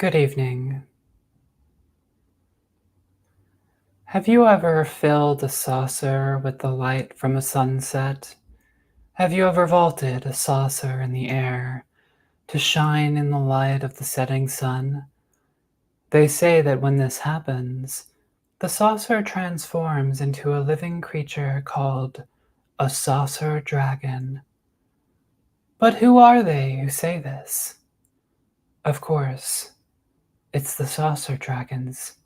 Good evening. Have you ever filled a saucer with the light from a sunset? Have you ever vaulted a saucer in the air to shine in the light of the setting sun? They say that when this happens, the saucer transforms into a living creature called a saucer dragon. But who are they who say this? Of course, it's the saucer dragons.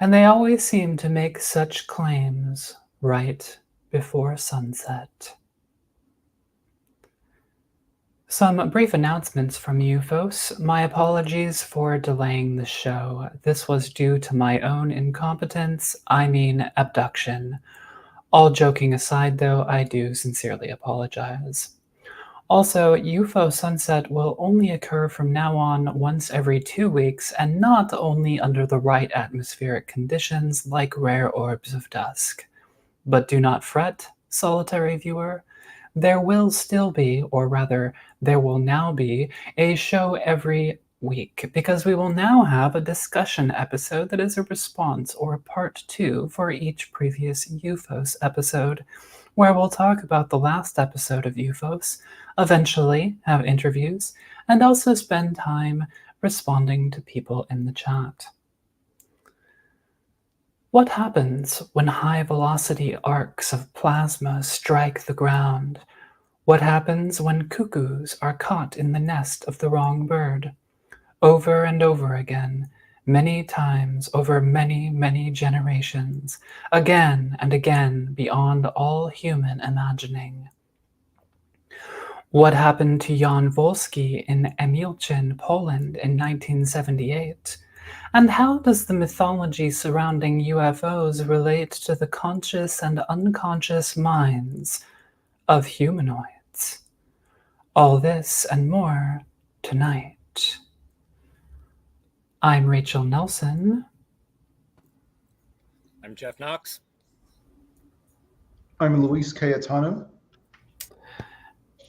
And they always seem to make such claims right before sunset. Some brief announcements from Ufos. My apologies for delaying the show. This was due to my own incompetence, abduction. All joking aside, though, I do sincerely apologize. Also, Ufo Sunset will only occur from now on once every 2 weeks and not only under the right atmospheric conditions like rare orbs of dusk. But do not fret, solitary viewer. There will still be, or rather, there will now be, a show every week because we will now have a discussion episode that is a response or part 2 for each previous Ufos episode, where we'll talk about the last episode of Ufos, eventually have interviews, and also spend time responding to people in the chat. What happens when high-velocity arcs of plasma strike the ground? What happens when cuckoos are caught in the nest of the wrong bird? Over and over again, many times over many, many generations, again and again beyond all human imagining. What happened to Jan Wolski in Emilchin, Poland in 1978? And how does the mythology surrounding UFOs relate to the conscious and unconscious minds of humanoids? All this and more tonight. I'm Rachel Nelson. I'm Jeff Knox. I'm Luis Cayetano.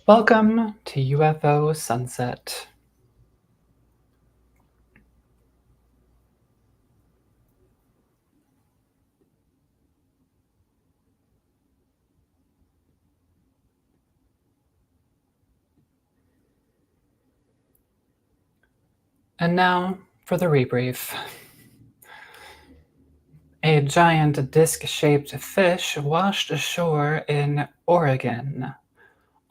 Welcome to Ufo Sunset. And now for the rebrief. A giant disc-shaped fish washed ashore in Oregon.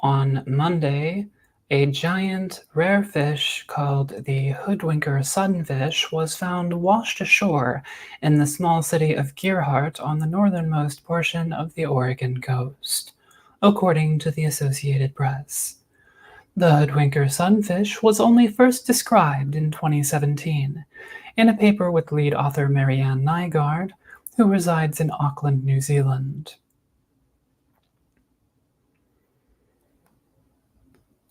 On Monday, a giant rare fish called the hoodwinker sunfish was found washed ashore in the small city of Gerhardt on the northernmost portion of the Oregon coast, according to the Associated Press. The hoodwinker sunfish was only first described in 2017 in a paper with lead author Marianne Nygaard, who resides in Auckland, New Zealand.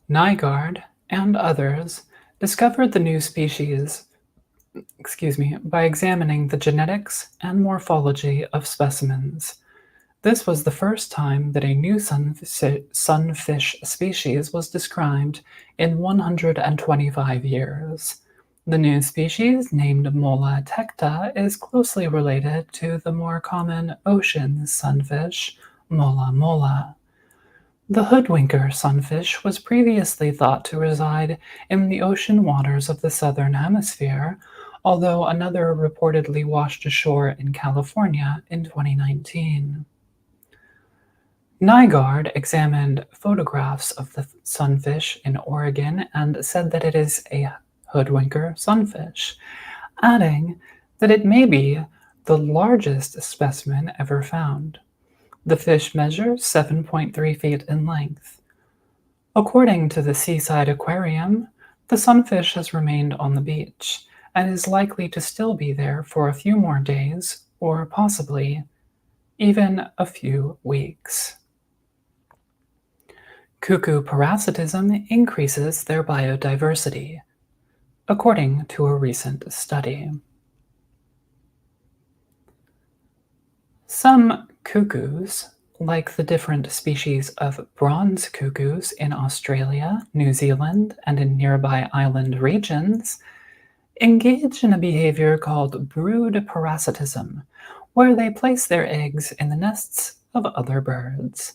Nygaard and others discovered the new species by examining the genetics and morphology of specimens. This was the first time that a new sunfish species was described in 125 years. The new species, named Mola tecta, is closely related to the more common ocean sunfish, Mola mola. The hoodwinker sunfish was previously thought to reside in the ocean waters of the southern hemisphere, although another reportedly washed ashore in California in 2019. Nygaard examined photographs of the sunfish in Oregon and said that it is a hoodwinker sunfish, adding that it may be the largest specimen ever found. The fish measures 7.3 feet in length. According to the Seaside Aquarium, the sunfish has remained on the beach and is likely to still be there for a few more days or possibly even a few weeks. Cuckoo parasitism increases their biodiversity, according to a recent study. Some cuckoos, like the different species of bronze cuckoos in Australia, New Zealand, and in nearby island regions, engage in a behavior called brood parasitism, where they place their eggs in the nests of other birds.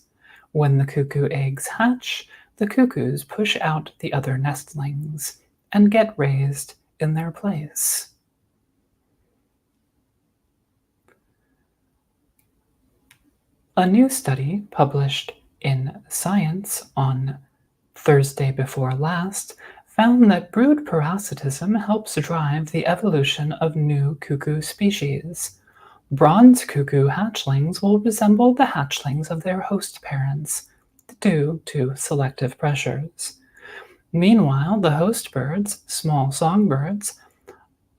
When the cuckoo eggs hatch, the cuckoos push out the other nestlings and get raised in their place. A new study published in Science on Thursday before last found that brood parasitism helps drive the evolution of new cuckoo species. Bronze cuckoo hatchlings will resemble the hatchlings of their host parents due to selective pressures. Meanwhile, the host birds, small songbirds,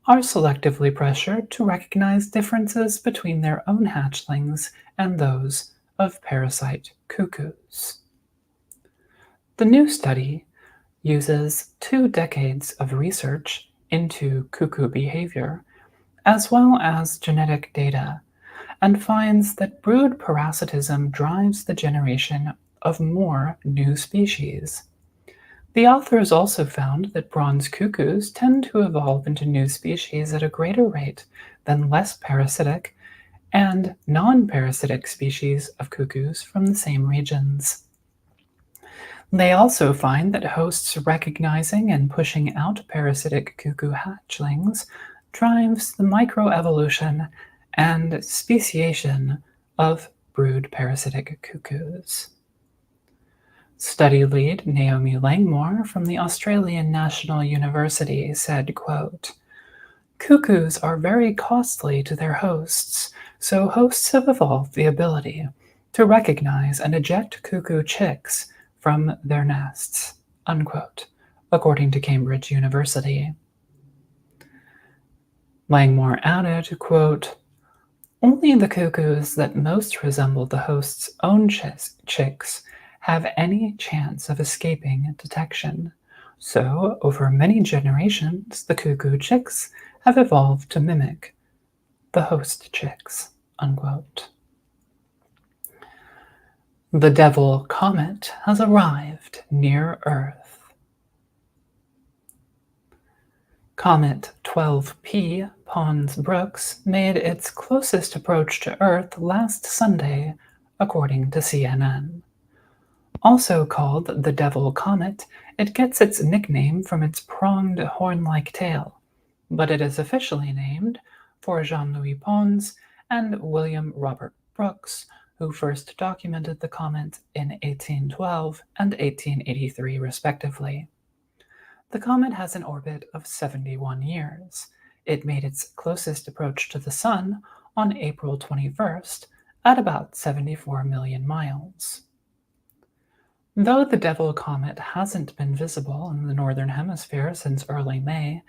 are selectively pressured to recognize differences between their own hatchlings and those of parasite cuckoos. The new study uses 2 decades of research into cuckoo behavior, as well as genetic data, and finds that brood parasitism drives the generation of more new species. The authors also found that bronze cuckoos tend to evolve into new species at a greater rate than less parasitic and non-parasitic species of cuckoos from the same regions. They also find that hosts recognizing and pushing out parasitic cuckoo hatchlings drives the microevolution and speciation of brood parasitic cuckoos. Study lead Naomi Langmore from the Australian National University said, quote, "Cuckoos are very costly to their hosts, so hosts have evolved the ability to recognize and eject cuckoo chicks from their nests," unquote, according to Cambridge University. Langmore added, quote, "Only the cuckoos that most resemble the host's own chicks have any chance of escaping detection. So, over many generations, the cuckoo chicks have evolved to mimic the host chicks," unquote. The Devil Comet has arrived near Earth. Comet 12P Pons-Brooks made its closest approach to Earth last Sunday, according to CNN. Also called the Devil Comet, it gets its nickname from its pronged horn-like tail, but it is officially named for Jean-Louis Pons and William Robert Brooks, who first documented the comet in 1812 and 1883 respectively. The comet has an orbit of 71 years. It made its closest approach to the Sun on April 21st at about 74 million miles. Though the Devil Comet hasn't been visible in the Northern Hemisphere since early May,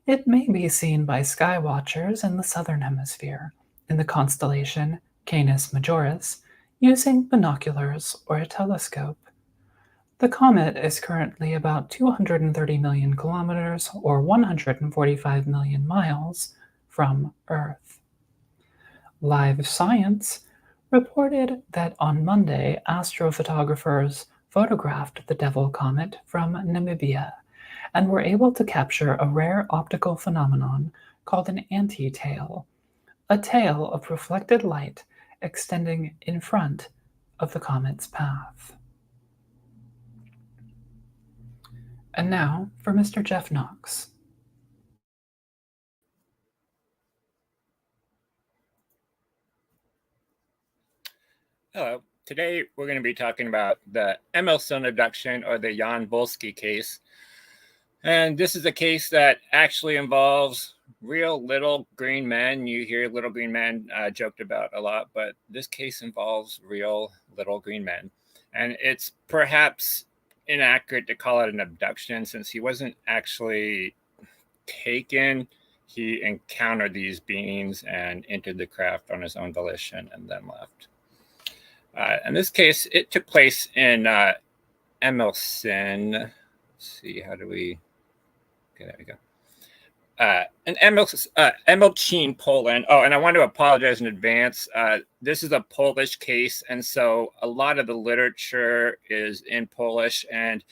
it may be seen by skywatchers in the Southern Hemisphere, in the constellation Canis Majoris, using binoculars or a telescope. The comet is currently about 230 million kilometers or 145 million miles from Earth. Live Science reported that on Monday, astrophotographers photographed the Devil Comet from Namibia and were able to capture a rare optical phenomenon called an anti-tail, a tail of reflected light extending in front of the comet's path. And now for Mr. Jeff Knox. Hello. Today we're going to be talking about the Emerson abduction, or the Jan Wolski case. And this is a case that actually involves real little green men. You hear little green men joked about a lot, but this case involves real little green men. And it's perhaps inaccurate to call it an abduction, since he wasn't actually taken. He encountered these beings and entered the craft on his own volition and then left. In this case, it took place in Emerson. Let's see, how do we... Okay, there we go. In Emelcin, Poland. Oh, and I want to apologize in advance. This is a Polish case, and so a lot of the literature is in Polish, and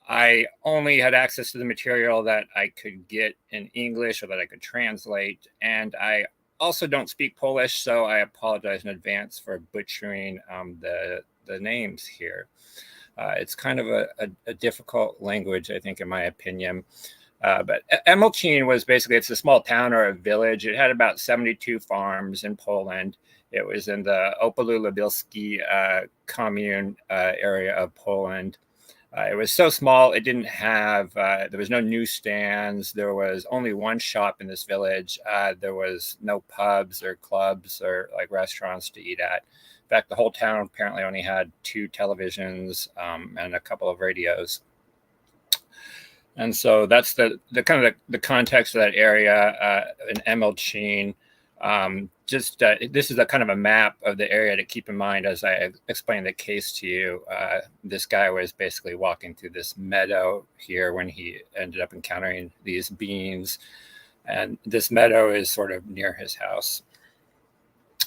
I only had access to the material that I could get in English or that I could translate. And I also don't speak Polish, so I apologize in advance for butchering the names here. It's kind of a difficult language, I think, in my opinion. But Emilcin was basically, it's a small town or a village. It had about 72 farms in Poland. It was in the Opolu-Lubelski commune area of Poland. It was so small, it didn't have, there was no newsstands. There was only one shop in this village. There was no pubs or clubs or like restaurants to eat at. In fact, the whole town apparently only had 2 televisions and a couple of radios. And so that's the kind of the context of that area in Emilcin. This is a kind of a map of the area to keep in mind as I explain the case to you. This guy was basically walking through this meadow here when he ended up encountering these beings. And this meadow is sort of near his house.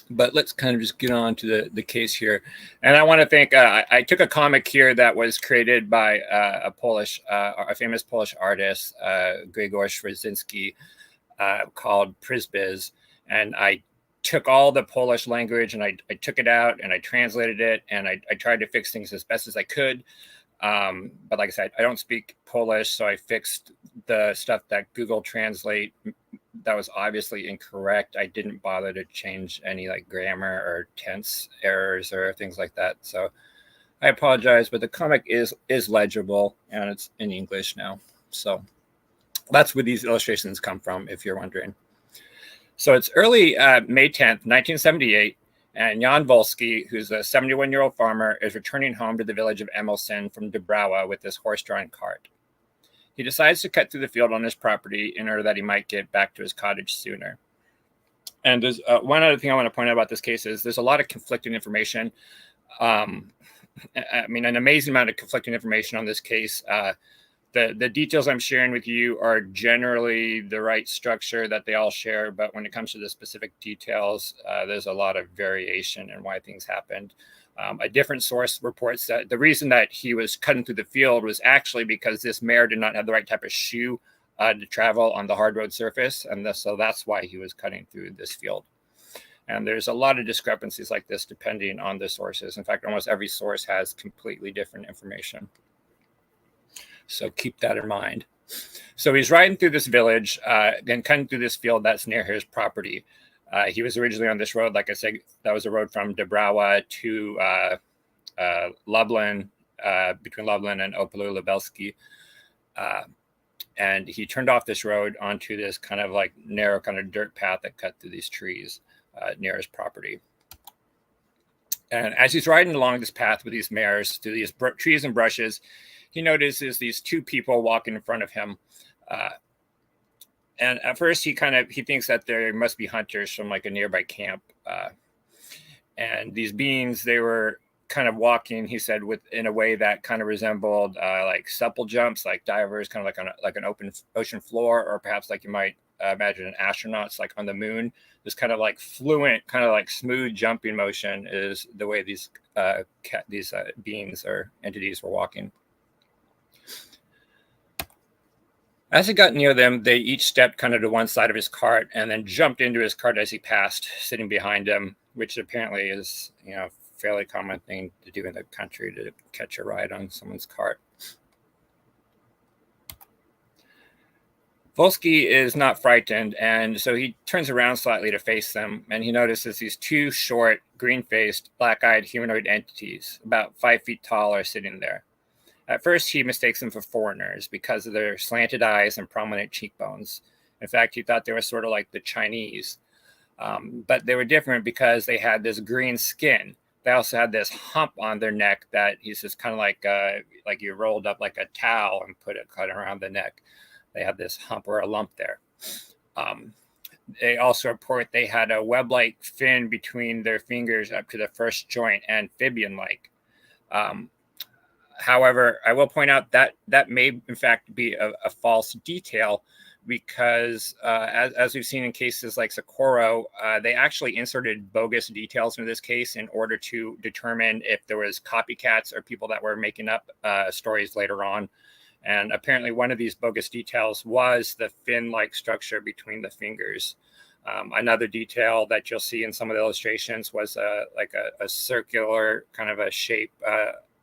But let's kind of just get on to the case here. And I want to thank, I took a comic here that was created by a famous Polish artist, Grzegorz Rydzyński, called Prisbiz. And I took all the Polish language and I took it out and I translated it and I tried to fix things as best as I could. But like I said, I don't speak Polish, so I fixed the stuff that Google Translate that was obviously incorrect. I didn't bother to change any like grammar or tense errors or things like that. So I apologize, but the comic is legible and it's in English now. So that's where these illustrations come from, if you're wondering. So it's early May 10th, 1978, and Jan Wolski, who's a 71-year-old farmer, is returning home to the village of Emilcin from Dąbrowa with his horse-drawn cart. He decides to cut through the field on his property in order that he might get back to his cottage sooner. And there's one other thing I want to point out about this case is there's a lot of conflicting information. I mean, an amazing amount of conflicting information on this case. The details I'm sharing with you are generally the right structure that they all share, but when it comes to the specific details, there's a lot of variation in why things happened. A different source reports that the reason that he was cutting through the field was actually because this mare did not have the right type of shoe to travel on the hard road surface, and so that's why he was cutting through this field. And there's a lot of discrepancies like this depending on the sources. In fact, almost every source has completely different information. So keep that in mind. So he's riding through this village, then cutting through this field that's near his property. He was originally on this road, like I said, that was a road from Dąbrowa to Lublin, between Lublin and Opolu-Lubelski. And he turned off this road onto this kind of like narrow kind of dirt path that cut through these trees near his property. And as he's riding along this path with these mares through these trees and brushes, he notices these 2 people walking in front of him. And at first he thinks that there must be hunters from like a nearby camp. And these beings, they were kind of walking, he said, in a way that kind of resembled like supple jumps, like divers, kind of like on an open ocean floor, or perhaps like you might imagine an astronaut's like on the moon. This kind of like fluent, kind of like smooth jumping motion is the way these beings or entities were walking. As he got near them, they each stepped kind of to one side of his cart and then jumped into his cart as he passed, sitting behind him, which apparently is, a fairly common thing to do in the country, to catch a ride on someone's cart. Wolski is not frightened, and so he turns around slightly to face them, and he notices these 2 short, green-faced, black-eyed humanoid entities, about 5 feet tall, are sitting there. At first, he mistakes them for foreigners because of their slanted eyes and prominent cheekbones. In fact, he thought they were sort of like the Chinese. But they were different because they had this green skin. They also had this hump on their neck that he says kind of like you rolled up like a towel and put it cut around the neck. They had this hump or a lump there. They also report they had a web-like fin between their fingers up to the first joint, amphibian-like. However, I will point out that that may, in fact, be a false detail because, as we've seen in cases like Socorro, they actually inserted bogus details into this case in order to determine if there was copycats or people that were making up stories later on. And apparently one of these bogus details was the fin-like structure between the fingers. Another detail that you'll see in some of the illustrations was like a circular kind of a shape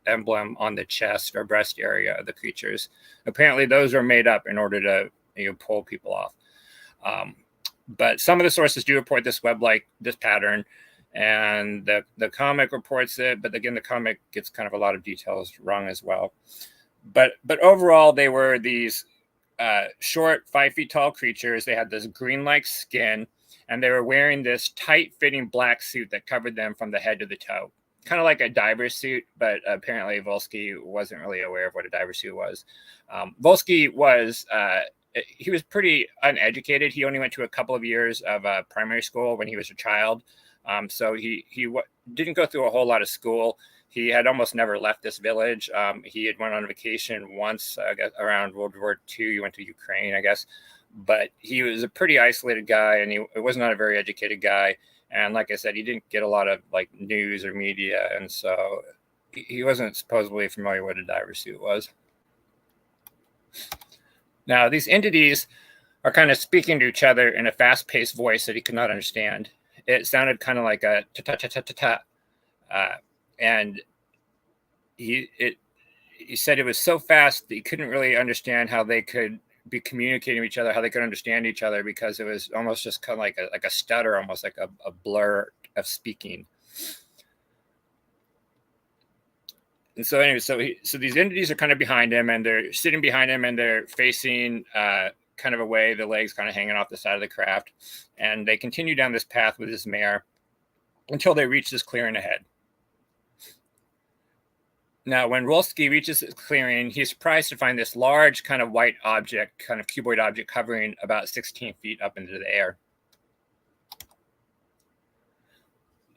emblem on the chest or breast area of the creatures. Apparently those are made up in order to pull people off. But some of the sources do report this this pattern, and the comic reports it, but again, the comic gets kind of a lot of details wrong as well. But overall, they were these short, 5 feet tall creatures. They had this green-like skin, and they were wearing this tight-fitting black suit that covered them from the head to the toe. Kind of like a diver suit, but apparently Wolski wasn't really aware of what a diver suit was. Wolski was he was pretty uneducated. He only went to a couple of years of primary school when he was a child. So he didn't go through a whole lot of school. He had almost never left this village. He had went on vacation once around World War II. He went to Ukraine, I guess. But he was a pretty isolated guy, and he was not a very educated guy. And like I said, he didn't get a lot of like news or media. And so he wasn't supposedly familiar what a diver suit was. Now, these entities are kind of speaking to each other in a fast-paced voice that he could not understand. It sounded kind of like a ta-ta-ta-ta-ta-ta. And he said it was so fast that he couldn't really understand how they could be communicating with each other, how they could understand each other, because it was almost just kind of like a stutter, almost like a blur of speaking. And so anyway, so these entities are kind of behind him, and they're sitting behind him, and they're facing kind of away, the legs kind of hanging off the side of the craft. And they continue down this path with his mare until they reach this clearing ahead. Now, when Wolski reaches this clearing, he's surprised to find this large kind of white object, kind of cuboid object, hovering about 16 feet up into the air.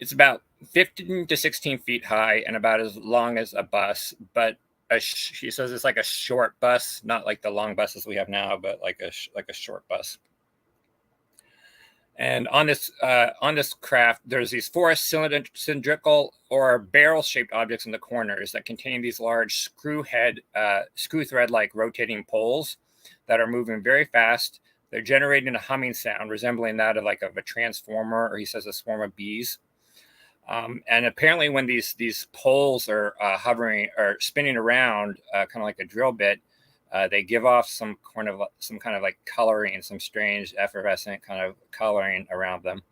It's about 15 to 16 feet high and about as long as a bus, but he says it's like a short bus, not like the long buses we have now, but like a short bus. And on this craft, there's these 4 cylindrical or barrel-shaped objects in the corners that contain these large screw thread-like rotating poles that are moving very fast. They're generating a humming sound resembling that of a transformer, or he says a swarm of bees. And apparently, when these poles are hovering or spinning around, kind of like a drill bit, they give off some kind of like coloring, some strange effervescent kind of coloring around them.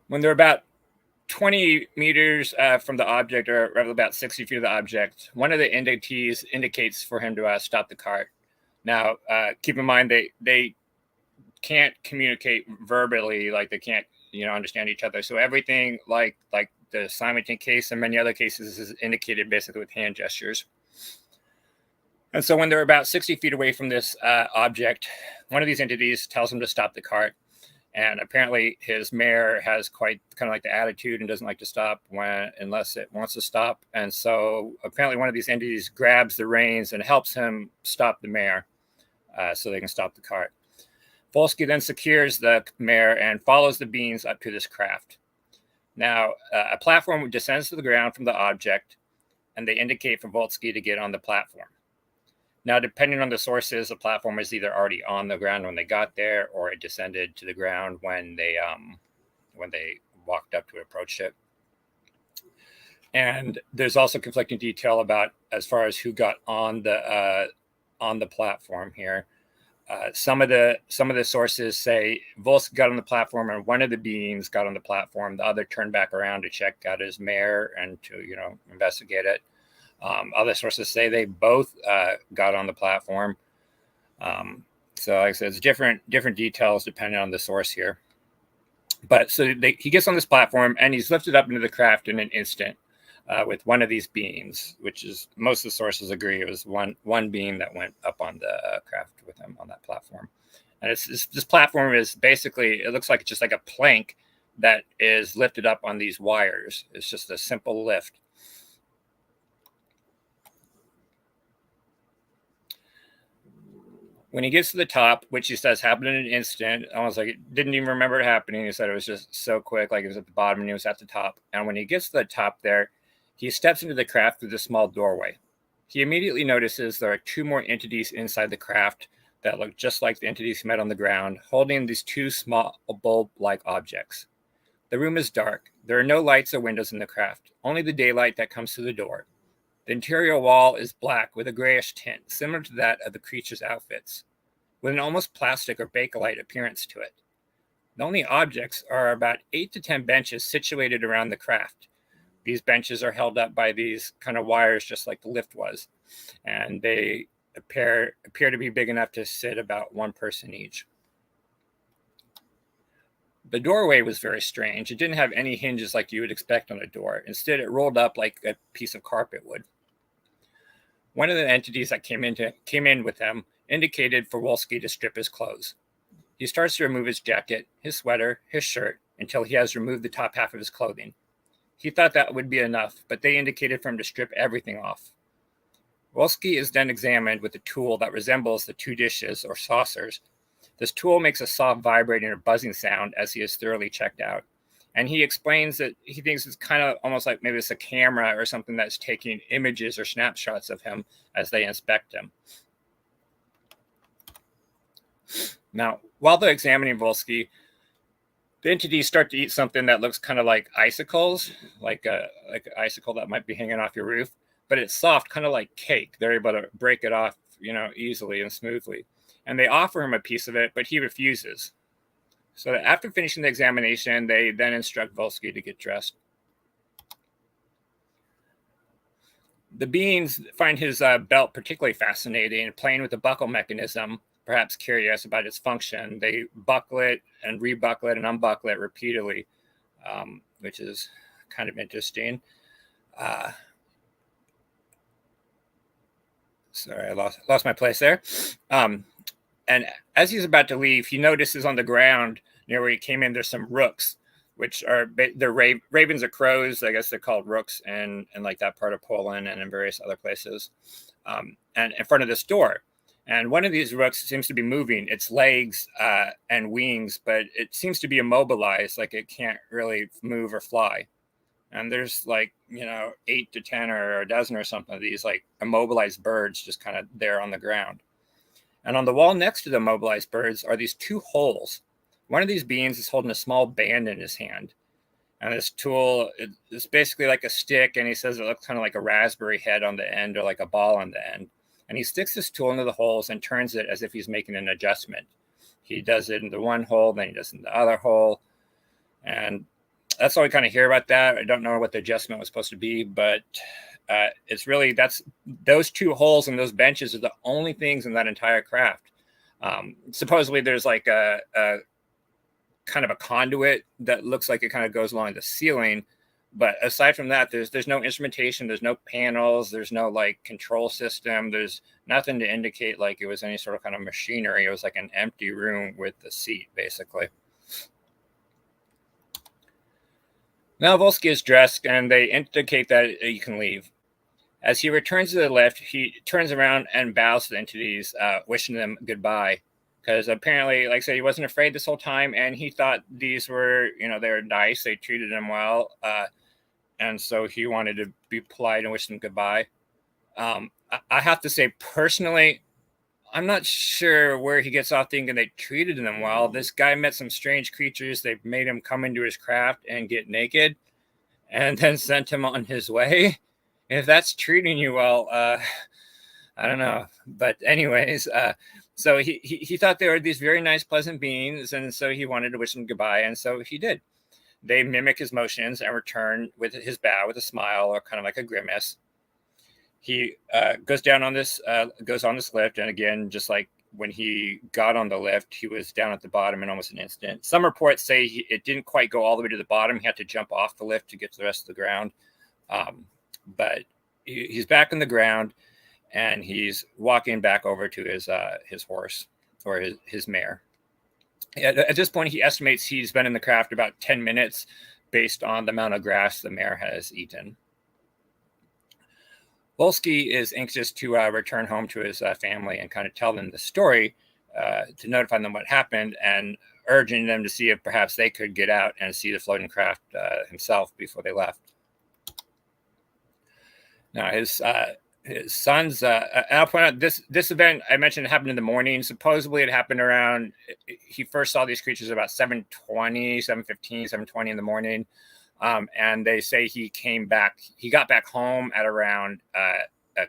When they're about 20 meters from the object, or about 60 feet of the object, one of the entities indicates for him to stop the cart. Now, keep in mind, they can't communicate verbally, like they can't understand each other. So everything like the Simonton case and many other cases is indicated basically with hand gestures. And so when they're about 60 feet away from this object, one of these entities tells him to stop the cart. And apparently his mare has quite kind of like the attitude and doesn't like to stop unless it wants to stop. And so apparently one of these entities grabs the reins and helps him stop the mare so they can stop the cart. Wolski then secures the mare and follows the beans up to this craft. Now, a platform descends to the ground from the object, and they indicate for Wolski to get on the platform. Now, depending on the sources, the platform is either already on the ground when they got there, or it descended to the ground when they walked up to approach it. And there's also conflicting detail about as far as who got on the platform here. Some of the sources say Wolski got on the platform and one of the beings got on the platform. The other turned back around to check out his mare and to investigate it. Other sources say they both got on the platform. So like I said, it's different details depending on the source here. But so he gets on this platform and he's lifted up into the craft in an instant with one of these beings, which is most of the sources agree it was one being that went up on the craft with him on that platform. And this platform is basically, it looks like it's just like a plank that is lifted up on these wires. It's just a simple lift. When he gets to the top, which he says happened in an instant, almost like it didn't even remember it happening. He said it was just so quick, like it was at the bottom and he was at the top. And when he gets to the top there, he steps into the craft through the small doorway. He immediately notices there are two more entities inside the craft that look just like the entities he met on the ground, holding these two small bulb-like objects. The room is dark. There are no lights or windows in the craft, only the daylight that comes through the door. The interior wall is black with a grayish tint, similar to that of the creature's outfits, with an almost plastic or bakelite appearance to it. The only objects are about 8 to 10 benches situated around the craft. These benches are held up by these kind of wires, just like the lift was, and they appear to be big enough to sit about one person each. The doorway was very strange. It didn't have any hinges like you would expect on a door. Instead, it rolled up like a piece of carpet would. One of the entities that came in with them indicated for Wolski to strip his clothes. He starts to remove his jacket, his sweater, his shirt, until he has removed the top half of his clothing. He thought that would be enough, but they indicated for him to strip everything off. Wolski is then examined with a tool that resembles the two dishes or saucers. This tool makes a soft vibrating or buzzing sound as he is thoroughly checked out. And he explains that he thinks it's kind of almost like maybe it's a camera or something that's taking images or snapshots of him as they inspect him. Now, while they're examining Wolski, the entities start to eat something that looks kind of like icicles, like an icicle that might be hanging off your roof, but it's soft, kind of like cake. They're able to break it off, easily and smoothly. And they offer him a piece of it, but he refuses. So after finishing the examination, they then instruct Wolski to get dressed. The beings find his belt particularly fascinating, playing with the buckle mechanism, perhaps curious about its function. They buckle it and rebuckle it and unbuckle it repeatedly, which is kind of interesting. Sorry, I lost my place there. And as he's about to leave, he notices on the ground near where he came in, there's some rooks, which are they're ravens or crows. I guess they're called rooks in like that part of Poland and in various other places. And in front of this door. And one of these rooks seems to be moving its legs and wings, but it seems to be immobilized, like it can't really move or fly. And there's 8 to 10 or a dozen or something of these like immobilized birds just kind of there on the ground. And on the wall next to the immobilized birds are these two holes. One of these beings is holding a small band in his hand. And this tool is basically like a stick, and he says it looks kind of like a raspberry head on the end or like a ball on the end. And he sticks this tool into the holes and turns it as if he's making an adjustment. He does it in the one hole, then he does it in the other hole. And that's all we kind of hear about that. I don't know what the adjustment was supposed to be, but it's really, those two holes and those benches are the only things in that entire craft. Supposedly there's like a kind of a conduit that looks like it kind of goes along the ceiling. But aside from that, there's no instrumentation, there's no panels, there's no like control system, there's nothing to indicate like it was any sort of kind of machinery. It was like an empty room with the seat, basically. Now Wolski is dressed, and they indicate that he can leave. As he returns to the lift, he turns around and bows to the entities, wishing them goodbye. Because apparently, like I said, he wasn't afraid this whole time, and he thought these were, they were nice, they treated him well, and so he wanted to be polite and wish them goodbye. I have to say, personally, I'm not sure where he gets off thinking they treated him well. This guy met some strange creatures. They made him come into his craft and get naked and then sent him on his way. If that's treating you well, I don't know. But anyways, so he thought they were these very nice, pleasant beings, and so he wanted to wish them goodbye, and so he did. They mimic his motions and return with his bow with a smile or kind of like a grimace. He goes on this lift, and again, just like when he got on the lift, he was down at the bottom in almost an instant. Some reports say it didn't quite go all the way to the bottom. He had to jump off the lift to get to the rest of the ground. But he's back on the ground, and he's walking back over to his horse or his mare. At this point, he estimates he's been in the craft about 10 minutes based on the amount of grass the mare has eaten. Wolski is anxious to return home to his family and kind of tell them the story, to notify them what happened and urging them to see if perhaps they could get out and see the floating craft himself before they left. Now, his sons, I'll point out this event I mentioned happened in the morning. Supposedly it happened around, he first saw these creatures about 7:20, 7:15, 7:20 in the morning. And they say he got back home at around a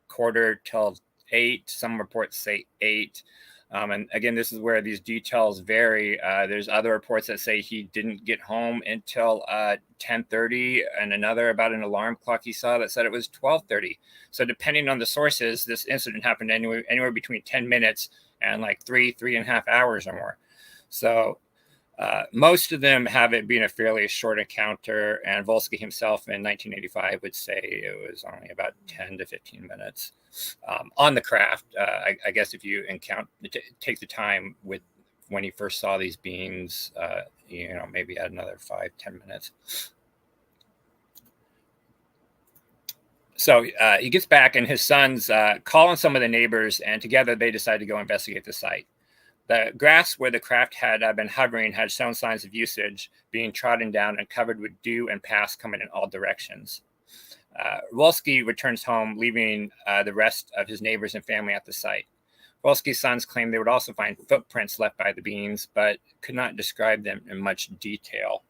7:45. Some reports say 8. And again, this is where these details vary. There's other reports that say he didn't get home until 10:30, and another about an alarm clock he saw that said it was 12:30. So depending on the sources, this incident happened anywhere between 10 minutes and like 3.5 hours or more. So most of them have it being a fairly short encounter, and Wolski himself in 1985 would say it was only about 10 to 15 minutes on the craft. I guess if you take the time with when he first saw these beings, maybe add another 5-10 minutes. So he gets back, and his sons call on some of the neighbors, and together they decide to go investigate the site. The grass where the craft had been hovering had shown signs of usage, being trodden down and covered with dew and pass coming in all directions. Wolski returns home, leaving the rest of his neighbors and family at the site. Wolski's sons claimed they would also find footprints left by the beings, but could not describe them in much detail.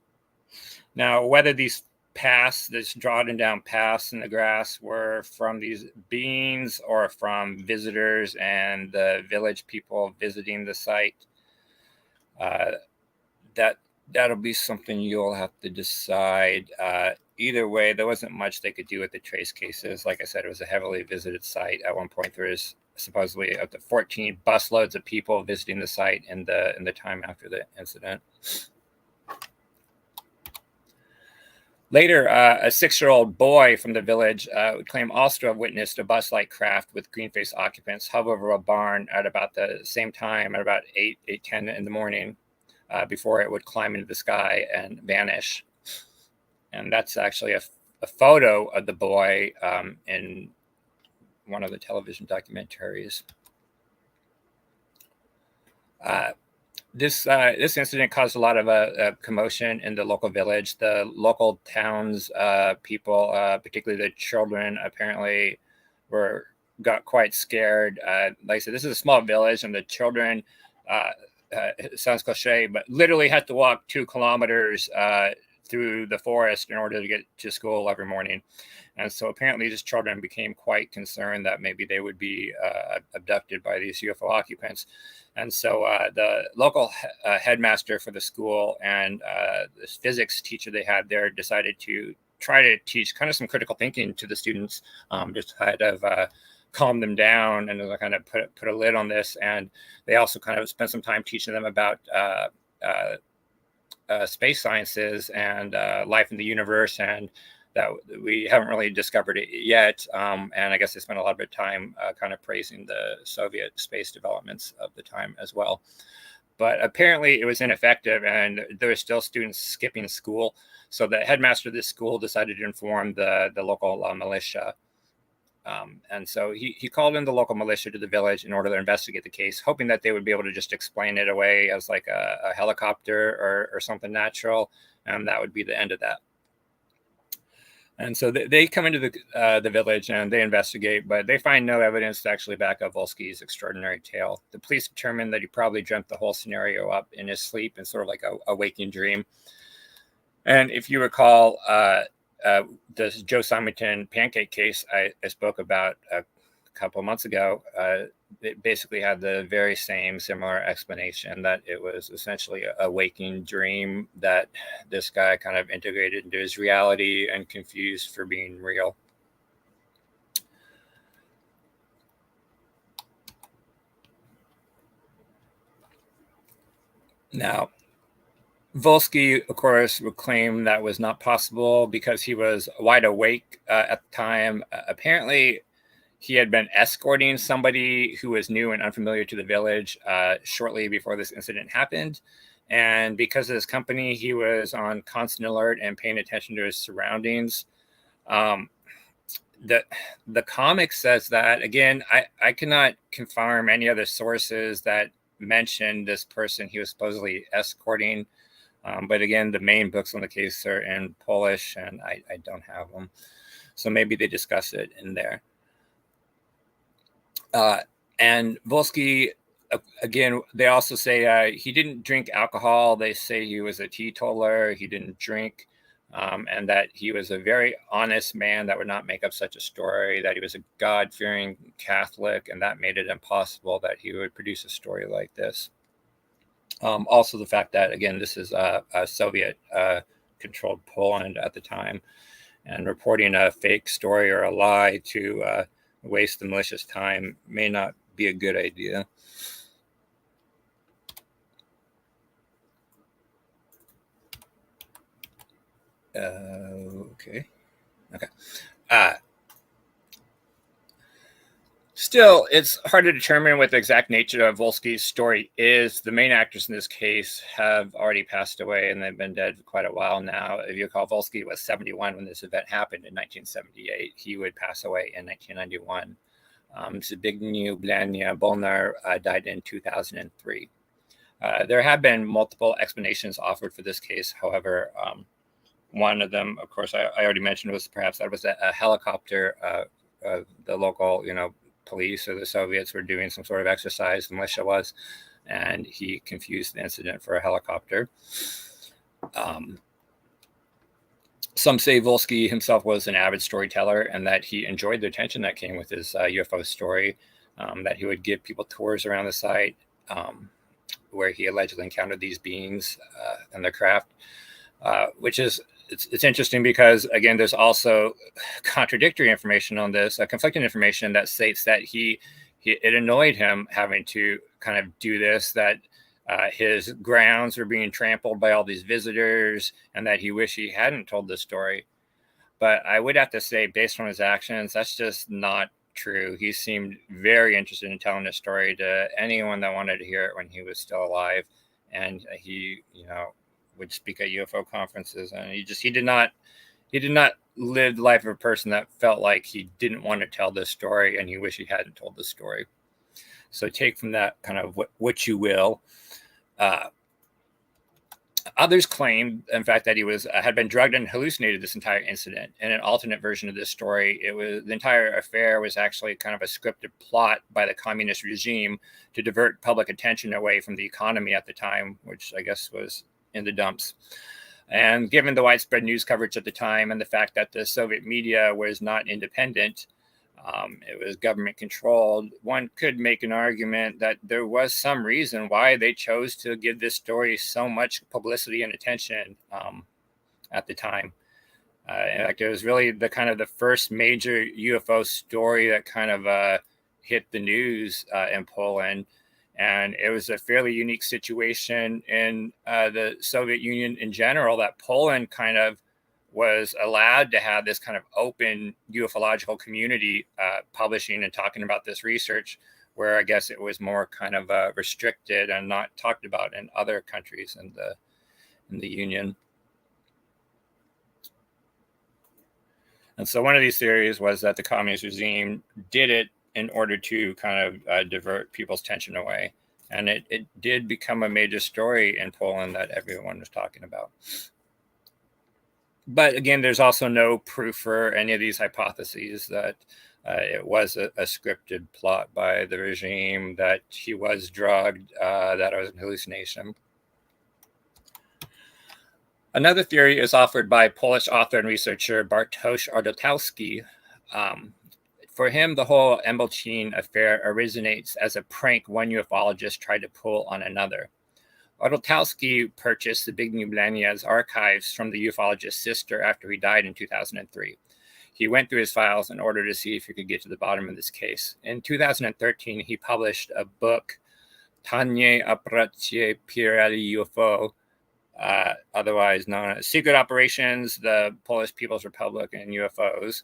Now, whether these this trodden down paths in the grass were from these beings or from visitors and the village people visiting the site, that'll be something you'll have to decide. Either way, there wasn't much they could do with the trace cases. Like I said, it was a heavily visited site. At one point, there was supposedly up to 14 busloads of people visiting the site in the time after the incident. Later, a 6-year-old boy from the village would claim also to have witnessed a bus-like craft with green-faced occupants hover over a barn at about the same time, at about 8:10 in the morning, before it would climb into the sky and vanish. And that's actually a photo of the boy in one of the television documentaries. This incident caused a lot of commotion in the local village. The local town's people, particularly the children, apparently got quite scared. Like I said, this is a small village, and the children, it sounds cliche, but literally had to walk 2 kilometers through the forest in order to get to school every morning. And so apparently these children became quite concerned that maybe they would be abducted by these UFO occupants. And so the local headmaster for the school and this physics teacher they had there decided to try to teach kind of some critical thinking to the students, just kind of calm them down and kind of put a lid on this. And they also kind of spent some time teaching them about space sciences and life in the universe, and that we haven't really discovered it yet. And I guess they spent a lot of time kind of praising the Soviet space developments of the time as well. But apparently it was ineffective, and there were still students skipping school. So the headmaster of this school decided to inform the local militia. And so he called in the local militia to the village in order to investigate the case, hoping that they would be able to just explain it away as like a helicopter or something natural. And that would be the end of that. And so they come into the village and they investigate, but they find no evidence to actually back up Wolski's extraordinary tale. The police determined that he probably dreamt the whole scenario up in his sleep in sort of like a waking dream. And if you recall, the Joe Simonton pancake case I spoke about a couple of months ago, it basically had the very similar explanation, that it was essentially a waking dream that this guy kind of integrated into his reality and confused for being real. Now, Wolski, of course, would claim that was not possible because he was wide awake at the time. Apparently, he had been escorting somebody who was new and unfamiliar to the village shortly before this incident happened. And because of his company, he was on constant alert and paying attention to his surroundings. the comic says that. Again, I cannot confirm any other sources that mentioned this person he was supposedly escorting. But again, the main books on the case are in Polish, and I don't have them. So maybe they discuss it in there. And Wolski, again, they also say he didn't drink alcohol. They say he was a teetotaler. He didn't drink. And that he was a very honest man that would not make up such a story, that he was a God-fearing Catholic, and that made it impossible that he would produce a story like this. Also, the fact that, again, this is a Soviet-controlled Poland at the time, and reporting a fake story or a lie to waste the malicious time may not be a good idea. Okay. Still, it's hard to determine what the exact nature of Wolski's story is. The main actors in this case have already passed away, and they've been dead for quite a while now. If you recall, Wolski was 71 when this event happened in 1978. He would pass away in 1991. Zbigniew Bolnar died in 2003. There have been multiple explanations offered for this case. However, one of them, of course, I already mentioned, was perhaps that was a helicopter. The local, police or the Soviets were doing some sort of exercise, the militia was, and he confused the incident for a helicopter. Some say Wolski himself was an avid storyteller and that he enjoyed the attention that came with his UFO story, that he would give people tours around the site where he allegedly encountered these beings and their craft, which is, it's interesting because, again, there's also contradictory information on this, conflicting information that states that it annoyed him having to kind of do this, that his grounds were being trampled by all these visitors, and that he wished he hadn't told this story. But I would have to say, based on his actions, that's just not true. He seemed very interested in telling this story to anyone that wanted to hear it when he was still alive, and he, would speak at UFO conferences, and he did not live the life of a person that felt like he didn't want to tell this story and he wished he hadn't told this story. So take from that kind of what you will. Others claim, in fact, that he had been drugged and hallucinated this entire incident. In an alternate version of this story, the entire affair was actually kind of a scripted plot by the communist regime to divert public attention away from the economy at the time, which I guess was in the dumps. And given the widespread news coverage at the time and the fact that the Soviet media was not independent, it was government controlled, one could make an argument that there was some reason why they chose to give this story so much publicity and attention at the time. In fact, it was really the first major UFO story that kind of hit the news in Poland. And it was a fairly unique situation in the Soviet Union in general, that Poland kind of was allowed to have this kind of open ufological community publishing and talking about this research, where I guess it was more kind of restricted and not talked about in other countries in the Union. And so one of these theories was that the communist regime did it in order to kind of divert people's attention away. And it did become a major story in Poland that everyone was talking about. But again, there's also no proof for any of these hypotheses that it was a scripted plot by the regime, that he was drugged, that it was an hallucination. Another theory is offered by Polish author and researcher Bartosz Ardotowski. For him, the whole Embelchin affair originates as a prank one ufologist tried to pull on another. Ardotowski purchased Zbigniew Blania's archives from the ufologist's sister after he died in 2003. He went through his files in order to see if he could get to the bottom of this case. In 2013, he published a book, Tajne Operacje Pirali UFO, otherwise known as Secret Operations, the Polish People's Republic and UFOs.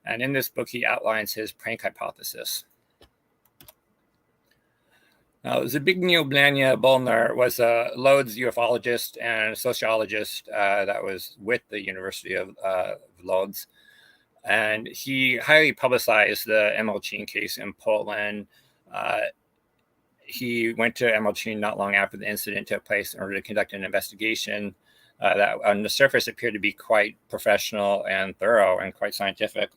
And in this book, he outlines his prank hypothesis. Now, Zbigniew Bolnar was a Lodz ufologist and sociologist that was with the University of Lodz. And he highly publicized the Emelchin case in Poland. He went to Emelchin not long after the incident took place in order to conduct an investigation that on the surface appeared to be quite professional and thorough and quite scientific.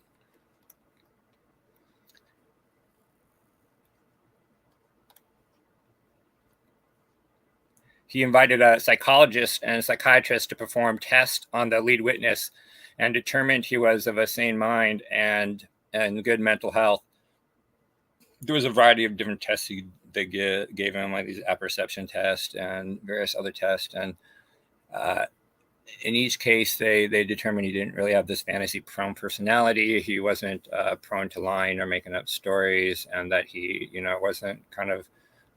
He invited a psychologist and a psychiatrist to perform tests on the lead witness and determined he was of a sane mind and good mental health. There was a variety of different tests they gave him, like these apperception tests and various other tests. And in each case, they determined he didn't really have this fantasy-prone personality. He wasn't prone to lying or making up stories, and that he, wasn't kind of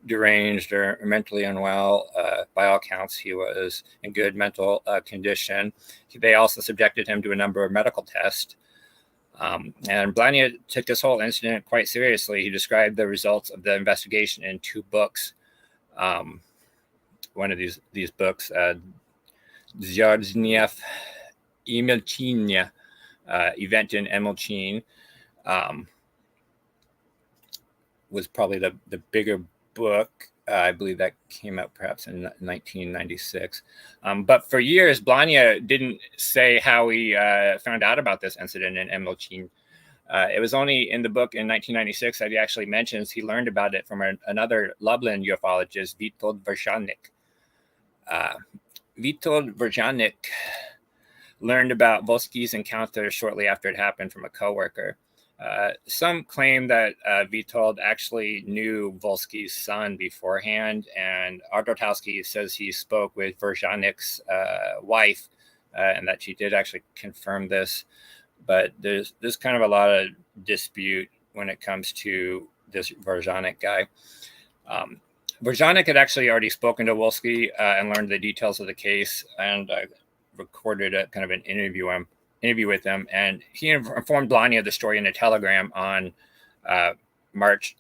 deranged or mentally unwell. By all accounts, he was in good mental condition. They also subjected him to a number of medical tests. And Blania took this whole incident quite seriously. He described the results of the investigation in 2 books. One of these books, Zdzierżniew Emelchin, Event in Emelchin, was probably the bigger book. I believe that came out perhaps in 1996. But for years, Blania didn't say how he found out about this incident in Emelchin. It was only in the book in 1996 that he actually mentions he learned about it from another Lublin ufologist, Witold Verjanek. Witold Verjanek learned about Wolski's encounter shortly after it happened from a coworker. Some claim that Witold actually knew Wolski's son beforehand, and Ardotowski says he spoke with Verjanek's wife, and that she did actually confirm this. But there's kind of a lot of dispute when it comes to this Verjanek guy. Verjanek had actually already spoken to Wolski and learned the details of the case, and recorded a kind of an interview with him, and he informed Blania of the story in a telegram on March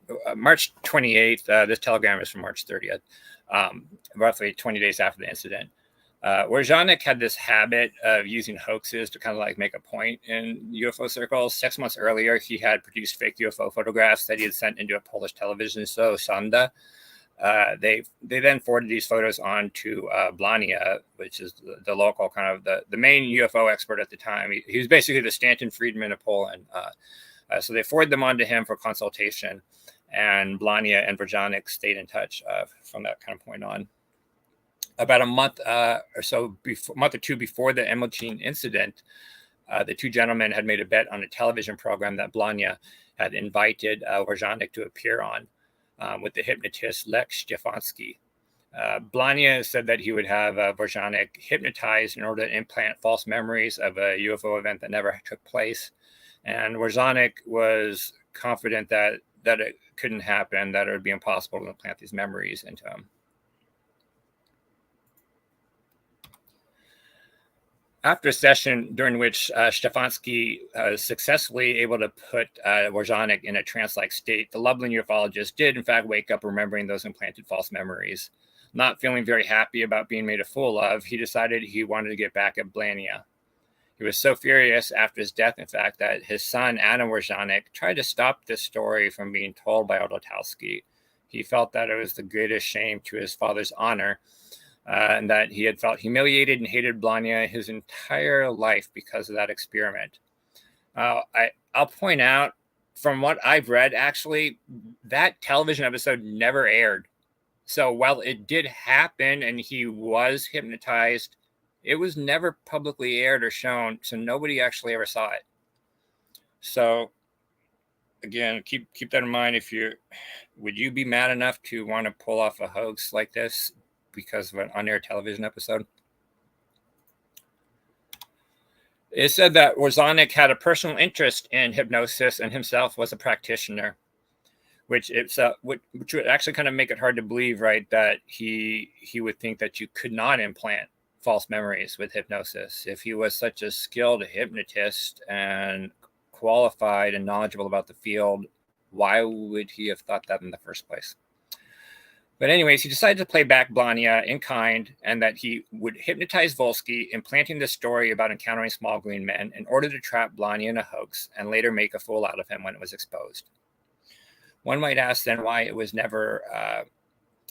28th. This telegram is from March 30th, roughly 20 days after the incident. Verjanek had this habit of using hoaxes to kind of like make a point in UFO circles. 6 months earlier, he had produced fake UFO photographs that he had sent into a Polish television show, Sonda. They then forwarded these photos on to Blania, which is the local kind of the main UFO expert at the time. He was basically the Stanton Friedman of Poland. So they forwarded them on to him for consultation, and Blania and Verjanek stayed in touch from that kind of point on. About a month or two before the Emelchin incident, the 2 gentlemen had made a bet on a television program that Blania had invited Verjanek to appear on. With the hypnotist Lech Stefanski. Blania said that he would have Verjanek hypnotized in order to implant false memories of a UFO event that never took place. And Verjanek was confident that it couldn't happen, that it would be impossible to implant these memories into him. After a session during which Stefanski was successfully able to put Verjanek in a trance-like state, the Lublin ufologist did, in fact, wake up remembering those implanted false memories. Not feeling very happy about being made a fool of, he decided he wanted to get back at Blania. He was so furious after his death, in fact, that his son, Adam Verjanek, tried to stop this story from being told by Ardotowski. He felt that it was the greatest shame to his father's honor, and that he had felt humiliated and hated Blania his entire life because of that experiment. I'll point out, from what I've read, actually, that television episode never aired. So while it did happen and he was hypnotized, it was never publicly aired or shown, so nobody actually ever saw it. So again, keep that in mind. Would you be mad enough to want to pull off a hoax like this because of an on-air television episode? It said that Verjanek had a personal interest in hypnosis and himself was a practitioner, which would actually kind of make it hard to believe, right, that he would think that you could not implant false memories with hypnosis. If he was such a skilled hypnotist and qualified and knowledgeable about the field, why would he have thought that in the first place? But anyways, he decided to play back Blania in kind, and that he would hypnotize Wolski, implanting the story about encountering small green men in order to trap Blania in a hoax and later make a fool out of him when it was exposed. One might ask then why it was never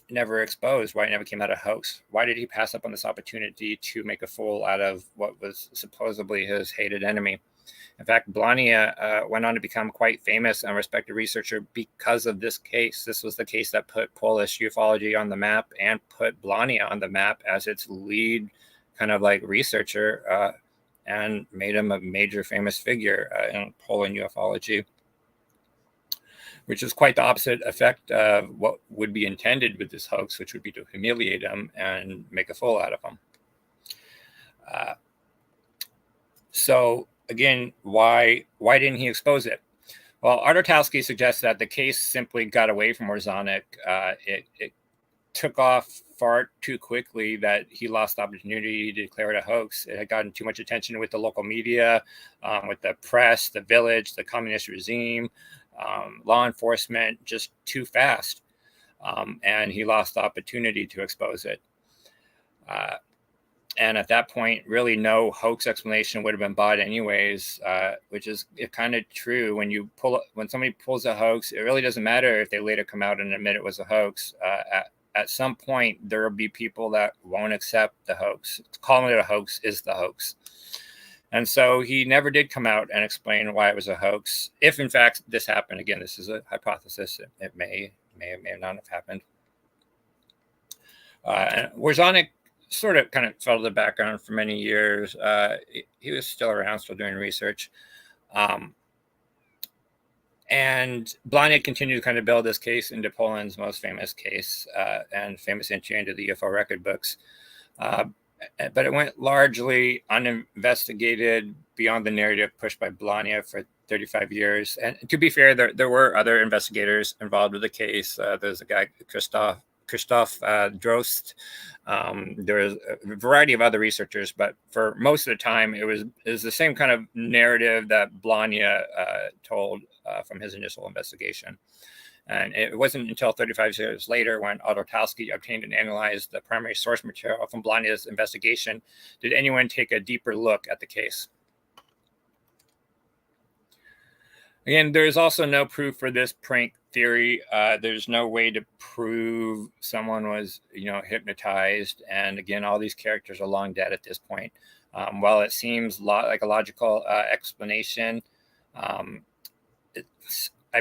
exposed, why it never came out of hoax. Why did he pass up on this opportunity to make a fool out of what was supposedly his hated enemy? In fact, Blania went on to become quite famous and respected researcher because of this case. This was the case that put Polish ufology on the map and put Blania on the map as its lead kind of like researcher, and made him a major famous figure in Polish ufology, which is quite the opposite effect of what would be intended with this hoax, which would be to humiliate him and make a fool out of him. So again, why didn't he expose it? Well, Artotowski suggests that the case simply got away from Warzanek. It took off far too quickly that he lost the opportunity to declare it a hoax. It had gotten too much attention with the local media, with the press, the village, the communist regime, law enforcement, just too fast. And he lost the opportunity to expose it. And at that point, really no hoax explanation would have been bought anyways, which is kind of true. When somebody pulls a hoax, it really doesn't matter if they later come out and admit it was a hoax. At some point, there will be people that won't accept the hoax. Calling it a hoax is the hoax. And so he never did come out and explain why it was a hoax. If in fact this happened, again, this is a hypothesis. It may not have happened. And Warzanek sort of kind of fell to the background for many years. He was still around, still doing research. And Blania continued to kind of build this case into Poland's most famous case and famous entry into the UFO record books. But it went largely uninvestigated beyond the narrative pushed by Blania for 35 years. And to be fair, there were other investigators involved with the case. There's a guy, Christoph Drost. There was a variety of other researchers, but for most of the time, it was the same kind of narrative that Blania told from his initial investigation. And it wasn't until 35 years later, when Artotowski obtained and analyzed the primary source material from Blania's investigation, did anyone take a deeper look at the case. Again, there's also no proof for this prank theory. There's no way to prove someone was, hypnotized. And again, all these characters are long dead at this point. While it seems like a logical explanation, I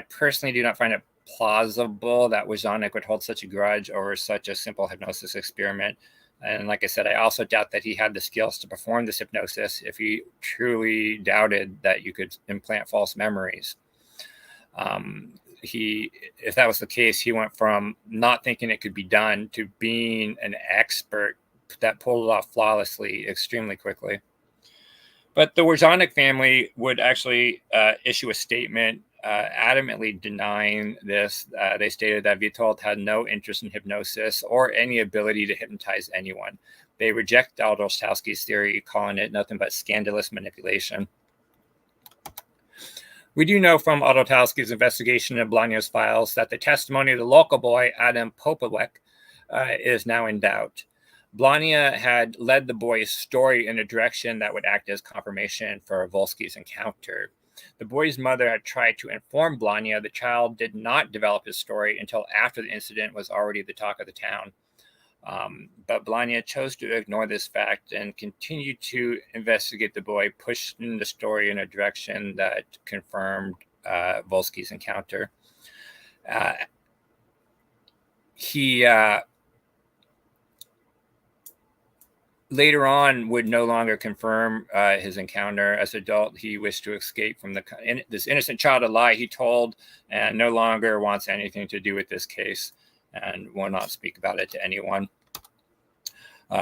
personally do not find it plausible that Warzanek would hold such a grudge over such a simple hypnosis experiment. And like I said, I also doubt that he had the skills to perform this hypnosis if he truly doubted that you could implant false memories. If that was the case, he went from not thinking it could be done to being an expert that pulled it off flawlessly extremely quickly. But the Warzanek family would actually issue a statement adamantly denying this. They stated that Witold had no interest in hypnosis or any ability to hypnotize anyone. They reject Artotowski's theory, calling it nothing but scandalous manipulation. We do know from Artotowski's investigation of Blania's files that the testimony of the local boy, Adam Popowek, is now in doubt. Blania had led the boy's story in a direction that would act as confirmation for Wolski's encounter. The boy's mother had tried to inform Blania the child did not develop his story until after the incident was already the talk of the town. But Blania chose to ignore this fact and continued to investigate the boy, pushing the story in a direction that confirmed Wolski's encounter. He later on would no longer confirm his encounter. As an adult, he wished to escape from this innocent child a lie he told, and no longer wants anything to do with this case and will not speak about it to anyone.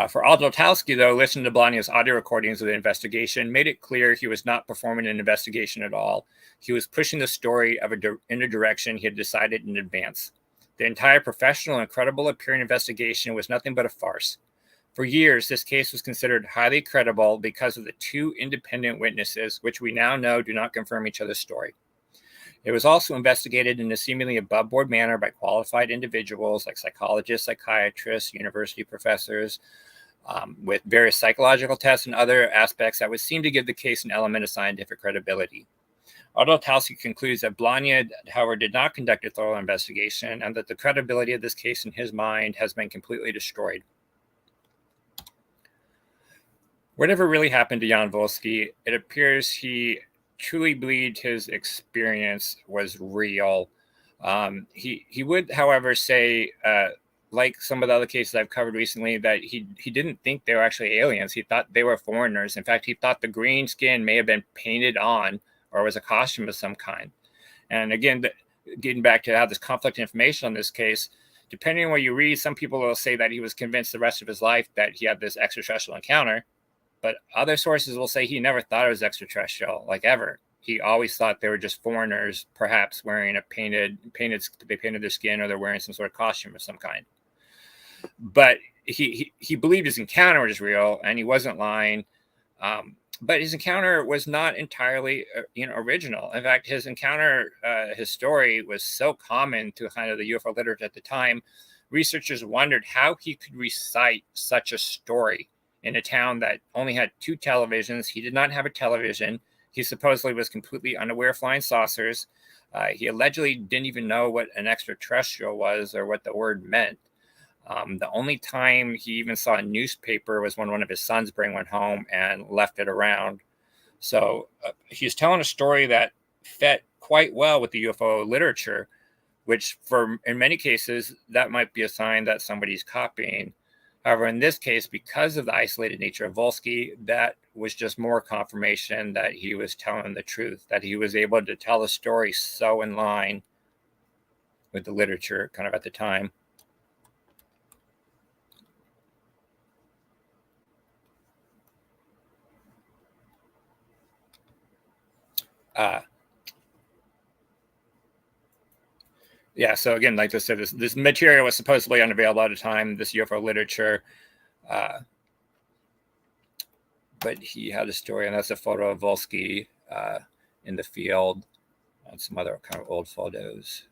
For Artotowski, though, listening to Blania's audio recordings of the investigation made it clear he was not performing an investigation at all. He was pushing the story in a direction he had decided in advance. The entire professional and credible appearing investigation was nothing but a farce. For years, this case was considered highly credible because of the two independent witnesses, which we now know do not confirm each other's story. It was also investigated in a seemingly above-board manner by qualified individuals like psychologists, psychiatrists, university professors, with various psychological tests and other aspects that would seem to give the case an element of scientific credibility. Although Dusky concludes that Blania, however, did not conduct a thorough investigation and that the credibility of this case in his mind has been completely destroyed. Whatever really happened to Jan Wolski, it appears he truly believed his experience was real. He would, however, say, like some of the other cases I've covered recently, that he didn't think they were actually aliens. He thought they were foreigners. In fact, he thought the green skin may have been painted on or was a costume of some kind. And again, getting back to how this conflict information on this case, depending on what you read, some people will say that he was convinced the rest of his life that he had this extraterrestrial encounter. But other sources will say he never thought it was extraterrestrial, like ever. He always thought they were just foreigners, perhaps wearing they painted their skin, or they're wearing some sort of costume of some kind. But he believed his encounter was real, and he wasn't lying. But his encounter was not entirely, original. In fact, his encounter, his story was so common to kind of the UFO literature at the time. Researchers wondered how he could recite such a story in a town that only had 2 televisions. He did not have a television. He supposedly was completely unaware of flying saucers. He allegedly didn't even know what an extraterrestrial was or what the word meant. The only time he even saw a newspaper was when one of his sons bring one home and left it around. So he's telling a story that fit quite well with the UFO literature, which in many cases, that might be a sign that somebody's copying. However, in this case, because of the isolated nature of Wolski, that was just more confirmation that he was telling the truth, that he was able to tell a story so in line with the literature kind of at the time. Yeah, so again, like I said, this material was supposedly unavailable at the time, this UFO literature. But he had a story, and that's a photo of Wolski in the field, and some other kind of old photos.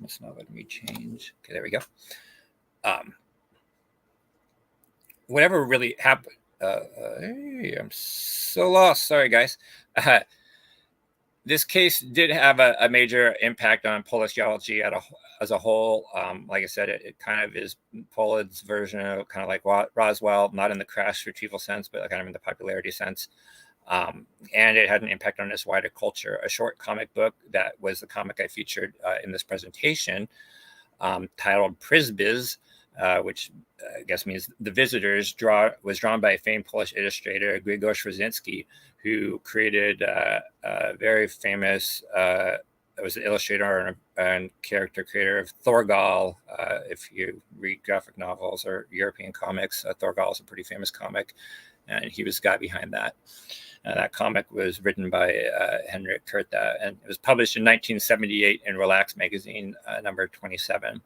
It's not letting me change. Okay, there we go. Whatever really happened. Hey, I'm so lost. Sorry, guys. This case did have a major impact on Polish geology as a whole. Like I said, it kind of is Poland's version of kind of like Roswell, not in the crash retrieval sense, but kind of in the popularity sense. And it had an impact on its wider culture. A short comic book that was the comic I featured in this presentation, titled Prisbiz, which I guess means the visitors, was drawn by a famed Polish illustrator, Grzegorz Rosinski, who created a very famous, was an illustrator and character creator of Thorgal. If you read graphic novels or European comics, Thorgal is a pretty famous comic, and he was the guy behind that. And that comic was written by Henryk Kurta, and it was published in 1978 in Relax magazine, number 27.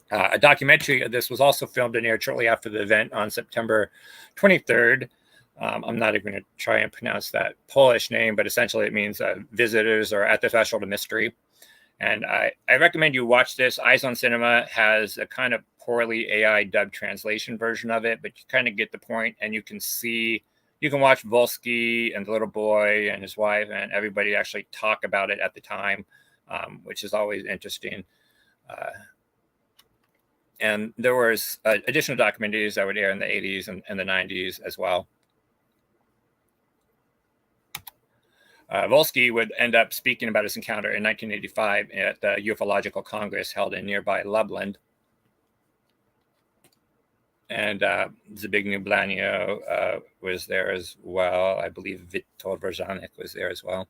A documentary of this was also filmed and aired shortly after the event on September 23rd. I'm not even going to try and pronounce that Polish name, but essentially it means visitors or at the threshold of mystery. And I recommend you watch this. Eyes on Cinema has a kind of poorly AI dubbed translation version of it, but you kind of get the point, and you can watch Wolski and the little boy and his wife and everybody actually talk about it at the time, which is always interesting. And there was additional documentaries that would air in the 80s and the 90s as well. Wolski would end up speaking about his encounter in 1985 at the Ufological Congress held in nearby Lublin. And Zbigniew Blanio was there as well. I believe Witold Wrożanek was there as well.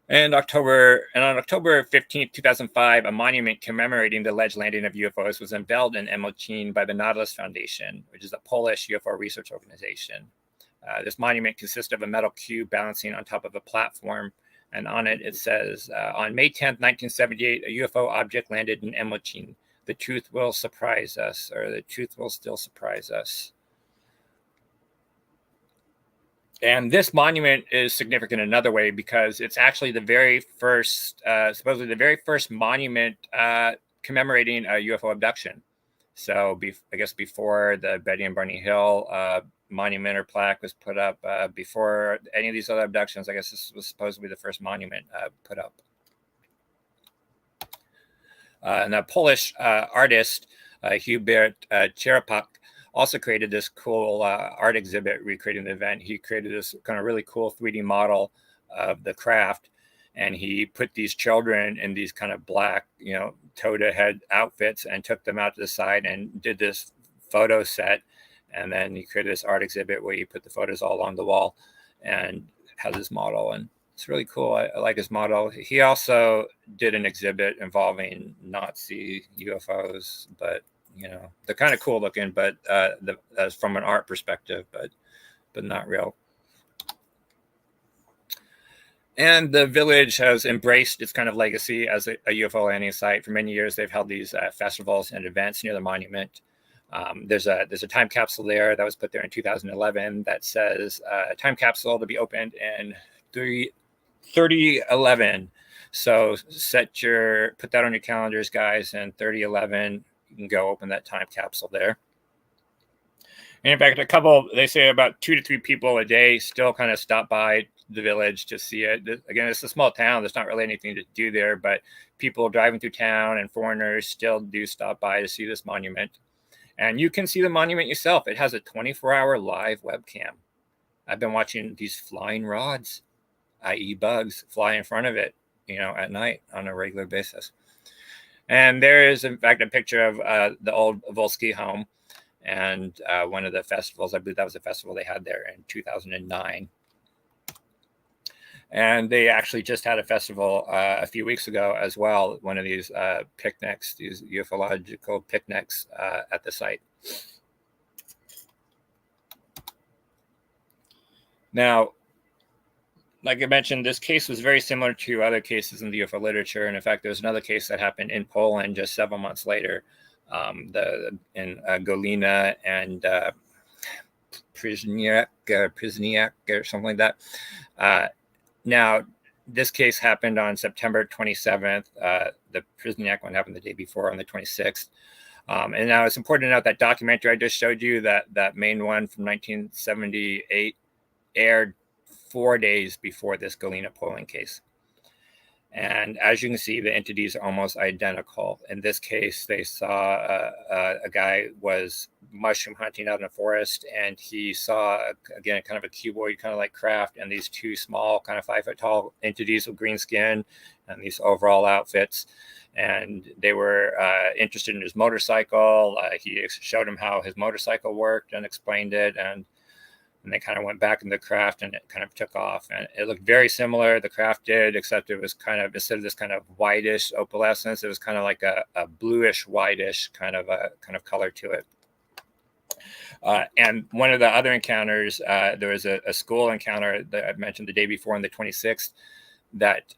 And on October 15th, 2005, a monument commemorating the alleged landing of UFOs was unveiled in Emocin by the Nautilus Foundation, which is a Polish UFO research organization. This monument consists of a metal cube balancing on top of a platform, and on it says, on May 10th, 1978, a UFO object landed in Emocin. The truth will surprise us, or the truth will still surprise us. And this monument is significant in another way because it's actually the very first, supposedly the very first monument commemorating a UFO abduction. So I guess before the Betty and Barney Hill monument or plaque was put up, before any of these other abductions, I guess this was supposed to be the first monument put up. And a Polish artist, Hubert Cherepak, also created this cool art exhibit recreating the event. He created this kind of really cool 3D model of the craft, and he put these children in these kind of black, toe-to-head outfits and took them out to the side and did this photo set. And then he created this art exhibit where he put the photos all along the wall and has this model. And it's really cool. I like his model. He also did an exhibit involving Nazi UFOs, but they're kind of cool looking, but as from an art perspective, but not real. And the village has embraced its kind of legacy as a UFO landing site. For many years, they've held these festivals and events near the monument. There's a time capsule there that was put there in 2011 that says a time capsule to be opened in 3011. So put that on your calendars, guys, and 3011. You can go open that time capsule there. And in fact, they say about 2 to 3 people a day still kind of stop by the village to see it. Again, it's a small town. There's not really anything to do there, but people driving through town and foreigners still do stop by to see this monument. And you can see the monument yourself. It has a 24-hour live webcam. I've been watching these flying rods, i.e. bugs, fly in front of it, at night on a regular basis. And there is, in fact, a picture of the old Wolski home and one of the festivals. I believe that was a festival they had there in 2009. And they actually just had a festival a few weeks ago as well, one of these picnics, these ufological picnics at the site. Now, like I mentioned, this case was very similar to other cases in the UFO literature. And in fact, there was another case that happened in Poland just several months later, in Golina and Przyzniak or something like that. Now, this case happened on September 27th. The Przyzniak one happened the day before on the 26th. And now it's important to note that documentary I just showed you, that main one from 1978, aired 4 days before this Galena polling case. And as you can see, the entities are almost identical. In this case, they saw a guy was mushroom hunting out in the forest, and he saw, again, kind of a cuboid, kind of like craft, and these 2 small, kind of 5-foot tall entities with green skin and these overall outfits. And they were interested in his motorcycle. He showed him how his motorcycle worked and explained it. And they kind of went back in the craft and it kind of took off. And it looked very similar, the craft did, except it was kind of, instead of this kind of whitish opalescence, it was kind of like a bluish, whitish kind of color to it. And one of the other encounters, there was a school encounter that I mentioned the day before on the 26th that,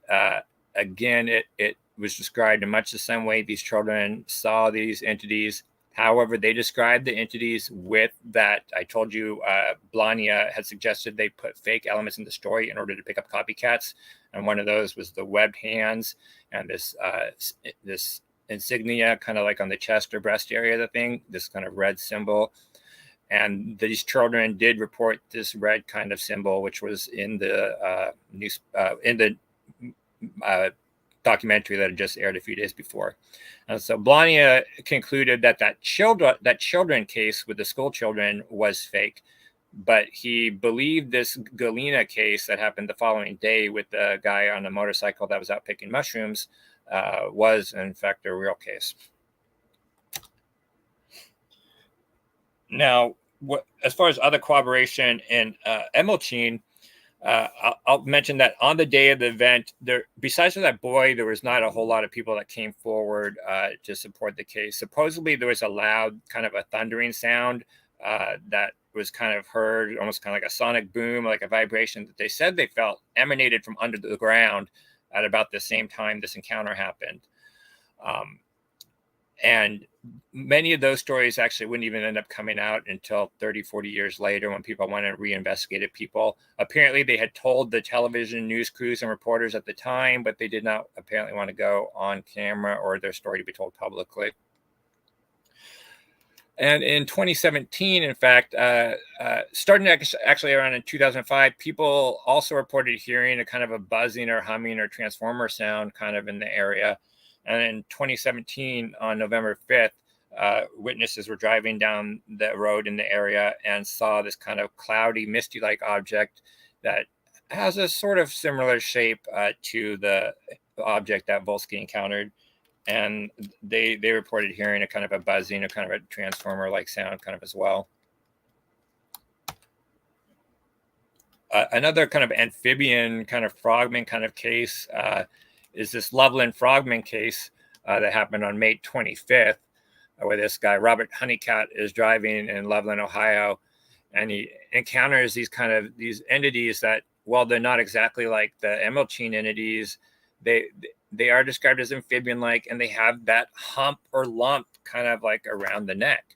again, it was described in much the same way. These children saw these entities. However, they described the entities with that. I told you Blania had suggested they put fake elements in the story in order to pick up copycats. And one of those was the webbed hands and this insignia kind of like on the chest or breast area of the thing, this kind of red symbol. And these children did report this red kind of symbol, which was in the documentary that had just aired a few days before. And so Blania concluded that children case with the school children was fake, but he believed this Galena case that happened the following day with the guy on a motorcycle that was out picking mushrooms was in fact a real case. Now, as far as other corroboration in Emmelchine, I'll mention that on the day of the event, besides for that boy, there was not a whole lot of people that came forward to support the case. Supposedly, there was a loud kind of a thundering sound that was kind of heard, almost kind of like a sonic boom, like a vibration that they said they felt emanated from under the ground at about the same time this encounter happened. And many of those stories actually wouldn't even end up coming out until 30, 40 years later when people went and reinvestigated people. Apparently, they had told the television news crews and reporters at the time, but they did not apparently want to go on camera or their story to be told publicly. And in 2017, in fact, starting actually around in 2005, people also reported hearing a kind of a buzzing or humming or transformer sound kind of in the area. And in 2017, on November 5th, witnesses were driving down the road in the area and saw this kind of cloudy, misty-like object that has a sort of similar shape to the object that Wolski encountered. And they reported hearing a kind of a buzzing, a kind of a transformer-like sound kind of as well. Another kind of amphibian kind of frogman kind of case is this Loveland frogman case that happened on May 25th, where this guy, Robert Honeycutt, is driving in Loveland, Ohio, and he encounters these entities that, while they're not exactly like the emerald chain entities, they are described as amphibian-like, and they have that hump or lump kind of like around the neck.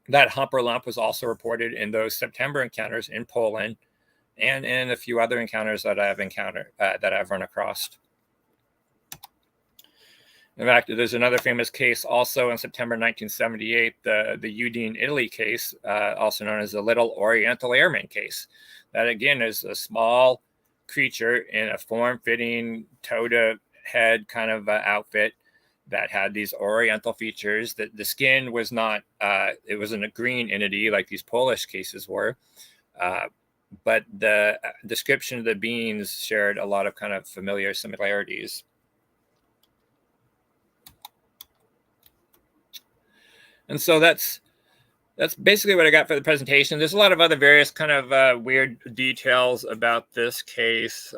That hump or lump was also reported in those September encounters in Poland and in a few other encounters that I've run across. In fact, there's another famous case also in September 1978, the Udine, Italy case, also known as the Little Oriental Airman case. That again is a small creature in a form-fitting toe-to-head kind of outfit that had these oriental features. That the skin was not, it wasn't a green entity like these Polish cases were, but the description of the beings shared a lot of kind of familiar similarities. And so that's basically what I got for the presentation. There's a lot of other various kind of weird details about this case.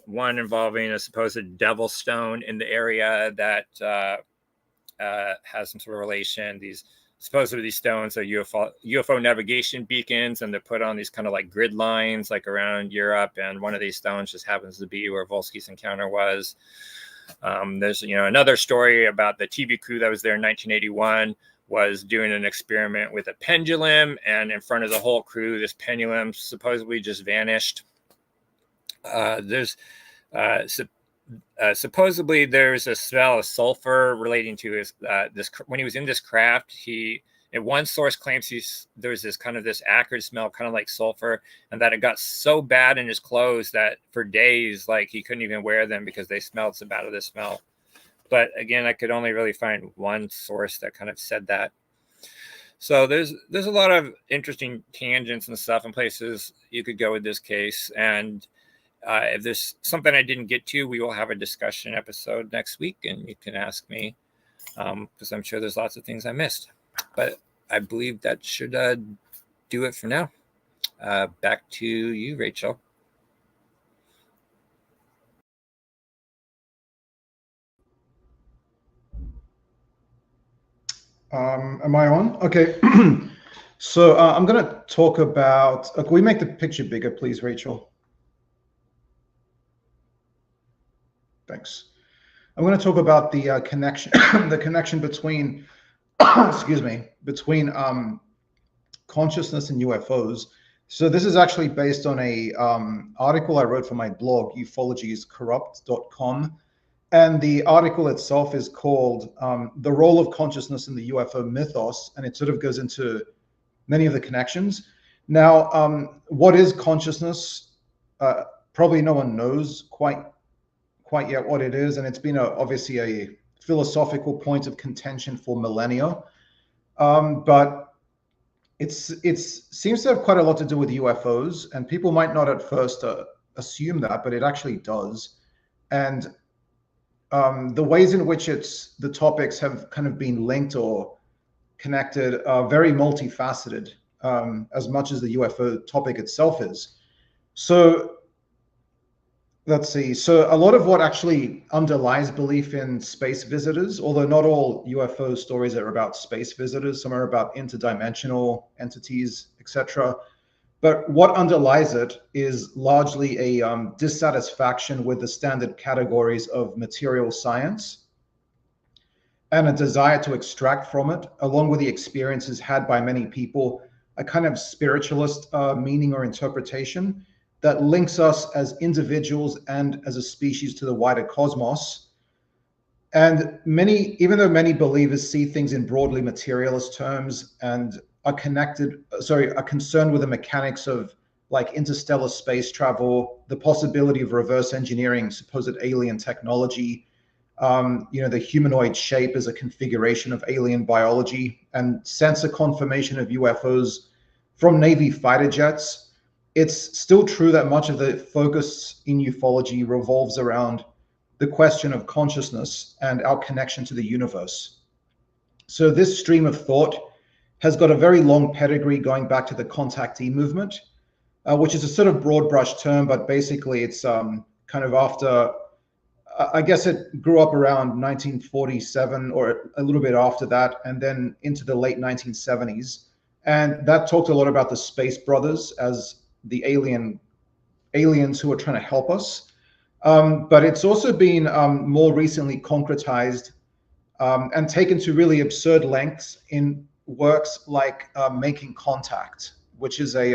One involving a supposed devil stone in the area that has some sort of relation. These stones are UFO navigation beacons, and they're put on these kind of like grid lines like around Europe. And one of these stones just happens to be where Wolski's encounter was. There's another story about the TV crew that was there in 1981 was doing an experiment with a pendulum, and in front of the whole crew, this pendulum supposedly just vanished. Supposedly there's a smell of sulfur relating to his when he was in this craft. One source claims there was this acrid smell, kind of like sulfur, and that it got so bad in his clothes that for days, like, he couldn't even wear them because they smelled so bad of the smell. But again, I could only really find one source that kind of said that. So there's a lot of interesting tangents and stuff and places you could go with this case. And if there's something I didn't get to, we will have a discussion episode next week, and you can ask me, because I'm sure there's lots of things I missed. But I believe that should do it for now. Back to you, Rachel. Am I on? Okay. So I'm going to talk about, can we make the picture bigger, please, Rachel? Thanks. I'm going to talk about the connection, the connection between, excuse me, between consciousness and UFOs. So this is actually based on a article I wrote for my blog, ufologiescorrupt.com. And the article itself is called The Role of Consciousness in the UFO Mythos, and it sort of goes into many of the connections. Now, what is consciousness? Probably no one knows quite yet what it is, and it's been obviously a philosophical point of contention for millennia. But it seems to have quite a lot to do with UFOs, and people might not at first assume that, but it actually does. And the ways in which the topics have kind of been linked or connected are very multifaceted, as much as the UFO topic itself is. So let's see. So a lot of what actually underlies belief in space visitors, although not all UFO stories are about space visitors, some are about interdimensional entities, etc. But what underlies it is largely a dissatisfaction with the standard categories of material science. and a desire to extract from it, along with the experiences had by many people, a kind of spiritualist meaning or interpretation that links us as individuals and as a species to the wider cosmos. And many, even though many believers see things in broadly materialist terms and are concerned with the mechanics of like interstellar space travel, the possibility of reverse engineering supposed alien technology, the humanoid shape as a configuration of alien biology, and sensor confirmation of UFOs from Navy fighter jets, it's still true that much of the focus in ufology revolves around the question of consciousness and our connection to the universe. So this stream of thought has got a very long pedigree going back to the contactee movement, which is a sort of broad brush term, but basically it's kind of after, I guess it grew up around 1947 or a little bit after that, and then into the late 1970s. And that talked a lot about the Space Brothers as the aliens who are trying to help us. But it's also been more recently concretized and taken to really absurd lengths in works like Making Contact, which is a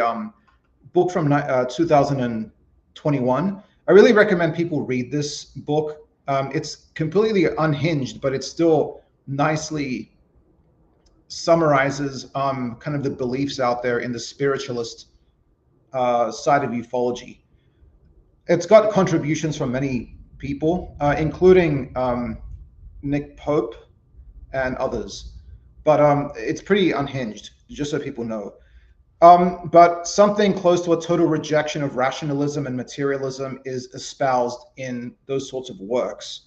book from 2021. I really recommend people read this book. It's completely unhinged, but it still nicely summarizes kind of the beliefs out there in the spiritualist side of ufology. It's got contributions from many people, including Nick Pope and others, but it's pretty unhinged, just so people know. But something close to a total rejection of rationalism and materialism is espoused in those sorts of works.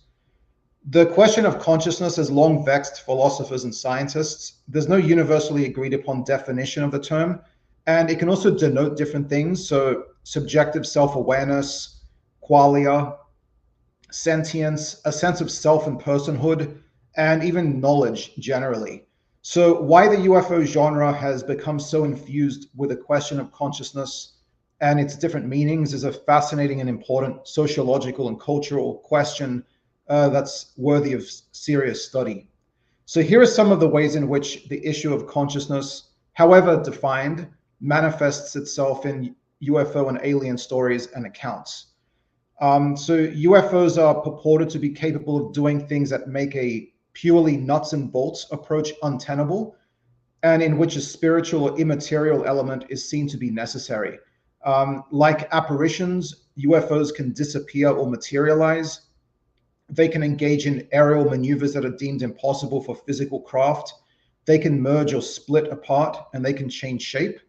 The question of consciousness has long vexed philosophers and scientists. There's no universally agreed upon definition of the term, and it can also denote different things. So subjective self-awareness, qualia, sentience, a sense of self and personhood, and even knowledge generally. So why the UFO genre has become so infused with the question of consciousness and its different meanings is a fascinating and important sociological and cultural question that's worthy of serious study. So here are some of the ways in which the issue of consciousness, however defined, manifests itself in UFO and alien stories and accounts. So UFOs are purported to be capable of doing things that make a purely nuts and bolts approach untenable, and in which a spiritual or immaterial element is seen to be necessary. Like apparitions, UFOs can disappear or materialize. They can engage in aerial maneuvers that are deemed impossible for physical craft. They can merge or split apart, and they can change shape.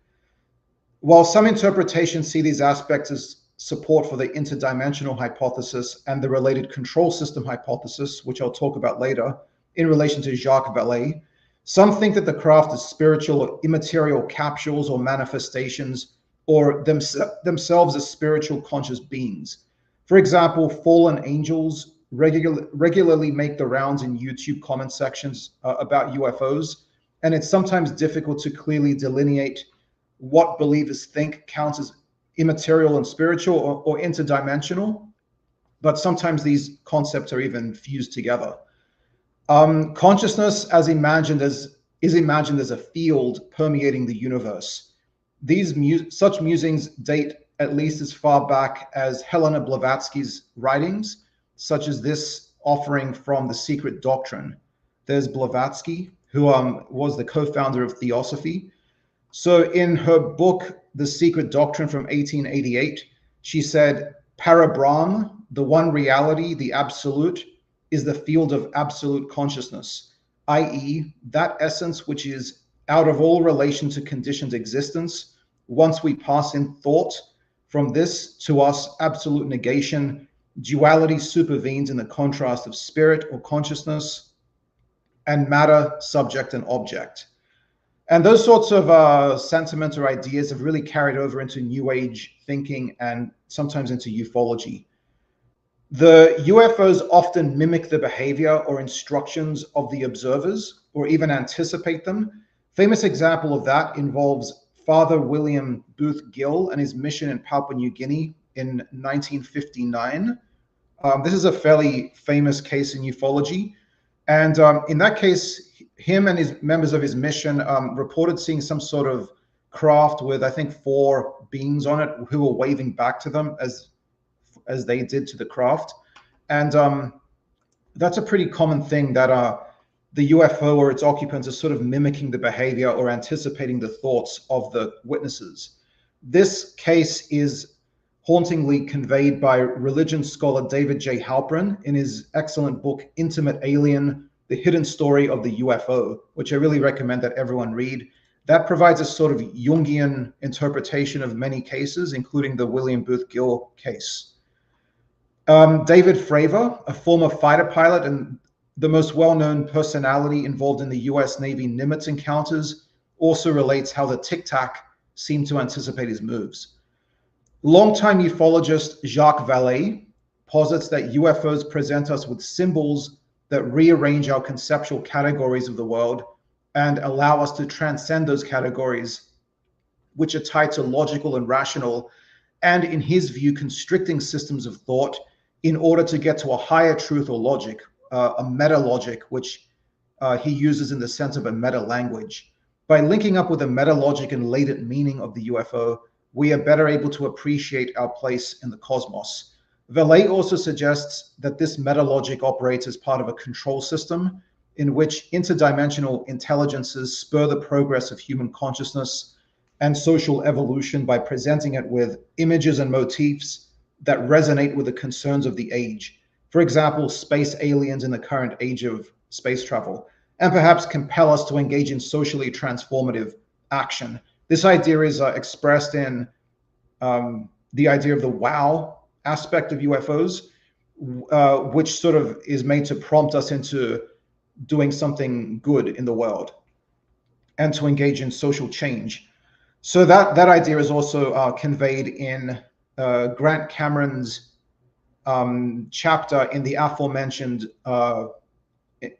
While some interpretations see these aspects as support for the interdimensional hypothesis and the related control system hypothesis, which I'll talk about later, in relation to Jacques Vallée, some think that the craft is spiritual or immaterial capsules or manifestations, or themselves as spiritual conscious beings. For example, fallen angels regularly make the rounds in YouTube comment sections about UFOs, and it's sometimes difficult to clearly delineate what believers think counts as immaterial and spiritual or interdimensional, but sometimes these concepts are even fused together. Consciousness is imagined as a field permeating the universe. Such musings date at least as far back as Helena Blavatsky's writings, such as this offering from The Secret Doctrine. There's Blavatsky, who was the co-founder of Theosophy. So in her book, The Secret Doctrine from 1888, she said, Parabrahm, the one reality, the absolute, is the field of absolute consciousness, i.e., that essence which is out of all relation to conditioned existence. Once we pass in thought from this to us absolute negation, duality supervenes in the contrast of spirit or consciousness and matter, subject and object. And those sorts of sentiments or ideas have really carried over into New Age thinking and sometimes into ufology. The UFOs often mimic the behavior or instructions of the observers or even anticipate them. Famous example of that involves Father William Booth Gill and his mission in Papua New Guinea in 1959. This is a fairly famous case in ufology. And in that case, him and his members of his mission reported seeing some sort of craft with, I think, 4 beings on it who were waving back to them as they did to the craft. And that's a pretty common thing, that the UFO or its occupants are sort of mimicking the behavior or anticipating the thoughts of the witnesses. This case is hauntingly conveyed by religion scholar David J. Halperin in his excellent book, Intimate Alien, The Hidden Story of the UFO, which I really recommend that everyone read. That provides a sort of Jungian interpretation of many cases, including the William Booth Gill case. David Fravor, a former fighter pilot and the most well-known personality involved in the US Navy Nimitz encounters, also relates how the Tic Tac seemed to anticipate his moves. Longtime ufologist Jacques Vallée posits that UFOs present us with symbols that rearrange our conceptual categories of the world and allow us to transcend those categories, which are tied to logical and rational, and in his view, constricting systems of thought in order to get to a higher truth or logic, a meta logic, which he uses in the sense of a meta language. By linking up with the meta logic and latent meaning of the UFO, we are better able to appreciate our place in the cosmos. Vallée also suggests that this meta logic operates as part of a control system in which interdimensional intelligences spur the progress of human consciousness and social evolution by presenting it with images and motifs that resonate with the concerns of the age. For example, space aliens in the current age of space travel, and perhaps compel us to engage in socially transformative action. This idea is expressed in the idea of the wow aspect of UFOs, which sort of is made to prompt us into doing something good in the world and to engage in social change. So that idea is also conveyed in Grant Cameron's chapter in the aforementioned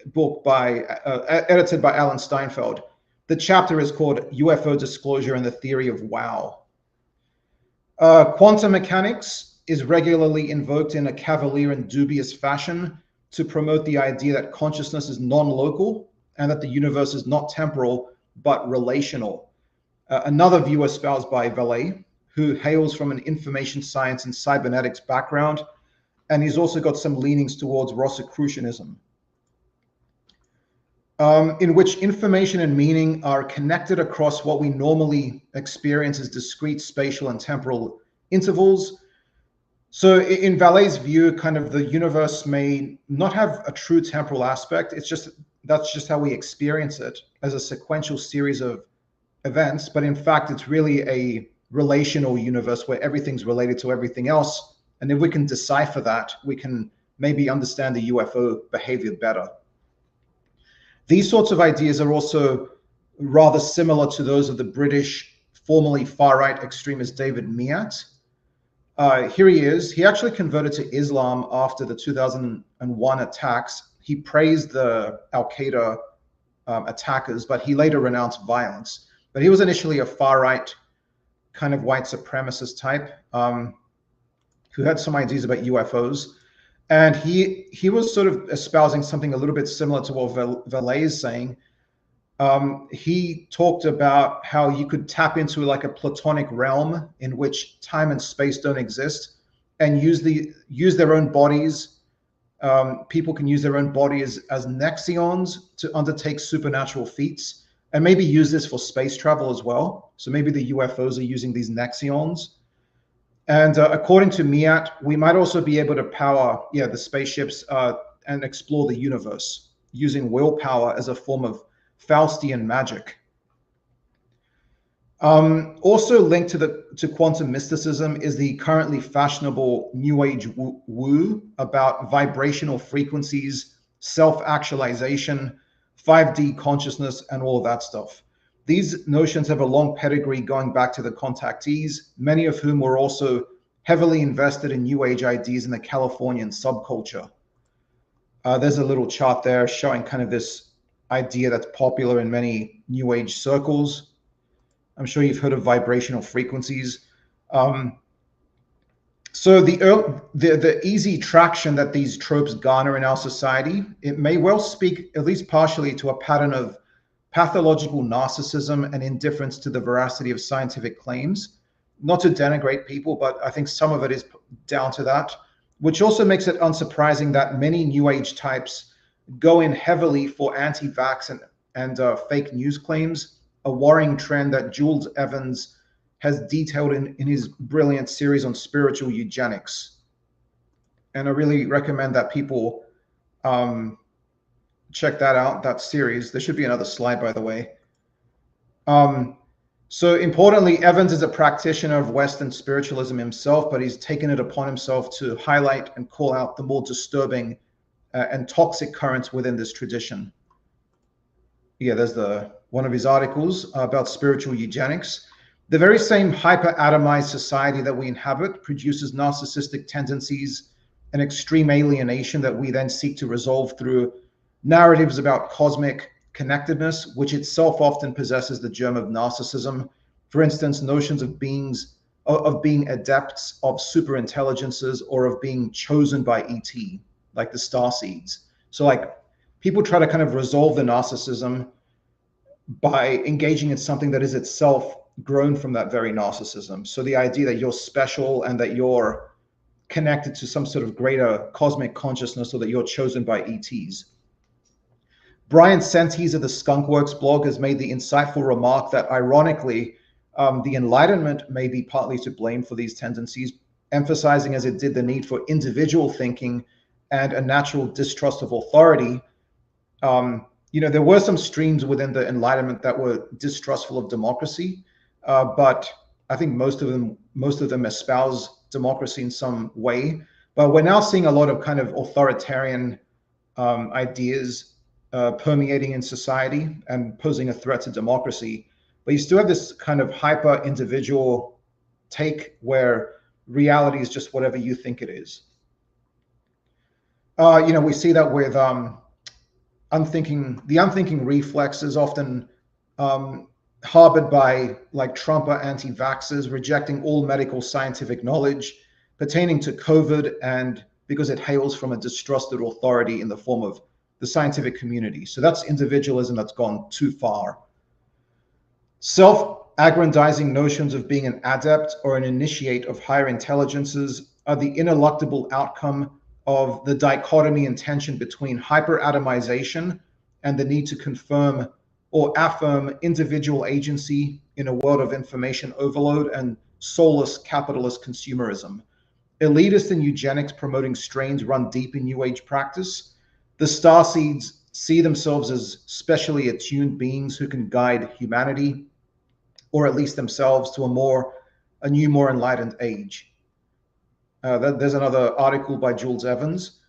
book edited by Alan Steinfeld. The chapter is called UFO Disclosure and the Theory of Wow. Quantum mechanics is regularly invoked in a cavalier and dubious fashion to promote the idea that consciousness is non-local and that the universe is not temporal but relational. Another view espoused by Vallée, who hails from an information science and cybernetics background, and he's also got some leanings towards Rosicrucianism, in which information and meaning are connected across what we normally experience as discrete spatial and temporal intervals. So in Vallée's view, kind of the universe may not have a true temporal aspect. That's just how we experience it, as a sequential series of events. But in fact, it's really a relational universe where everything's related to everything else. And if we can decipher that, we can maybe understand the UFO behavior better. These sorts of ideas are also rather similar to those of the British, formerly far-right extremist David Miat. Here he is. He actually converted to Islam after the 2001 attacks. He praised the Al-Qaeda attackers, but he later renounced violence. But he was initially a far-right kind of white supremacist type who had some ideas about UFOs. And he was sort of espousing something a little bit similar to what Vallée is saying. He talked about how you could tap into like a platonic realm in which time and space don't exist, and use their own bodies. People can use their own bodies as nexions to undertake supernatural feats, and maybe use this for space travel as well. So maybe the UFOs are using these nexions. And according to Miat, we might also be able to power the spaceships and explore the universe using willpower as a form of Faustian magic. Also linked to quantum mysticism is the currently fashionable New Age woo about vibrational frequencies, self-actualization, 5D consciousness, and all of that stuff. These notions have a long pedigree going back to the contactees, many of whom were also heavily invested in New Age ideas in the Californian subculture. There's a little chart there showing kind of this idea that's popular in many New Age circles. I'm sure you've heard of vibrational frequencies. So the easy traction that these tropes garner in our society, it may well speak at least partially to a pattern of pathological narcissism and indifference to the veracity of scientific claims. Not to denigrate people, but I think some of it is down to that, which also makes it unsurprising that many New Age types go in heavily for anti-vax and fake news claims, a worrying trend that Jules Evans has detailed in his brilliant series on spiritual eugenics. And I really recommend that people check that out, that series. There should be another slide, by the way. So importantly, Evans is a practitioner of Western spiritualism himself, but he's taken it upon himself to highlight and call out the more disturbing and toxic currents within this tradition. Yeah, there's one of his articles about spiritual eugenics. The very same hyper-atomized society that we inhabit produces narcissistic tendencies and extreme alienation that we then seek to resolve through narratives about cosmic connectedness, which itself often possesses the germ of narcissism. For instance, notions of being adepts of superintelligences or of being chosen by ET, like the star seeds. So like people try to kind of resolve the narcissism by engaging in something that is itself grown from that very narcissism. So the idea that you're special and that you're connected to some sort of greater cosmic consciousness, or that you're chosen by ETs. Brian Senties of the Skunkworks blog has made the insightful remark that ironically, the Enlightenment may be partly to blame for these tendencies, emphasizing as it did the need for individual thinking and a natural distrust of authority. There were some streams within the Enlightenment that were distrustful of democracy, but I think most of them espouse democracy in some way. But we're now seeing a lot of kind of authoritarian ideas permeating in society and posing a threat to democracy. But you still have this kind of hyper individual take where reality is just whatever you think it is. We see that with the unthinking reflex is often harbored by like Trump or anti-vaxxers, rejecting all medical scientific knowledge pertaining to COVID, and because it hails from a distrusted authority in the form of the scientific community. So that's individualism that's gone too far. Self-aggrandizing notions of being an adept or an initiate of higher intelligences are the ineluctable outcome of the dichotomy and tension between hyper-atomization and the need to confirm or affirm individual agency in a world of information overload and soulless capitalist consumerism. Elitist and eugenics promoting strains run deep in New Age practice. The starseeds see themselves as specially attuned beings who can guide humanity, or at least themselves, to a new, more enlightened age. There's another article by Jules Evans.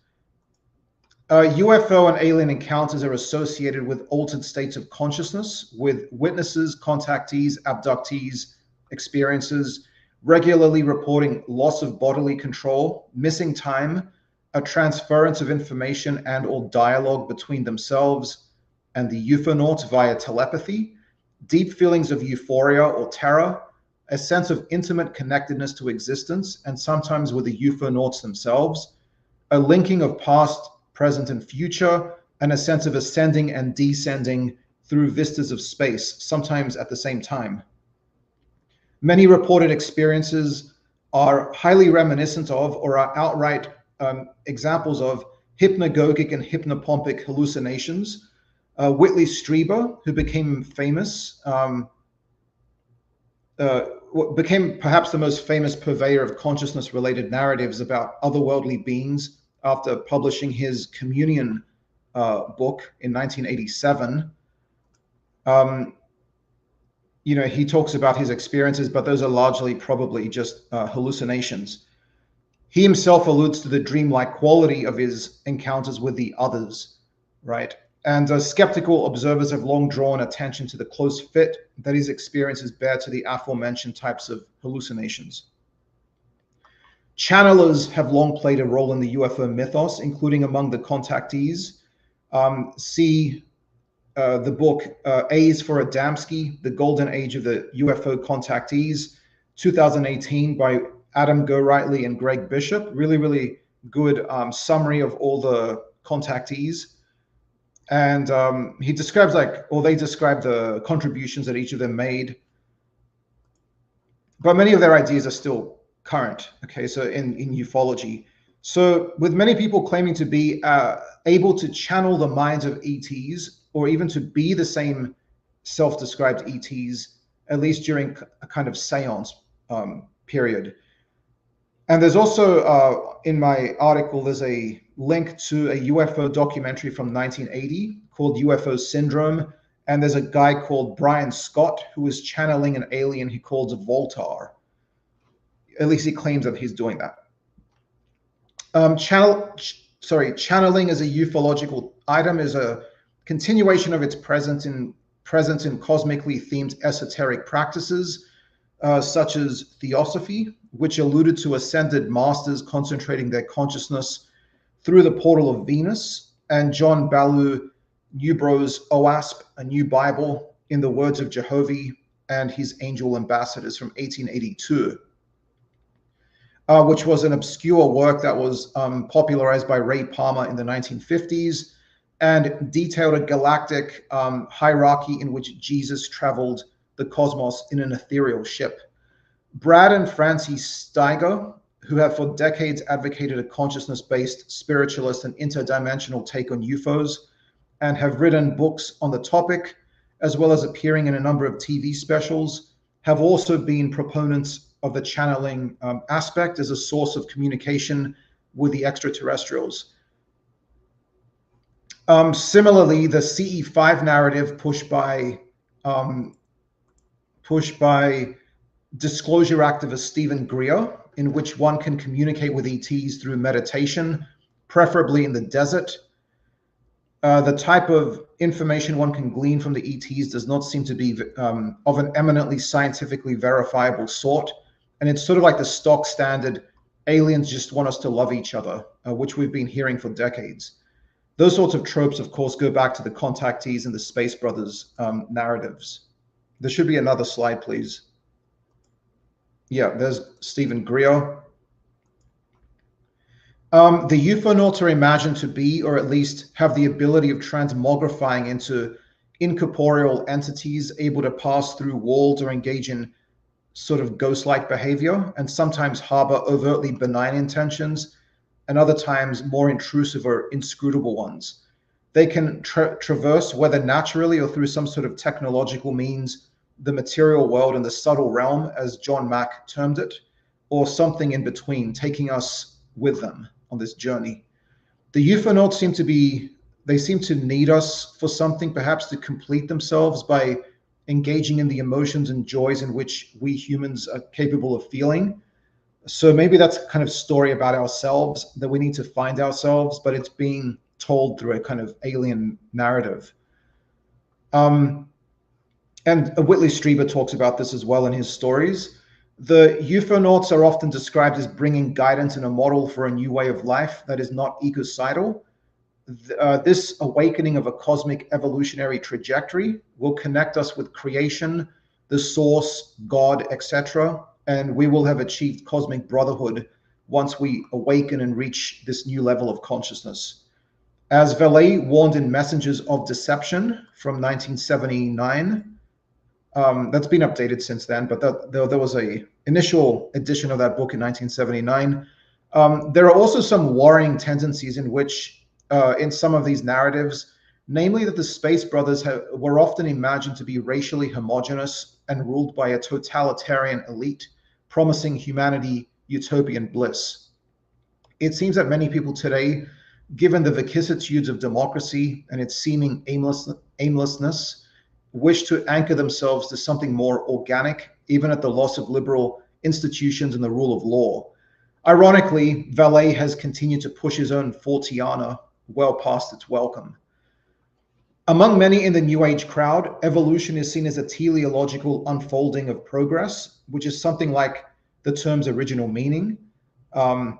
UFO and alien encounters are associated with altered states of consciousness, with witnesses, contactees, abductees, experiences regularly reporting loss of bodily control, missing time, a transference of information and or dialogue between themselves and the ufonauts via telepathy, deep feelings of euphoria or terror, a sense of intimate connectedness to existence, and sometimes with the ufonauts themselves, a linking of past, present, and future, and a sense of ascending and descending through vistas of space, sometimes at the same time. Many reported experiences are highly reminiscent of or are outright examples of hypnagogic and hypnopompic hallucinations. Whitley Strieber, who became famous, became perhaps the most famous purveyor of consciousness-related narratives about otherworldly beings after publishing his Communion book in 1987. He talks about his experiences, but those are largely probably just hallucinations. He himself alludes to the dreamlike quality of his encounters with the others, right? And skeptical observers have long drawn attention to the close fit that his experiences bear to the aforementioned types of hallucinations. Channelers have long played a role in the UFO mythos, including among the contactees. See the book A's for Adamski, The Golden Age of the UFO Contactees, 2018 by Adam Gorightly and Greg Bishop. Really, really good summary of all the contactees. And he describes they describe the contributions that each of them made. But many of their ideas are still current, okay, so in ufology. So with many people claiming to be able to channel the minds of ETs, or even to be the same self-described ETs, at least during a kind of seance period. And there's also, in my article, there's a link to a UFO documentary from 1980 called UFO Syndrome. And there's a guy called Brian Scott who is channeling an alien he calls Voltar. At least he claims that he's doing that. Channeling as a ufological item is a continuation of its presence in cosmically themed esoteric practices, such as theosophy, which alluded to ascended masters concentrating their consciousness through the portal of Venus, and John Ballou Newbro's OASP, A New Bible, in the Words of Jehovah and His Angel Ambassadors from 1882, which was an obscure work that was popularized by Ray Palmer in the 1950s and detailed a galactic hierarchy in which Jesus traveled the cosmos in an ethereal ship. Brad and Francie Steiger, who have for decades advocated a consciousness-based, spiritualist, and interdimensional take on UFOs, and have written books on the topic, as well as appearing in a number of TV specials, have also been proponents of the channeling aspect as a source of communication with the extraterrestrials. Similarly, the CE5 narrative pushed by disclosure activist Stephen Greer, in which one can communicate with ETs through meditation, preferably in the desert. The type of information one can glean from the ETs does not seem to be of an eminently scientifically verifiable sort. And it's sort of like the stock standard, aliens just want us to love each other, which we've been hearing for decades. Those sorts of tropes, of course, go back to the contactees and the Space Brothers narratives. There should be another slide, please. Yeah, there's Stephen Greer. The UFOnauts are imagined to be, or at least have the ability of transmogrifying into incorporeal entities able to pass through walls or engage in sort of ghost-like behavior, and sometimes harbor overtly benign intentions, and other times more intrusive or inscrutable ones. They can traverse, whether naturally or through some sort of technological means, the material world and the subtle realm, as John Mack termed it, or something in between, taking us with them on this journey. The UFOnauts seem to need us for something, perhaps to complete themselves by engaging in the emotions and joys in which we humans are capable of feeling. So maybe that's a kind of story about ourselves that we need to find ourselves, but it's being told through a kind of alien narrative. And Whitley Strieber talks about this as well in his stories. The UFOnauts are often described as bringing guidance and a model for a new way of life that is not ecocidal. This awakening of a cosmic evolutionary trajectory will connect us with creation, the source, God, etc., and we will have achieved cosmic brotherhood once we awaken and reach this new level of consciousness. As Vallée warned in Messengers of Deception from 1979, that's been updated since then, but there was a initial edition of that book in 1979. There are also some worrying tendencies in which, in some of these narratives, namely that the Space Brothers were often imagined to be racially homogenous and ruled by a totalitarian elite, promising humanity utopian bliss. It seems that many people today, given the vicissitudes of democracy and its seeming aimlessness, wish to anchor themselves to something more organic, even at the loss of liberal institutions and the rule of law. Ironically, Vallée has continued to push his own Fortiana well past its welcome. Among many in the New Age crowd, evolution is seen as a teleological unfolding of progress, which is something like the term's original meaning, and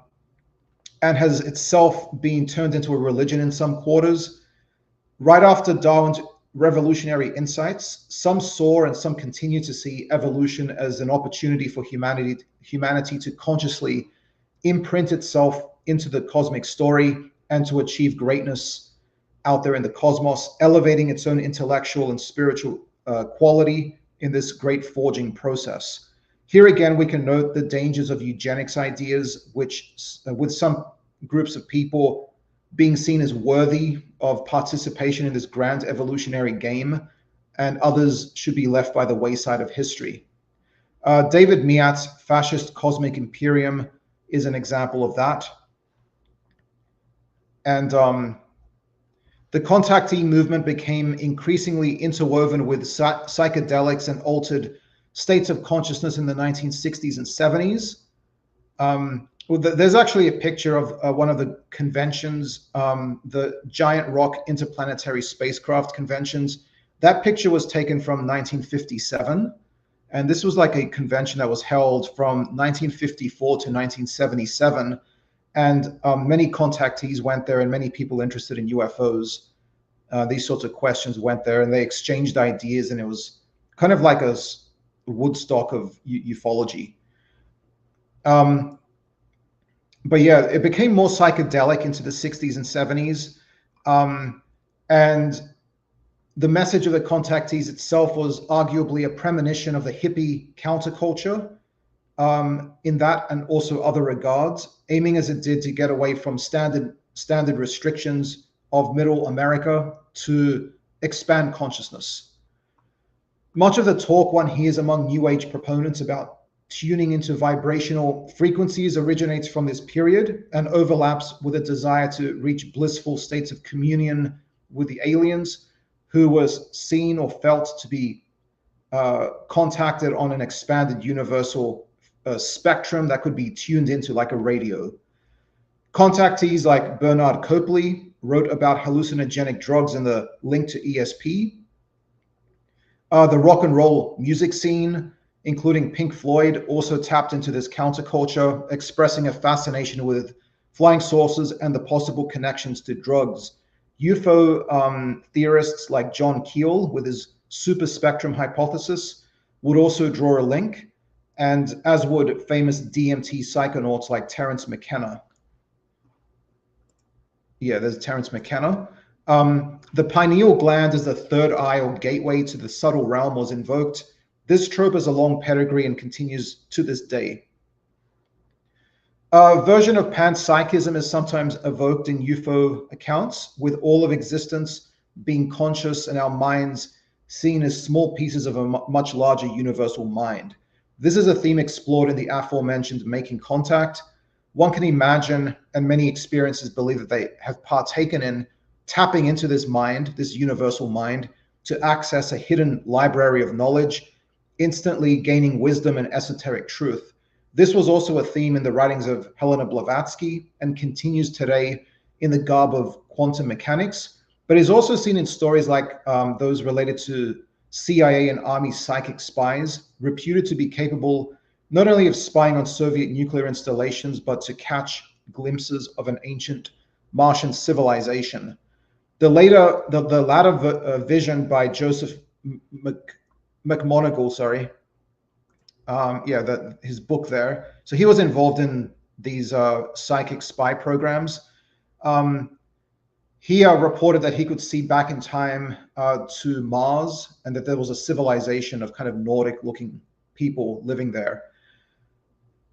has itself been turned into a religion in some quarters. Right after Darwin's revolutionary insights. Some saw and some continue to see evolution as an opportunity for humanity to consciously imprint itself into the cosmic story and to achieve greatness out there in the cosmos, elevating its own intellectual and spiritual quality in this great forging process. Here again, we can note the dangers of eugenics ideas, which with some groups of people being seen as worthy of participation in this grand evolutionary game, and others should be left by the wayside of history. David Miat's Fascist Cosmic Imperium is an example of that. And the contactee movement became increasingly interwoven with psychedelics and altered states of consciousness in the 1960s and 70s. There's actually a picture of one of the conventions, the Giant Rock Interplanetary Spacecraft Conventions. That picture was taken from 1957. And this was like a convention that was held from 1954 to 1977. And many contactees went there, and many people interested in UFOs, these sorts of questions, went there, and they exchanged ideas, and it was kind of like a Woodstock of ufology. But yeah, it became more psychedelic into the 60s and 70s. And the message of the contactees itself was arguably a premonition of the hippie counterculture in that and also other regards, aiming as it did to get away from standard restrictions of middle America to expand consciousness. Much of the talk one hears among New Age proponents about tuning into vibrational frequencies originates from this period and overlaps with a desire to reach blissful states of communion with the aliens who was seen or felt to be contacted on an expanded universal spectrum that could be tuned into like a radio. Contactees like Bernard Copley wrote about hallucinogenic drugs and the link to ESP. The rock and roll music scene, including Pink Floyd, also tapped into this counterculture, expressing a fascination with flying saucers and the possible connections to drugs. UFO theorists like John Keel, with his super spectrum hypothesis, would also draw a link, and as would famous DMT psychonauts like Terence McKenna. Yeah, there's Terence McKenna. The pineal gland as the third eye or gateway to the subtle realm was invoked. This trope has a long pedigree and continues to this day. A version of panpsychism is sometimes evoked in UFO accounts, with all of existence being conscious and our minds seen as small pieces of a much larger universal mind. This is a theme explored in the aforementioned Making Contact. One can imagine, and many experiences believe that they have partaken in tapping into this mind, this universal mind, to access a hidden library of knowledge, instantly gaining wisdom and esoteric truth. This was also a theme in the writings of Helena Blavatsky and continues today in the garb of quantum mechanics, but is also seen in stories like those related to CIA and Army psychic spies, reputed to be capable not only of spying on Soviet nuclear installations, but to catch glimpses of an ancient Martian civilization. The latter vision by Joseph McMoneagle, his book there. So he was involved in these psychic spy programs. He reported that he could see back in time to Mars, and that there was a civilization of kind of Nordic-looking people living there.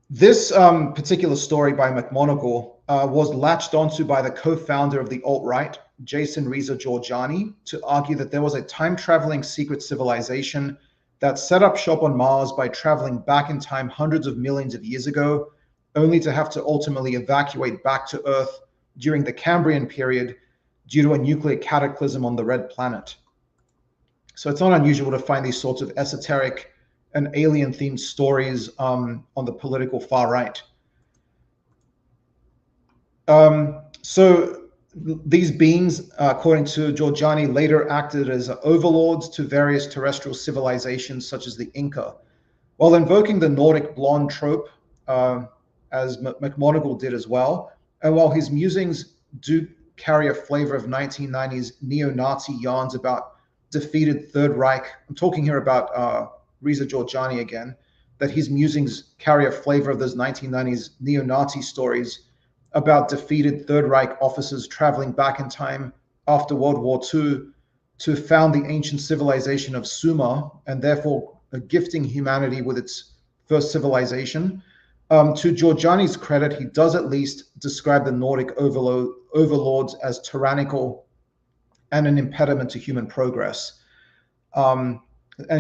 This particular story by McMoneagle was latched onto by the co-founder of the alt-right, Jason Reza Georgiani, to argue that there was a time-traveling secret civilization that set up shop on Mars by traveling back in time hundreds of millions of years ago, only to have to ultimately evacuate back to Earth during the Cambrian period due to a nuclear cataclysm on the Red Planet. So it's not unusual to find these sorts of esoteric and alien-themed stories on the political far right. So these beings, according to Georgiani, later acted as overlords to various terrestrial civilizations such as the Inca. While invoking the Nordic blonde trope, as McMoneagle did as well, and while his musings do carry a flavor of 1990s neo-Nazi yarns about defeated Third Reich. I'm talking here about Reza Georgiani again, that his musings carry a flavor of those 1990s neo-Nazi stories about defeated Third Reich officers traveling back in time after World War II to found the ancient civilization of Sumer, and therefore gifting humanity with its first civilization. To Georgiani's credit, he does at least describe the Nordic overlords as tyrannical and an impediment to human progress. And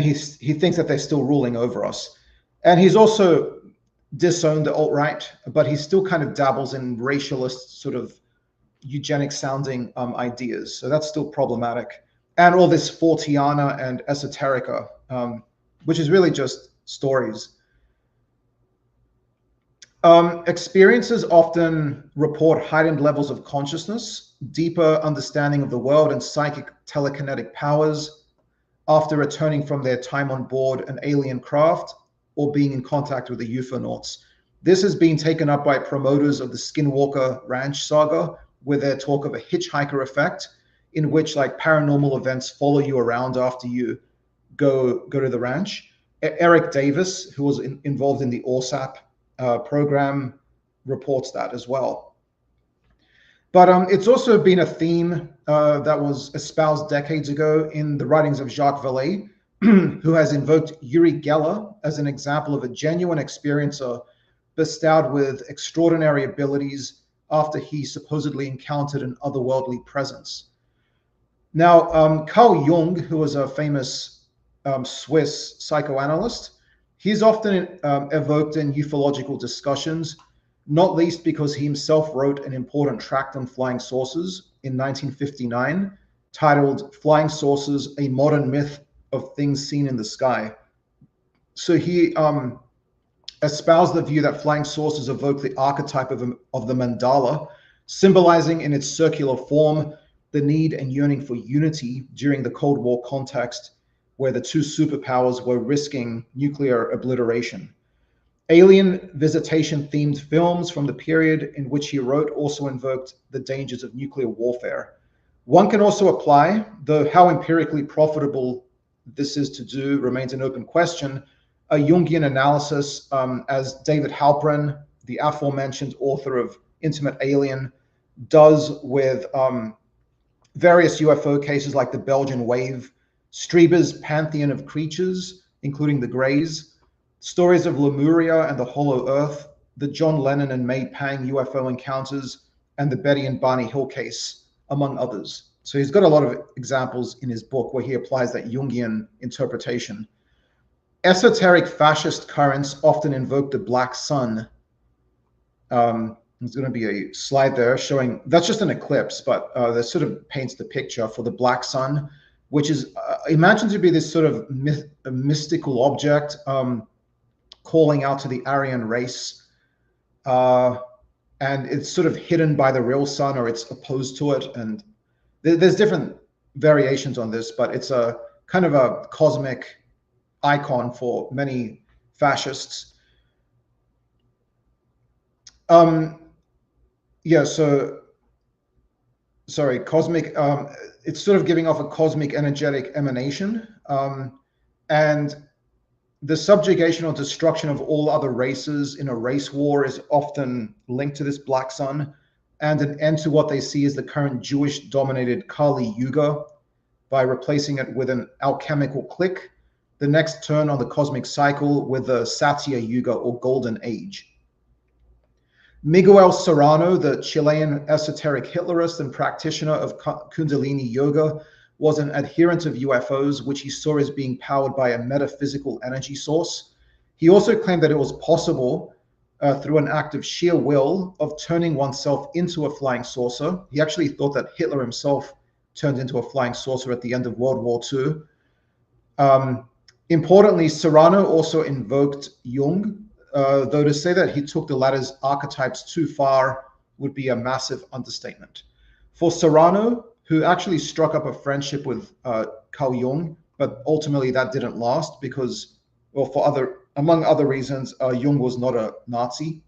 he thinks that they're still ruling over us. And he's also disowned the alt-right, but he still kind of dabbles in racialist sort of eugenic sounding ideas. So that's still problematic. And all this Forteana and esoterica, which is really just stories. Experiences often report heightened levels of consciousness, deeper understanding of the world and psychic telekinetic powers after returning from their time on board an alien craft or being in contact with the Ufonauts. This has been taken up by promoters of the Skinwalker Ranch saga with their talk of a hitchhiker effect, in which like paranormal events follow you around after you go to the ranch. Eric Davis, who was involved in the ORSAP program, reports that as well. But it's also been a theme that was espoused decades ago in the writings of Jacques Vallée, who has invoked Uri Geller as an example of a genuine experiencer bestowed with extraordinary abilities after he supposedly encountered an otherworldly presence. Now, Carl Jung, who was a famous Swiss psychoanalyst, he's often evoked in ufological discussions, not least because he himself wrote an important tract on flying saucers in 1959, titled Flying Saucers, A Modern Myth of Things Seen in the Sky. So he espoused the view that flying saucers evoke the archetype of the mandala, symbolizing in its circular form the need and yearning for unity during the Cold War context, where the two superpowers were risking nuclear obliteration. Alien visitation-themed films from the period in which he wrote also invoked the dangers of nuclear warfare. One can also apply, though how empirically profitable this is to do remains an open question, a Jungian analysis, as David Halpern, the aforementioned author of Intimate Alien, does with various UFO cases like the Belgian Wave, Strieber's Pantheon of Creatures, including the Greys, stories of Lemuria and the Hollow Earth, the John Lennon and May Pang UFO encounters, and the Betty and Barney Hill case, among others. So he's got a lot of examples in his book where he applies that Jungian interpretation. Esoteric fascist currents often invoke the black sun. There's going to be a slide there showing, that's just an eclipse, but that sort of paints the picture for the black sun, which is imagined to be this sort of mystical object calling out to the Aryan race. And it's sort of hidden by the real sun, or it's opposed to it. And there's different variations on this, but it's a kind of a cosmic icon for many fascists. Yeah, so, sorry, cosmic, it's sort of giving off a cosmic energetic emanation. And the subjugation or destruction of all other races in a race war is often linked to this black sun, and an end to what they see as the current Jewish-dominated Kali Yuga by replacing it with an alchemical clique, the next turn on the cosmic cycle with the Satya Yuga or Golden Age. Miguel Serrano, the Chilean esoteric Hitlerist and practitioner of Kundalini Yoga, was an adherent of UFOs, which he saw as being powered by a metaphysical energy source. He also claimed that it was possible, through an act of sheer will, of turning oneself into a flying saucer. He actually thought that Hitler himself turned into a flying saucer at the end of World War II. Importantly, Serrano also invoked Jung, though to say that he took the latter's archetypes too far would be a massive understatement. For Serrano, who actually struck up a friendship with Carl Jung, but ultimately that didn't last because, well, among other reasons, Jung was not a Nazi.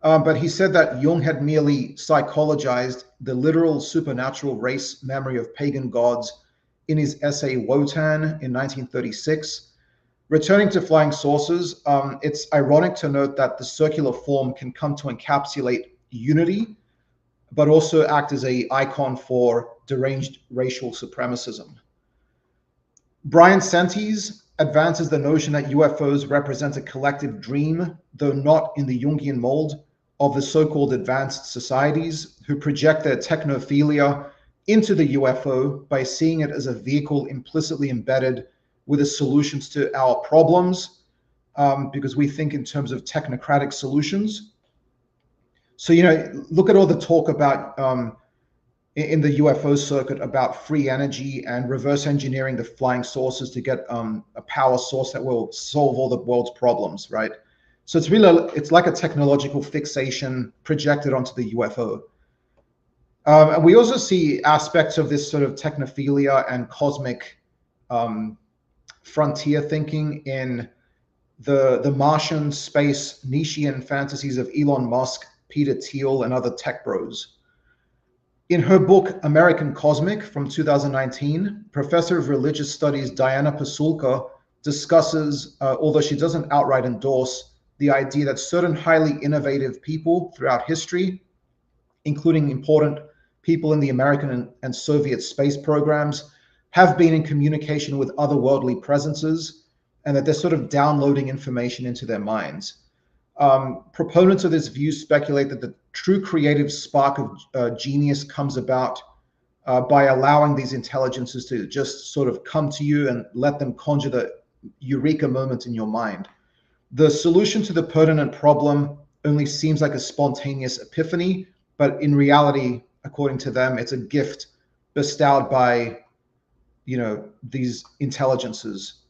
But he said that Jung had merely psychologized the literal supernatural race memory of pagan gods in his essay Wotan in 1936. Returning to flying saucers, it's ironic to note that the circular form can come to encapsulate unity, but also act as an icon for deranged racial supremacism. Brian Sentes advances the notion that UFOs represent a collective dream, though not in the Jungian mold, of the so-called advanced societies who project their technophilia into the UFO by seeing it as a vehicle implicitly embedded with the solutions to our problems, because we think in terms of technocratic solutions. So, look at all the talk about in the UFO circuit about free energy and reverse engineering the flying saucers to get a power source that will solve all the world's problems, right? So it's like a technological fixation projected onto the UFO. And we also see aspects of this sort of technophilia and cosmic frontier thinking in the Martian space Nietzschean fantasies of Elon Musk, Peter Thiel, and other tech bros. In her book, American Cosmic from 2019, Professor of Religious Studies Diana Pasulka discusses, although she doesn't outright endorse, the idea that certain highly innovative people throughout history, including important people in the American and Soviet space programs, have been in communication with otherworldly presences, and that they're sort of downloading information into their minds. Proponents of this view speculate that the true creative spark of genius comes about by allowing these intelligences to just sort of come to you and let them conjure the eureka moment in your mind. The solution to the pertinent problem only seems like a spontaneous epiphany, but in reality, according to them, it's a gift bestowed by these intelligences.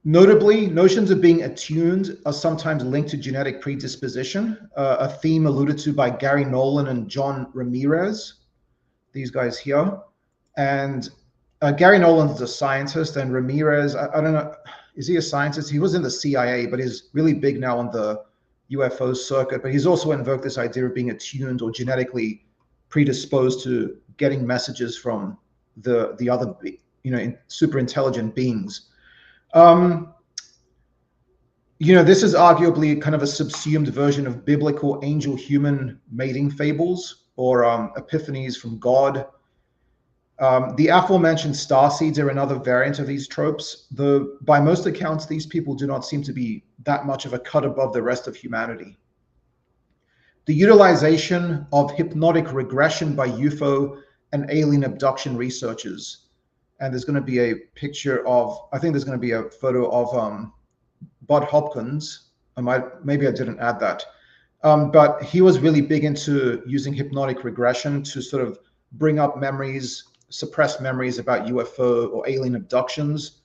Notably, notions of being attuned are sometimes linked to genetic predisposition, a theme alluded to by Gary Nolan and John Ramirez, these guys here. And Gary Nolan's a scientist, and Ramirez, I don't know, is he a scientist? He was in the CIA, but he's really big now on the UFO circuit. But he's also invoked this idea of being attuned or genetically predisposed to getting messages from the other, super intelligent beings. This is arguably kind of a subsumed version of biblical angel-human mating fables or epiphanies from God. The aforementioned starseeds are another variant of these tropes, though by most accounts, these people do not seem to be that much of a cut above the rest of humanity. The utilization of hypnotic regression by UFO and alien abduction researchers. And there's going to be a picture of, I think there's going to be a photo of Bud Hopkins. Maybe I didn't add that. But he was really big into using hypnotic regression to sort of bring up memories, suppress memories about UFO or alien abductions.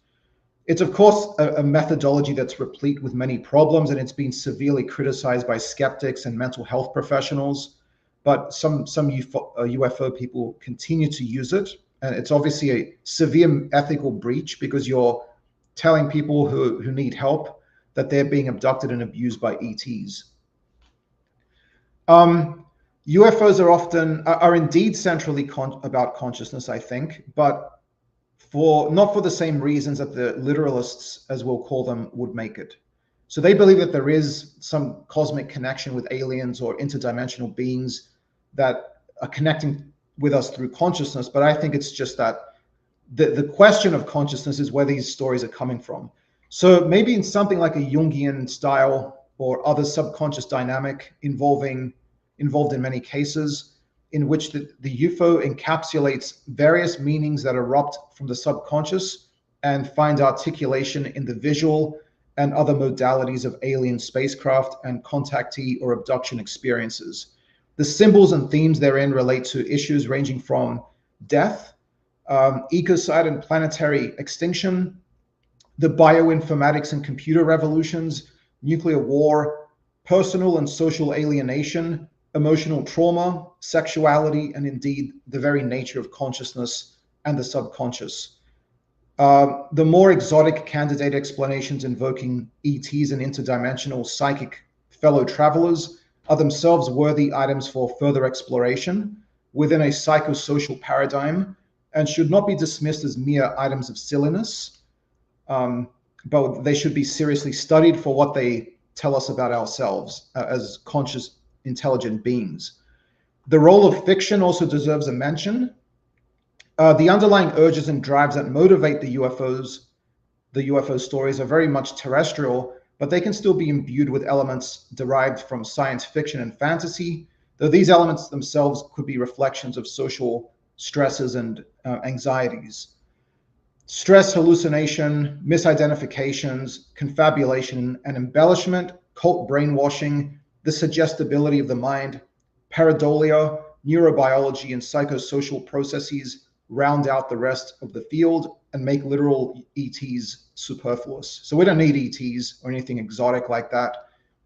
It's, of course, a methodology that's replete with many problems, and it's been severely criticized by skeptics and mental health professionals. But some UFO people continue to use it. And it's obviously a severe ethical breach because you're telling people who need help that they're being abducted and abused by ETs. UFOs are indeed centrally about consciousness, I think, but not for the same reasons that the literalists, as we'll call them, would make it. So they believe that there is some cosmic connection with aliens or interdimensional beings that are connecting with us through consciousness, but I think it's just that the question of consciousness is where these stories are coming from. So maybe in something like a Jungian style or other subconscious dynamic involved in many cases, in which the UFO encapsulates various meanings that erupt from the subconscious and find articulation in the visual and other modalities of alien spacecraft and contactee or abduction experiences. The symbols and themes therein relate to issues ranging from death, ecocide and planetary extinction, the bioinformatics and computer revolutions, nuclear war, personal and social alienation, emotional trauma, sexuality, and indeed the very nature of consciousness and the subconscious. The more exotic candidate explanations invoking ETs and interdimensional psychic fellow travelers are themselves worthy items for further exploration, within a psychosocial paradigm and should not be dismissed as mere items of silliness, but they should be seriously studied for what they tell us about ourselves as conscious, intelligent beings. The role of fiction also deserves a mention. The underlying urges and drives that motivate the UFO stories are very much terrestrial, but they can still be imbued with elements derived from science fiction and fantasy, though these elements themselves could be reflections of social stresses and anxieties. Stress, hallucination, misidentifications, confabulation, and embellishment, cult brainwashing, the suggestibility of the mind, pareidolia, neurobiology, and psychosocial processes round out the rest of the field and make literal ETs superfluous. So we don't need ETs or anything exotic like that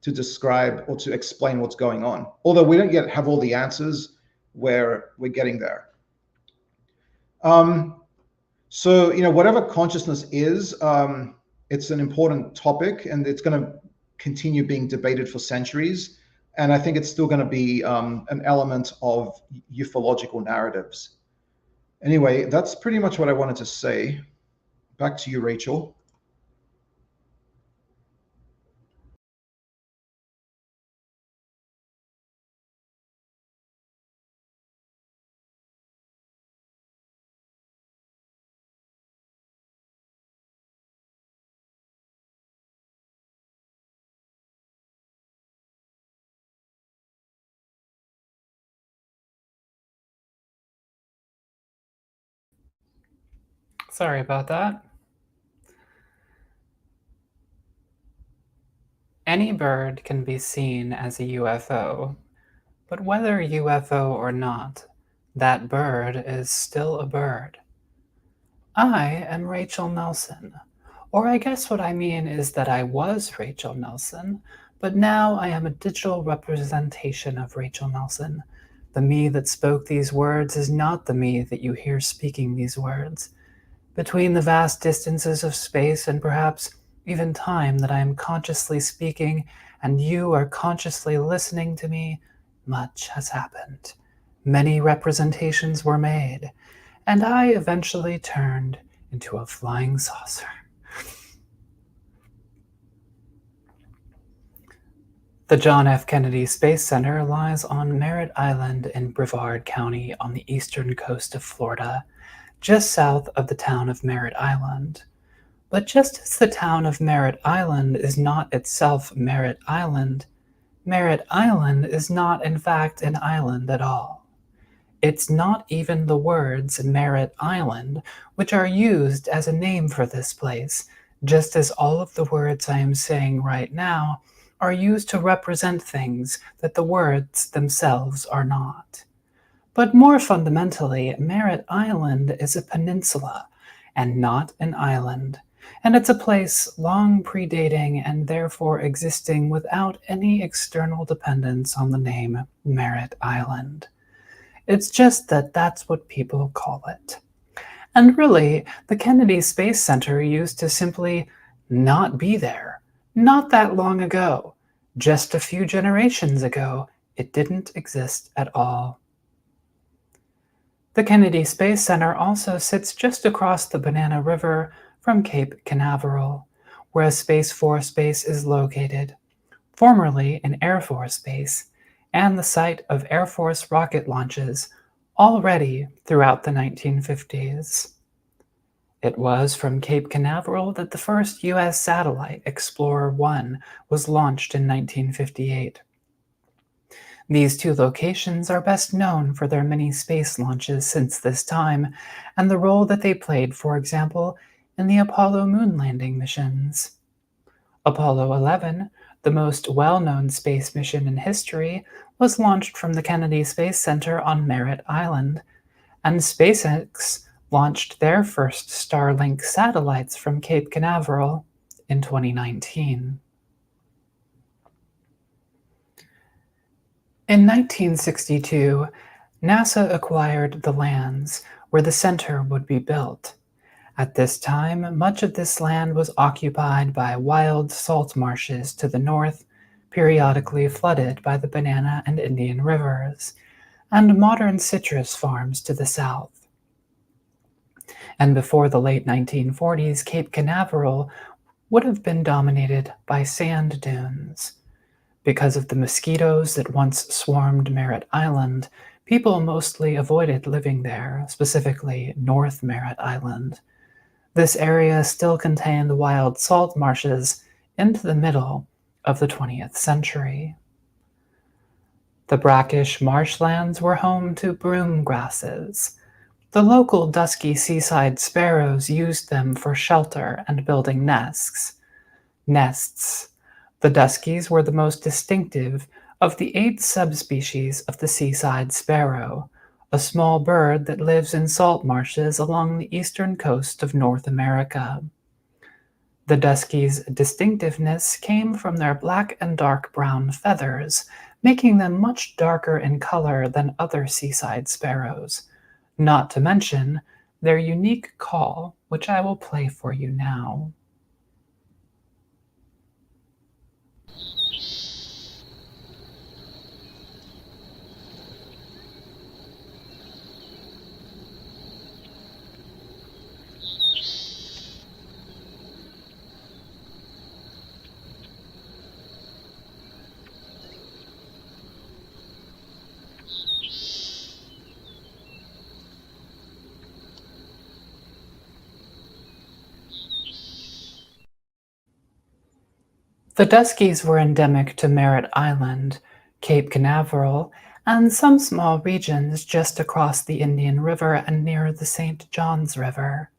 to describe or to explain what's going on. Although we don't yet have all the answers, we're getting there. So, whatever consciousness is, it's an important topic, and it's going to continue being debated for centuries. And I think it's still going to be an element of ufological narratives. Anyway, that's pretty much what I wanted to say. Back to you, Rachel. Sorry about that. Any bird can be seen as a UFO, but whether UFO or not, that bird is still a bird. I am Rachel Nelson, or I guess what I mean is that I was Rachel Nelson, but now I am a digital representation of Rachel Nelson. The me that spoke these words is not the me that you hear speaking these words. Between the vast distances of space and perhaps even time that I am consciously speaking and you are consciously listening to me, much has happened. Many representations were made, and I eventually turned into a flying saucer. The John F. Kennedy Space Center lies on Merritt Island in Brevard County on the eastern coast of Florida, just south of the town of Merritt Island. But just as the town of Merritt Island is not itself Merritt Island is not in fact an island at all. It's not even the words Merritt Island, which are used as a name for this place, just as all of the words I am saying right now are used to represent things that the words themselves are not. But more fundamentally, Merritt Island is a peninsula and not an island, and it's a place long predating and therefore existing without any external dependence on the name Merritt Island. It's just that that's what people call it. And really, the Kennedy Space Center used to simply not be there. Not that long ago. Just a few generations ago, it didn't exist at all. The Kennedy Space Center also sits just across the Banana River from Cape Canaveral, where Space Force Base is located, formerly an Air Force base, and the site of Air Force rocket launches already throughout the 1950s. It was from Cape Canaveral that the first U.S. satellite, Explorer 1, was launched in 1958. These two locations are best known for their many space launches since this time, and the role that they played, for example, in the Apollo moon landing missions. Apollo 11, the most well-known space mission in history, was launched from the Kennedy Space Center on Merritt Island, and SpaceX launched their first Starlink satellites from Cape Canaveral in 2019. In 1962, NASA acquired the lands where the center would be built. At this time, much of this land was occupied by wild salt marshes to the north, periodically flooded by the Banana and Indian rivers, and modern citrus farms to the south. And before the late 1940s, Cape Canaveral would have been dominated by sand dunes. Because of the mosquitoes that once swarmed Merritt Island, people mostly avoided living there, specifically North Merritt Island. This area still contained wild salt marshes into the middle of the 20th century. The brackish marshlands were home to broom grasses. The local dusky seaside sparrows used them for shelter and building nests. The duskies were the most distinctive of the 8 subspecies of the seaside sparrow, a small bird that lives in salt marshes along the eastern coast of North America. The duskies' distinctiveness came from their black and dark brown feathers, making them much darker in color than other seaside sparrows, not to mention their unique call, which I will play for you now. The duskies were endemic to Merritt Island, Cape Canaveral, and some small regions just across the Indian River and near the St. Johns River.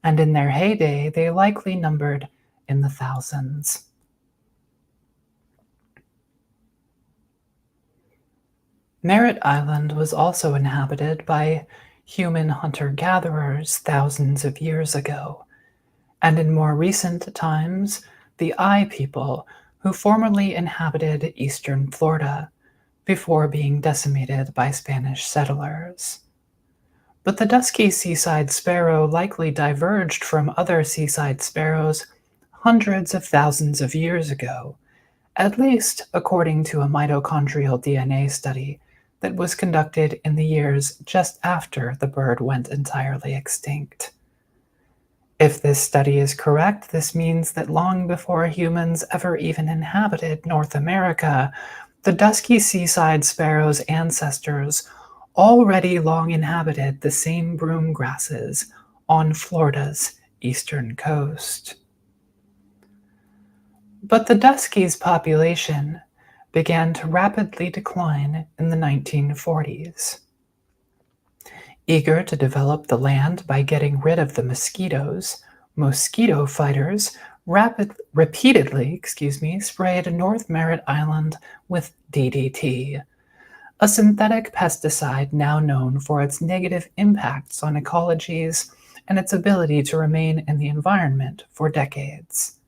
And in their heyday, they likely numbered in the thousands. Merritt Island was also inhabited by human hunter-gatherers thousands of years ago, and in more recent times, the I people who formerly inhabited eastern Florida before being decimated by Spanish settlers. But the dusky seaside sparrow likely diverged from other seaside sparrows hundreds of thousands of years ago, at least according to a mitochondrial DNA study that was conducted in the years just after the bird went entirely extinct. If this study is correct, this means that long before humans ever even inhabited North America, the dusky seaside sparrow's ancestors already long inhabited the same broom grasses on Florida's eastern coast. But the duskies' population began to rapidly decline in the 1940s. Eager to develop the land by getting rid of the mosquitoes, mosquito fighters repeatedly sprayed North Merritt Island with DDT, a synthetic pesticide now known for its negative impacts on ecologies and its ability to remain in the environment for decades.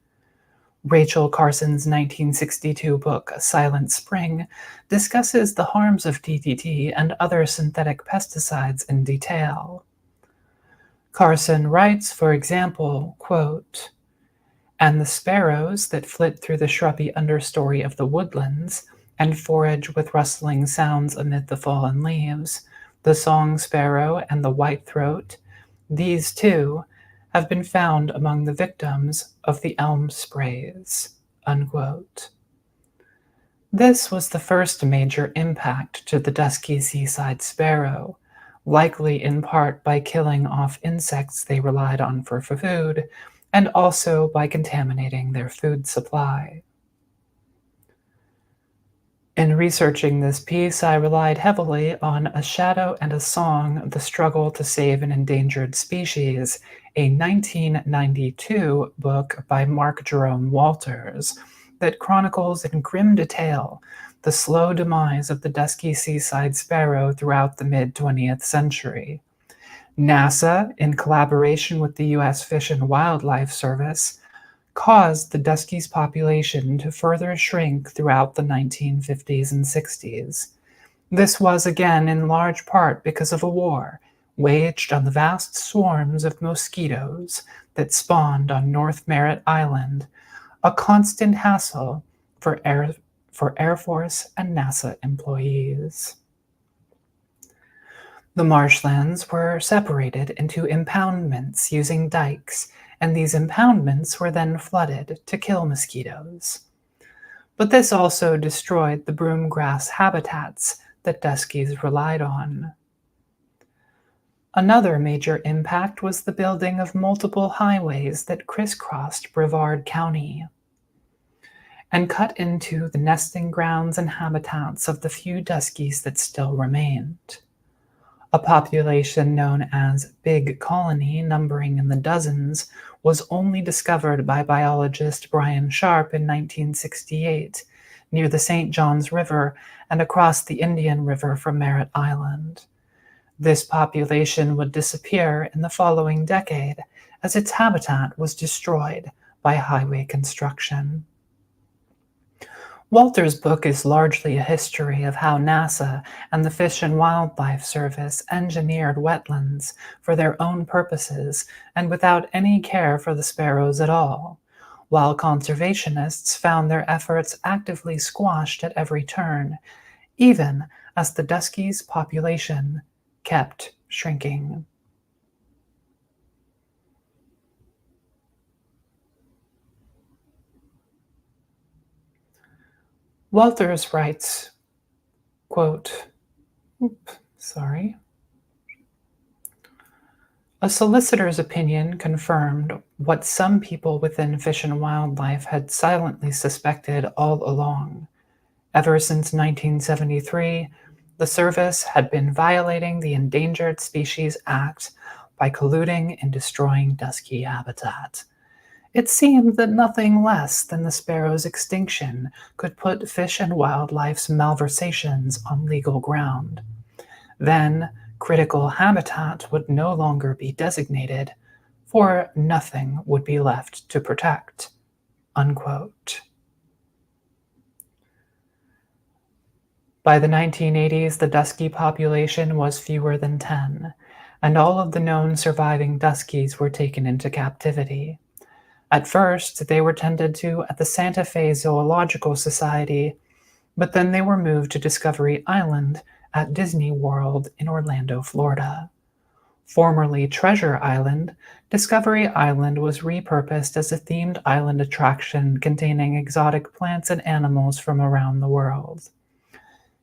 Rachel Carson's 1962 book, Silent Spring, discusses the harms of DDT and other synthetic pesticides in detail. Carson writes, for example, quote, "And the sparrows that flit through the shrubby understory of the woodlands and forage with rustling sounds amid the fallen leaves, the song sparrow and the whitethroat, these too have been found among the victims of the elm sprays." Unquote. This was the first major impact to the dusky seaside sparrow, likely in part by killing off insects they relied on for food, and also by contaminating their food supply. In researching this piece, I relied heavily on A Shadow and a Song, The Struggle to Save an Endangered Species, a 1992 book by Mark Jerome Walters that chronicles in grim detail the slow demise of the dusky seaside sparrow throughout the mid-20th century. NASA, in collaboration with the U.S. Fish and Wildlife Service, caused the duskies' population to further shrink throughout the 1950s and 60s. This was again in large part because of a war waged on the vast swarms of mosquitoes that spawned on North Merritt Island, a constant hassle for Air Force and NASA employees. The marshlands were separated into impoundments using dikes, and these impoundments were then flooded to kill mosquitoes. But this also destroyed the broomgrass habitats that Duskies relied on. Another major impact was the building of multiple highways that crisscrossed Brevard County and cut into the nesting grounds and habitats of the few Duskies that still remained. A population known as Big Colony, numbering in the dozens, was only discovered by biologist Brian Sharp in 1968 near the St. Johns River and across the Indian River from Merritt Island. This population would disappear in the following decade as its habitat was destroyed by highway construction. Walter's book is largely a history of how NASA and the Fish and Wildlife Service engineered wetlands for their own purposes and without any care for the sparrows at all, while conservationists found their efforts actively squashed at every turn, even as the Duskies' population kept shrinking. Walters writes, quote, a solicitor's opinion confirmed what some people within Fish and Wildlife had silently suspected all along. Ever since 1973, the service had been violating the Endangered Species Act by colluding in destroying Dusky habitat. It seemed that nothing less than the sparrow's extinction could put Fish and Wildlife's malversations on legal ground. Then, critical habitat would no longer be designated, for nothing would be left to protect. Unquote. By the 1980s, the Dusky population was fewer than 10, and all of the known surviving Duskies were taken into captivity. At first, they were tended to at the Santa Fe Zoological Society, but then they were moved to Discovery Island at Disney World in Orlando, Florida. Formerly Treasure Island, Discovery Island was repurposed as a themed island attraction containing exotic plants and animals from around the world.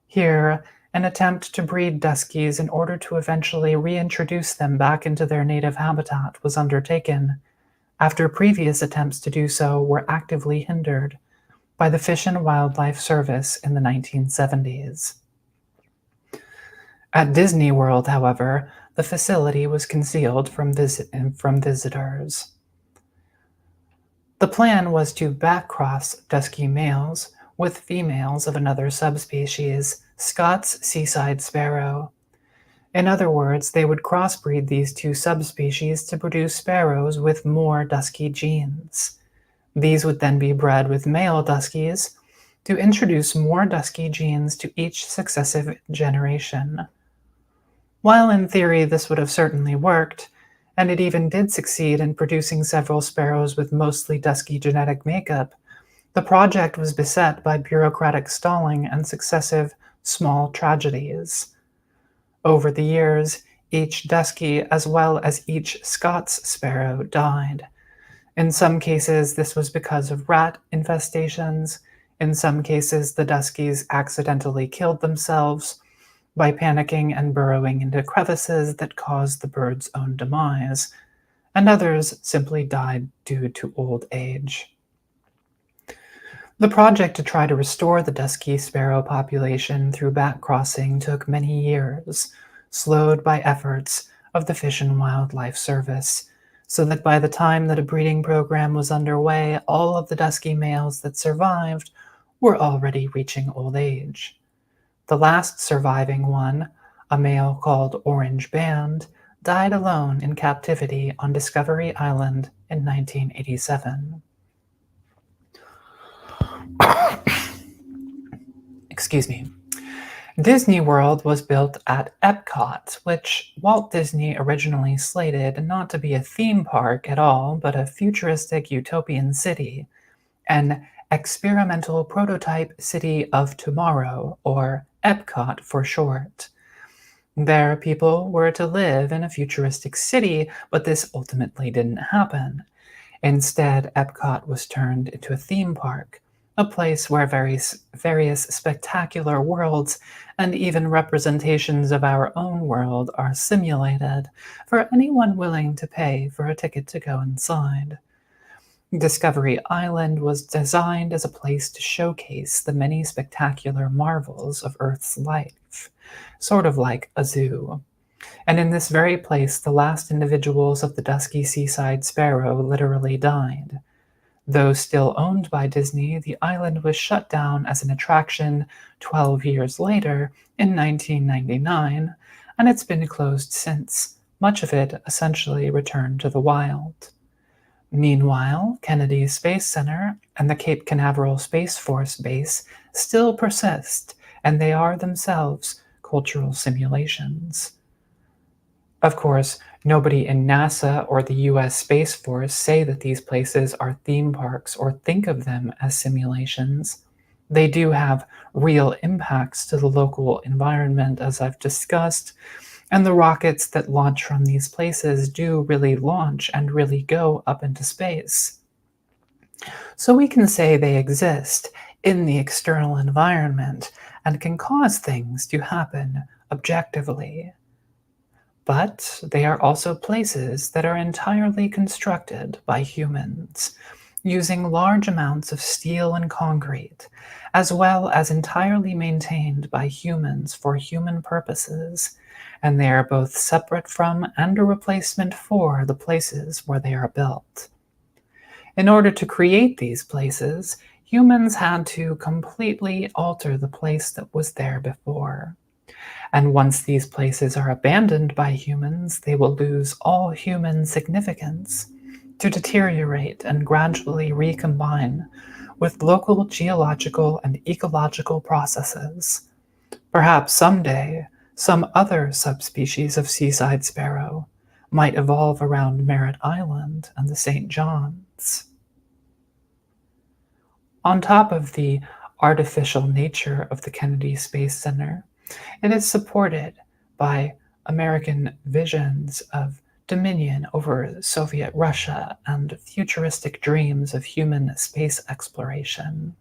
Here, an attempt to breed Duskies in order to eventually reintroduce them back into their native habitat was undertaken, after previous attempts to do so were actively hindered by the Fish and Wildlife Service in the 1970s. At Disney World, however, the facility was concealed from visitors. The plan was to backcross Dusky males with females of another subspecies, Scott's Seaside Sparrow. In other words, they would crossbreed these two subspecies to produce sparrows with more Dusky genes. These would then be bred with male Duskies to introduce more Dusky genes to each successive generation. While in theory this would have certainly worked, and it even did succeed in producing several sparrows with mostly Dusky genetic makeup, the project was beset by bureaucratic stalling and successive small tragedies. Over the years, each Dusky as well as each Scott's sparrow died. In some cases, this was because of rat infestations. In some cases, the Duskies accidentally killed themselves by panicking and burrowing into crevices that caused the bird's own demise, and others simply died due to old age. The project to try to restore the Dusky sparrow population through backcrossing took many years, slowed by efforts of the Fish and Wildlife Service, so that by the time that a breeding program was underway, all of the Dusky males that survived were already reaching old age. The last surviving one, a male called Orange Band, died alone in captivity on Discovery Island in 1987. Excuse me. Disney World was built at Epcot, which Walt Disney originally slated not to be a theme park at all, but a futuristic utopian city, an experimental prototype city of tomorrow, or Epcot for short. There, people were to live in a futuristic city, but this ultimately didn't happen. Instead, Epcot was turned into a theme park, a place where various spectacular worlds and even representations of our own world are simulated for anyone willing to pay for a ticket to go inside. Discovery Island was designed as a place to showcase the many spectacular marvels of Earth's life, sort of like a zoo. And in this very place, the last individuals of the Dusky Seaside Sparrow literally died. Though still owned by Disney, the island was shut down as an attraction 12 years later in 1999, and it's been closed since, much of it essentially returned to the wild. Meanwhile, Kennedy Space Center and the Cape Canaveral Space Force Base still persist, and they are themselves cultural simulations. Of course, nobody in NASA or the US Space Force say that these places are theme parks or think of them as simulations. They do have real impacts to the local environment, as I've discussed, and the rockets that launch from these places do really launch and really go up into space. So we can say they exist in the external environment and can cause things to happen objectively. But they are also places that are entirely constructed by humans, using large amounts of steel and concrete, as well as entirely maintained by humans for human purposes, and they are both separate from and a replacement for the places where they are built. In order to create these places, humans had to completely alter the place that was there before. And once these places are abandoned by humans, they will lose all human significance, to deteriorate and gradually recombine with local geological and ecological processes. Perhaps someday, some other subspecies of seaside sparrow might evolve around Merritt Island and the St. John's. On top of the artificial nature of the Kennedy Space Center, it is supported by American visions of dominion over Soviet Russia and futuristic dreams of human space exploration.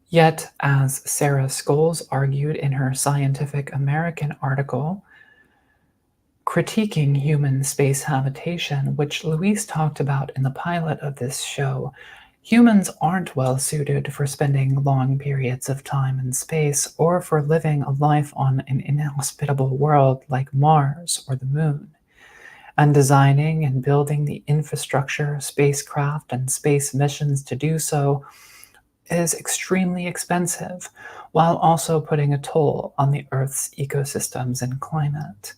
Yet, as Sarah Scholes argued in her Scientific American article, critiquing human space habitation, which Louise talked about in the pilot of this show, humans aren't well suited for spending long periods of time in space or for living a life on an inhospitable world like Mars or the Moon. And designing and building the infrastructure, spacecraft, and space missions to do so is extremely expensive, while also putting a toll on the Earth's ecosystems and climate.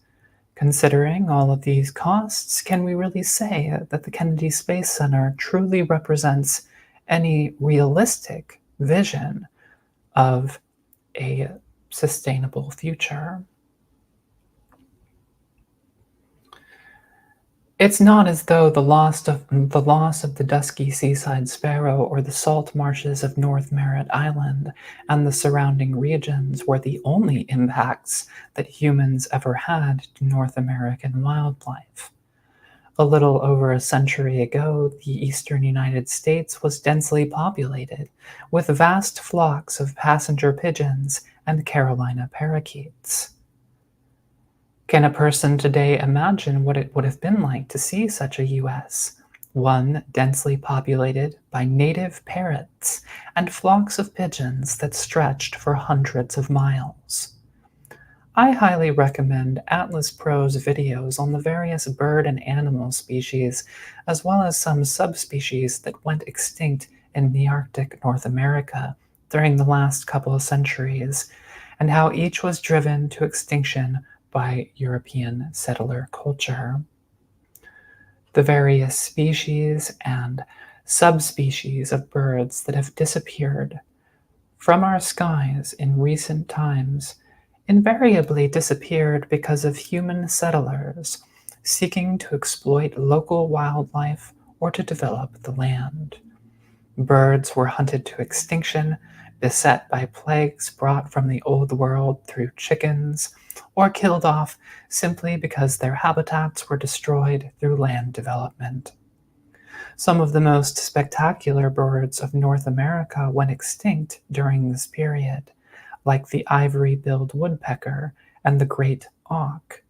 Considering all of these costs, can we really say that the Kennedy Space Center truly represents any realistic vision of a sustainable future? It's not as though the loss of the dusky seaside sparrow or the salt marshes of North Merritt Island and the surrounding regions were the only impacts that humans ever had to North American wildlife. A little over a century ago, the eastern United States was densely populated, with vast flocks of passenger pigeons and Carolina parakeets. Can a person today imagine what it would have been like to see such a U.S., one densely populated by native parrots and flocks of pigeons that stretched for hundreds of miles? I highly recommend Atlas Pro's videos on the various bird and animal species, as well as some subspecies that went extinct in Nearctic North America during the last couple of centuries, and how each was driven to extinction by European settler culture. The various species and subspecies of birds that have disappeared from our skies in recent times invariably disappeared because of human settlers seeking to exploit local wildlife or to develop the land. Birds were hunted to extinction beset by plagues brought from the old world through chickens, or killed off simply because their habitats were destroyed through land development. Some of the most spectacular birds of North America went extinct during this period, like the ivory-billed woodpecker and the great auk.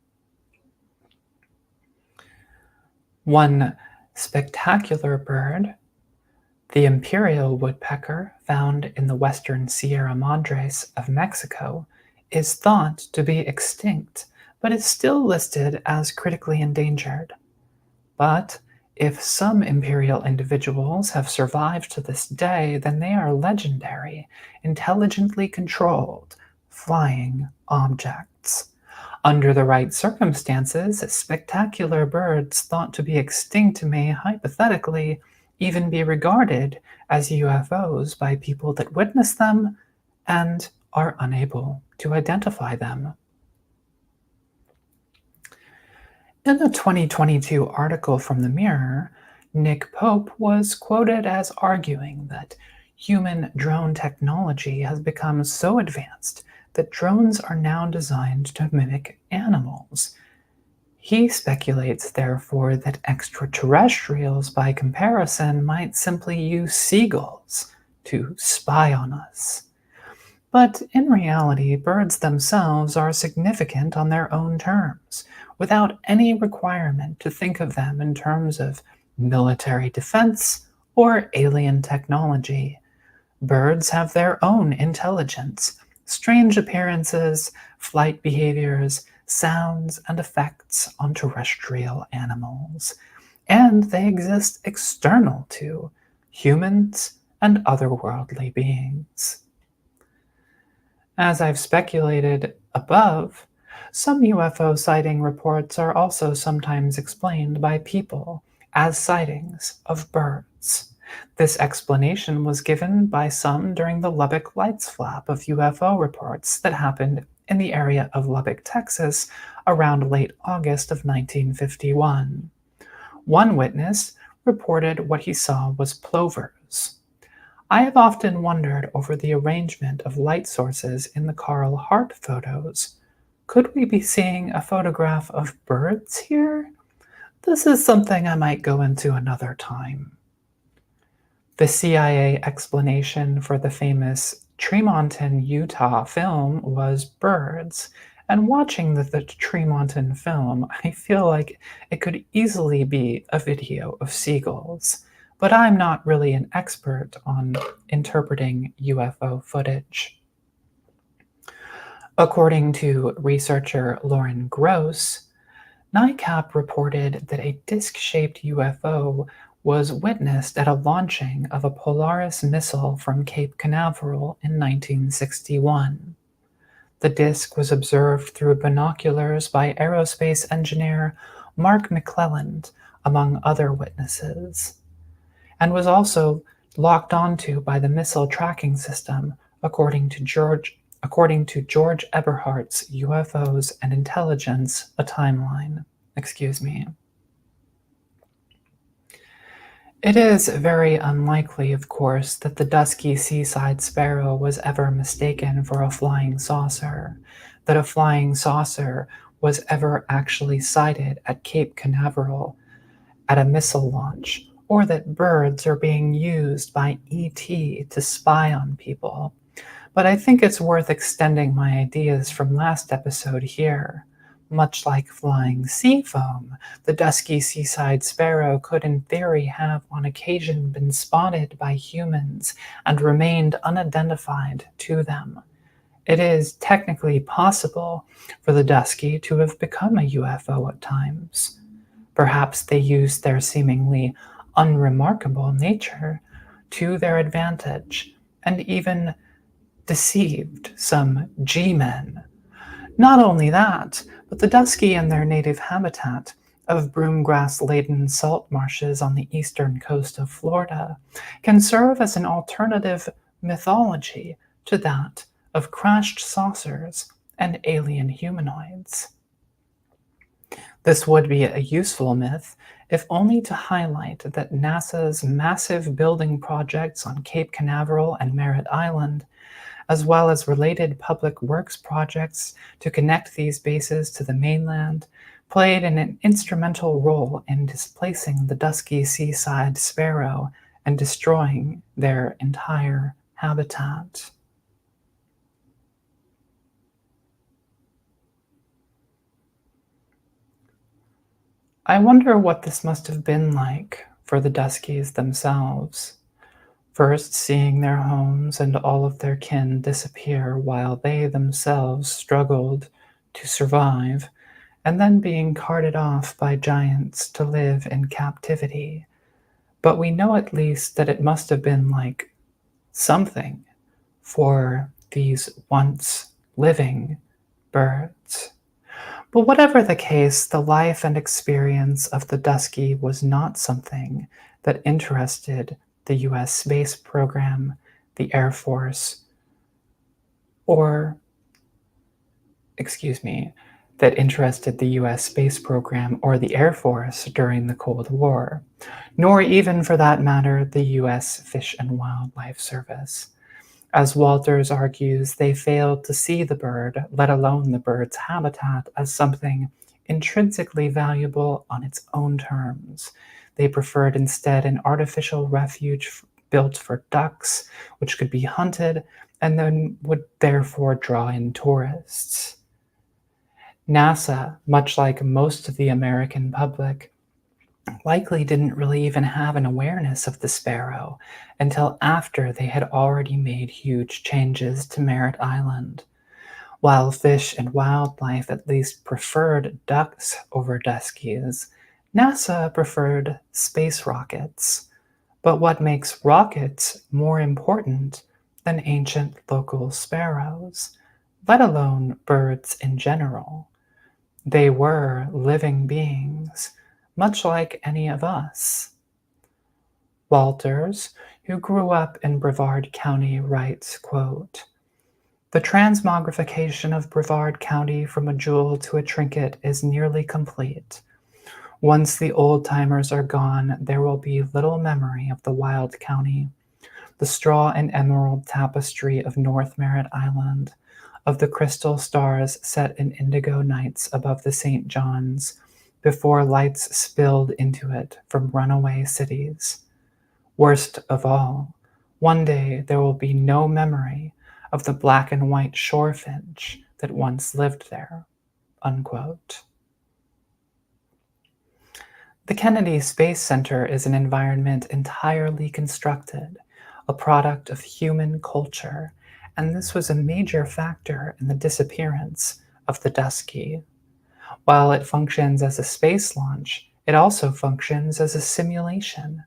One spectacular bird, the imperial woodpecker, found in the western Sierra Madres of Mexico, is thought to be extinct, but is still listed as critically endangered. But if some imperial individuals have survived to this day, then they are legendary, intelligently controlled, flying objects. Under the right circumstances, spectacular birds thought to be extinct may hypothetically even be regarded as UFOs by people that witness them and are unable to identify them. In a 2022 article from The Mirror, Nick Pope was quoted as arguing that human drone technology has become so advanced that drones are now designed to mimic animals. He speculates, therefore, that extraterrestrials, by comparison, might simply use seagulls to spy on us. But in reality, birds themselves are significant on their own terms, without any requirement to think of them in terms of military defense or alien technology. Birds have their own intelligence, strange appearances, flight behaviors, sounds, and effects on terrestrial animals, and they exist external to humans and otherworldly beings. As I've speculated above, some UFO sighting reports are also sometimes explained by people as sightings of birds. This explanation was given by some during the Lubbock Lights flap of UFO reports that happened in the area of Lubbock, Texas, around late August of 1951. One witness reported what he saw was plovers. I have often wondered over the arrangement of light sources in the Carl Hart photos. Could we be seeing a photograph of birds here? This is something I might go into another time. The CIA explanation for the famous Tremonton, Utah film was birds, and watching the Tremonton film, I feel like it could easily be a video of seagulls, but I'm not really an expert on interpreting UFO footage. According to researcher Lauren Gross, NICAP reported that a disc-shaped UFO was witnessed at a launching of a Polaris missile from Cape Canaveral in 1961. The disc was observed through binoculars by aerospace engineer Mark McClelland, among other witnesses, and was also locked onto by the missile tracking system, according to George Eberhardt's UFOs and Intelligence, a Timeline. It is very unlikely, of course, that the Dusky Seaside Sparrow was ever mistaken for a flying saucer, that a flying saucer was ever actually sighted at Cape Canaveral at a missile launch, or that birds are being used by ET to spy on people. But I think it's worth extending my ideas from last episode here. Much like flying sea foam, the Dusky Seaside Sparrow could in theory have on occasion been spotted by humans and remained unidentified to them. It is technically possible for the Dusky to have become a UFO at times. Perhaps they used their seemingly unremarkable nature to their advantage and even deceived some G-men. Not only that, but the Dusky in their native habitat of broomgrass-laden salt marshes on the eastern coast of Florida can serve as an alternative mythology to that of crashed saucers and alien humanoids. This would be a useful myth, if only to highlight that NASA's massive building projects on Cape Canaveral and Merritt Island, as well as related public works projects to connect these bases to the mainland, played an instrumental role in displacing the Dusky Seaside Sparrow and destroying their entire habitat. I wonder what this must have been like for the Duskies themselves. First seeing their homes and all of their kin disappear while they themselves struggled to survive, and then being carted off by giants to live in captivity. But we know at least that it must have been like something for these once living birds. But whatever the case, the life and experience of the Dusky was not something that interested the US space program, the Air Force, that interested the US space program or the Air Force during the Cold War, nor even for that matter the US Fish and Wildlife Service. As Walters argues, they failed to see the bird, let alone the bird's habitat, as something intrinsically valuable on its own terms. They preferred instead an artificial refuge built for ducks, which could be hunted and then would therefore draw in tourists. NASA, much like most of the American public, likely didn't really even have an awareness of the sparrow until after they had already made huge changes to Merritt Island. While Fish and Wildlife at least preferred ducks over duskies, NASA preferred space rockets. But what makes rockets more important than ancient local sparrows, let alone birds in general? They were living beings, much like any of us. Walters, who grew up in Brevard County, writes, quote, "The transmogrification of Brevard County from a jewel to a trinket is nearly complete. Once the old-timers are gone, there will be little memory of the wild county, the straw and emerald tapestry of North Merritt Island, of the crystal stars set in indigo nights above the St. John's, before lights spilled into it from runaway cities. Worst of all, one day there will be no memory of the black and white shorefinch that once lived there." Unquote. The Kennedy Space Center is an environment entirely constructed, a product of human culture, and this was a major factor in the disappearance of the Dusky. While it functions as a space launch, it also functions as a simulation.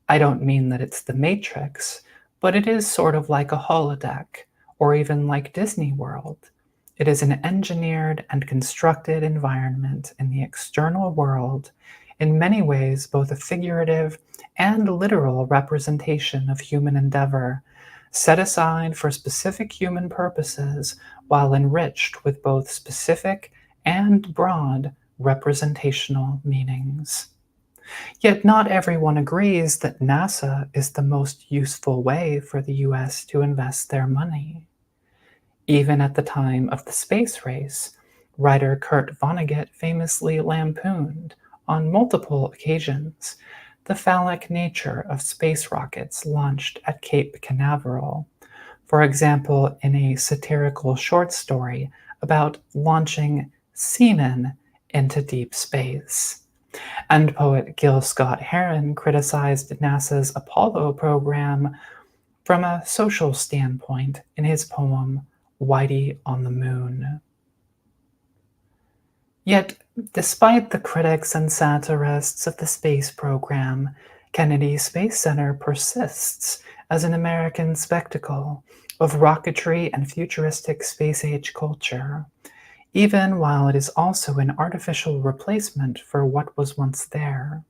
I don't mean that it's the Matrix, but it is sort of like a holodeck, or even like Disney World. It is an engineered and constructed environment in the external world, in many ways both a figurative and literal representation of human endeavor, set aside for specific human purposes while enriched with both specific and broad representational meanings. Yet not everyone agrees that NASA is the most useful way for the US to invest their money. Even at the time of the space race, writer Kurt Vonnegut famously lampooned, on multiple occasions, the phallic nature of space rockets launched at Cape Canaveral, for example in a satirical short story about launching semen into deep space. And poet Gil Scott-Heron criticized NASA's Apollo program from a social standpoint in his poem Whitey on the Moon. Yet, despite the critics and satirists of the space program, Kennedy Space Center persists as an American spectacle of rocketry and futuristic space-age culture, even while it is also an artificial replacement for what was once there.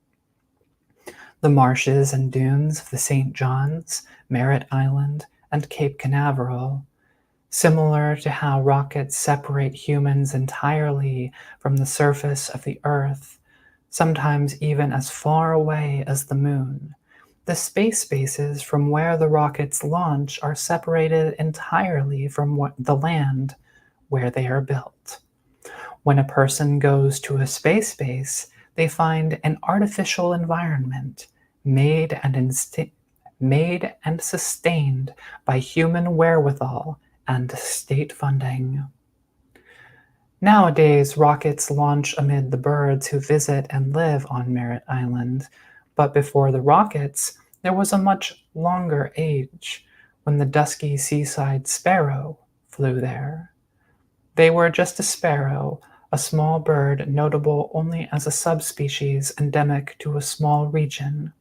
The marshes and dunes of the St. John's, Merritt Island, and Cape Canaveral Similar to how rockets separate humans entirely from the surface of the Earth, sometimes even as far away as the moon, the space bases from where the rockets launch are separated entirely from the land where they are built. When a person goes to a space base, they find an artificial environment made and sustained by human wherewithal and state funding. Nowadays, rockets launch amid the birds who visit and live on Merritt Island, but before the rockets, there was a much longer age when the dusky seaside sparrow flew there. They were just a sparrow, a small bird notable only as a subspecies endemic to a small region.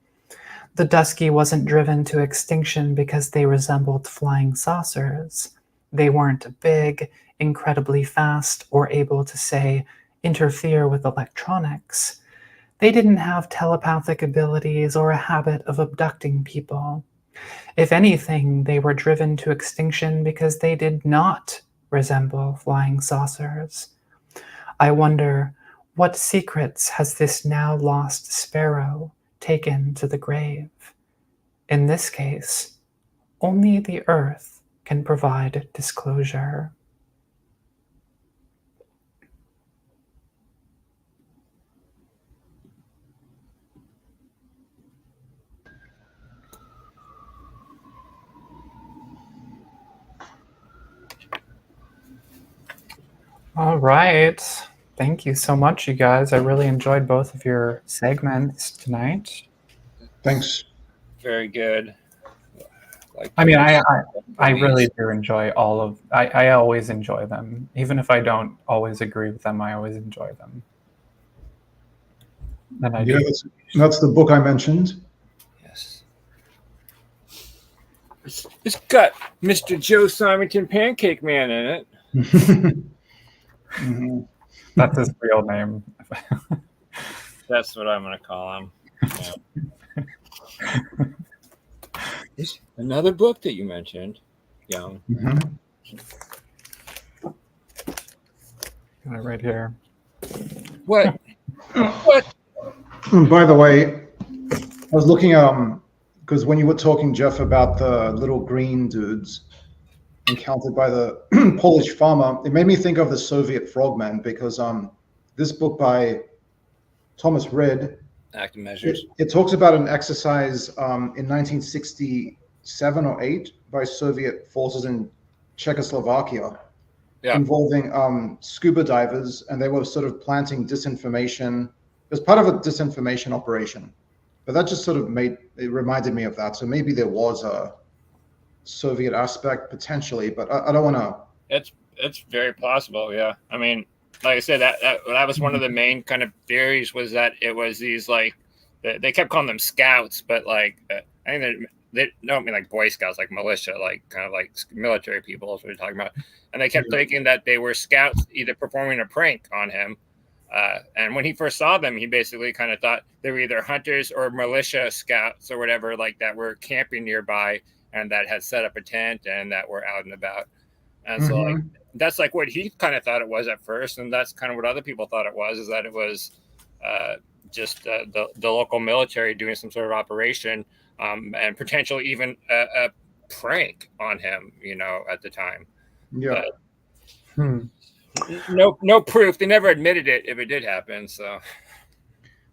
The dusky wasn't driven to extinction because they resembled flying saucers. They weren't big, incredibly fast, or able to, say, interfere with electronics. They didn't have telepathic abilities or a habit of abducting people. If anything, they were driven to extinction because they did not resemble flying saucers. I wonder, what secrets has this now lost sparrow taken to the grave? In this case, only the Earth can provide disclosure. All right. Thank you so much, you guys. I really enjoyed both of your segments tonight. Thanks. Very good. I mean, I really do enjoy all of. I always enjoy them, even if I don't always agree with them. I always enjoy them. And I do. That's the book I mentioned. Yes. It's got Mr. Joe Simonton Pancake Man in it. Mm-hmm. That's his real name. That's what I'm going to call him. Yeah. Another book that you mentioned, Young. Mm-hmm. Got it right here. What? What? By the way, I was looking at because when you were talking, Jeff, about the little green dudes encountered by the Polish farmer, it made me think of the Soviet frogman, because this book by Thomas Red, Active Measures, it talks about an exercise in 1967 or 8 by Soviet forces in Czechoslovakia, involving scuba divers, and they were sort of planting disinformation. It was part of a disinformation operation, but that just sort of reminded me of that. So maybe there was a Soviet aspect potentially, but I don't want to. It's very possible. Yeah, I mean, like I said, that was one of the main kind of theories, was that it was these, like, they kept calling them scouts, but like I think they don't mean like Boy Scouts, like militia, like kind of like military people is what we're talking about. And they kept thinking that they were scouts, either performing a prank on him. And when he first saw them, he basically kind of thought they were either hunters or militia scouts or whatever, like that were camping nearby and that had set up a tent and that were out and about. And so like that's like what he kind of thought it was at first, and that's kind of what other people thought it was, is that it was just the local military doing some sort of operation, and potentially even a prank on him, you know, at the time. Yeah. No proof. They never admitted it if it did happen. So,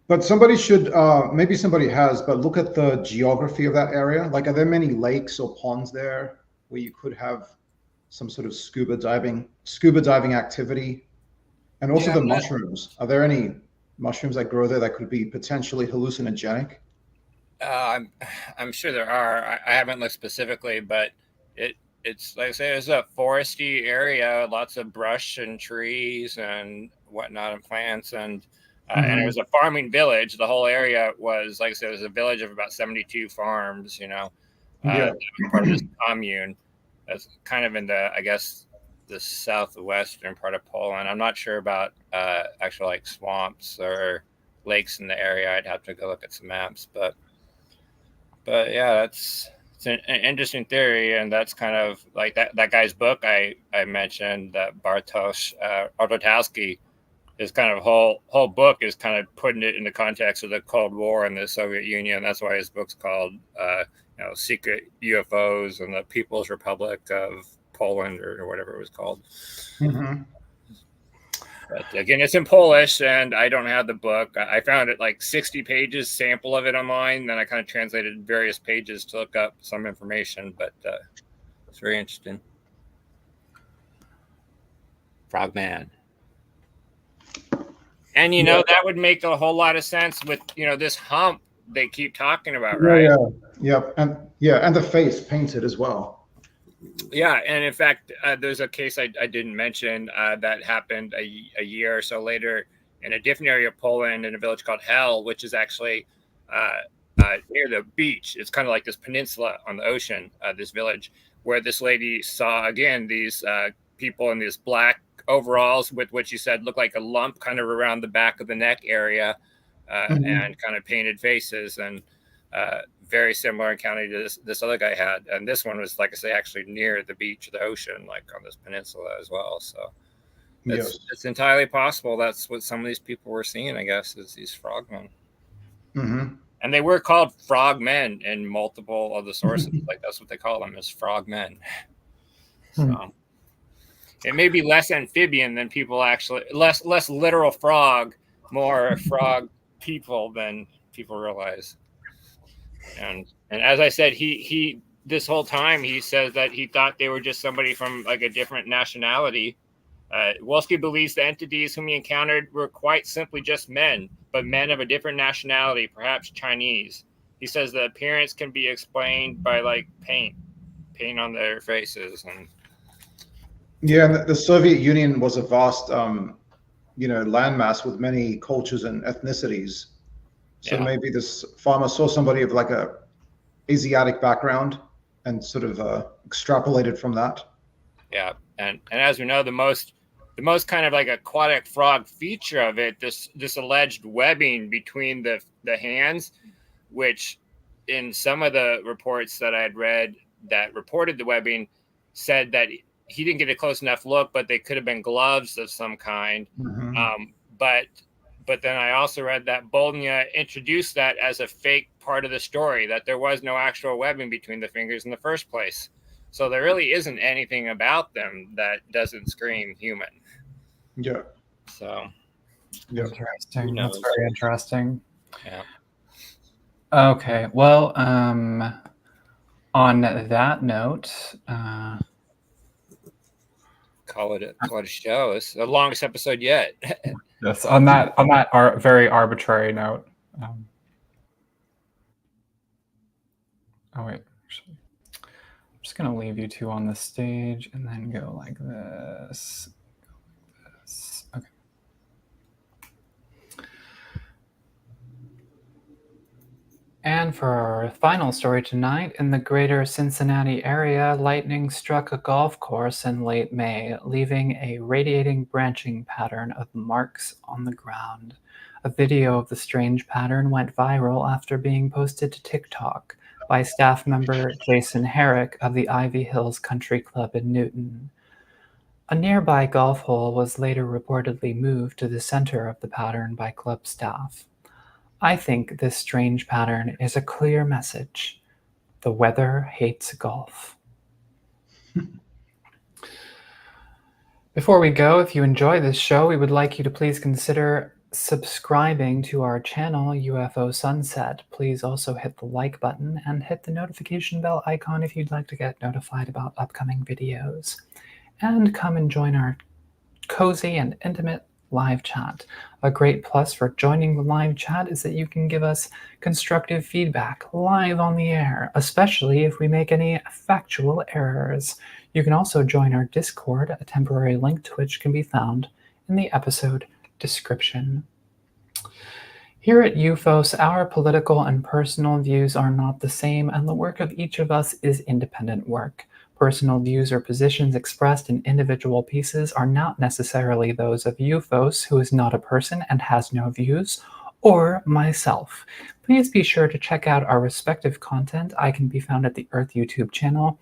but somebody should, maybe somebody has, but look at the geography of that area. Like, are there many lakes or ponds there where you could have some sort of scuba diving activity? And also the mushrooms. Are there any mushrooms that grow there that could be potentially hallucinogenic? I'm sure there are. I haven't looked specifically, but it's like I say, it's a foresty area, lots of brush and trees and whatnot and plants, and it was a farming village. The whole area was, like I said, it was a village of about 72 farms. You know, part of this commune. That's kind of in the, I guess, the southwestern part of Poland. I'm not sure about actual like swamps or lakes in the area. I'd have to go look at some maps, but yeah, it's an interesting theory, and that's kind of like that guy's book I mentioned, that Bartosz Artotowski. His kind of whole book is kind of putting it in the context of the Cold War and the Soviet Union. That's why his book's called Secret UFOs and the People's Republic of Poland, or whatever it was called. Mm-hmm. But again, it's in Polish, and I don't have the book. I found it like 60 pages sample of it online. Then I kind of translated various pages to look up some information, but it's very interesting. Frogman. And, that would make a whole lot of sense with, this hump they keep talking about, right? Yeah. And the face painted as well. Yeah. And in fact, there's a case I didn't mention that happened a year or so later in a different area of Poland, in a village called Hel, which is actually near the beach. It's kind of like this peninsula on the ocean, this village, where this lady saw, again, these people in these black overalls with what she said looked like a lump kind of around the back of the neck area, and kind of painted faces, and very similar encounter to this other guy had. And this one was, like I say, actually near the beach of the ocean, like on this peninsula as well. So it's entirely possible that's what some of these people were seeing, I guess, is these frogmen. Mm-hmm. And they were called frogmen in multiple of the sources. Like, that's what they call them, is frogmen. So it may be less amphibian than people actually, less literal frog, more frog people than people realize. And as I said, he this whole time he says that he thought they were just somebody from like a different nationality. Wolski believes the entities whom he encountered were quite simply just men, but men of a different nationality, perhaps Chinese. He says the appearance can be explained by like paint on their faces. And the Soviet Union was a vast, landmass with many cultures and ethnicities. So maybe this farmer saw somebody of like a Asiatic background and sort of extrapolated from that. Yeah, and as we know, the most kind of like aquatic frog feature of it, this alleged webbing between the hands, which in some of the reports that I had read that reported the webbing said that he didn't get a close enough look, but they could have been gloves of some kind. Mm-hmm. But then I also read that Bolnia introduced that as a fake part of the story, that there was no actual webbing between the fingers in the first place. So there really isn't anything about them that doesn't scream human. Yeah. So. Yeah. Interesting. That's very interesting. Yeah. Okay. Well, on that note, call it a show. It's the longest episode yet. Yes. On that very arbitrary note. Oh wait. Actually, I'm just gonna leave you two on the stage and then go like this. Okay. And for our final story tonight, in the greater Cincinnati area, lightning struck a golf course in late May, leaving a radiating branching pattern of marks on the ground. A video of the strange pattern went viral after being posted to TikTok by staff member Jason Herrick of the Ivy Hills Country Club in Newton. A nearby golf hole was later reportedly moved to the center of the pattern by club staff. I think this strange pattern is a clear message. The weather hates golf. Before we go, if you enjoy this show, we would like you to please consider subscribing to our channel, Ufo Sunset. Please also hit the like button and hit the notification bell icon if you'd like to get notified about upcoming videos. And come and join our cozy and intimate live chat. A great plus for joining the live chat is that you can give us constructive feedback live on the air, especially if we make any factual errors. You can also join our Discord, a temporary link to which can be found in the episode description. Here at Ufos, our political and personal views are not the same, and the work of each of us is independent work. Personal views or positions expressed in individual pieces are not necessarily those of Ufos, who is not a person and has no views, or myself. Please be sure to check out our respective content. I can be found at the Earth YouTube channel.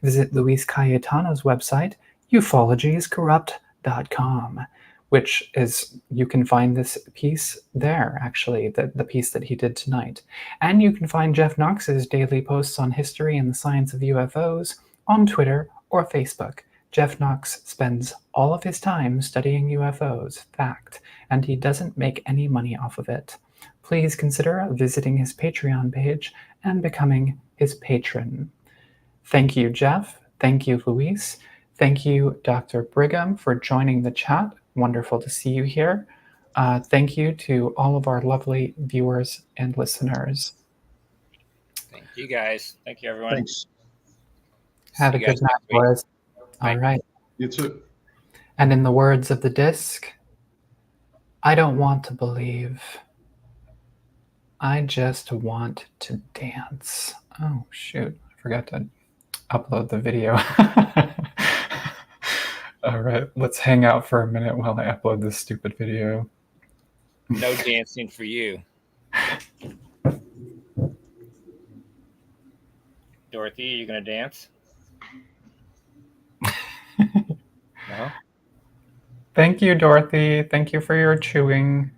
Visit Luis Cayetano's website, ufologiescorrupt.com, which is, you can find this piece there, actually, the piece that he did tonight. And you can find Jeff Knox's daily posts on history and the science of UFOs on Twitter or Facebook. Jeff Knox spends all of his time studying UFOs, fact, and he doesn't make any money off of it. Please consider visiting his Patreon page and becoming his patron. Thank you, Jeff. Thank you, Luis. Thank you, Dr. Brigham, for joining the chat. Wonderful to see you here. Thank you to all of our lovely viewers and listeners. Thank you, guys. Thank you, everyone. Thanks. Have a good night, boys. All right. You too. And in the words of the disc, I don't want to believe. I just want to dance. Oh, shoot. I forgot to upload the video. All right. Let's hang out for a minute while I upload this stupid video. No dancing for you. Dorothy, you going to dance? No? Thank you, Dorothy. Thank you for your chewing.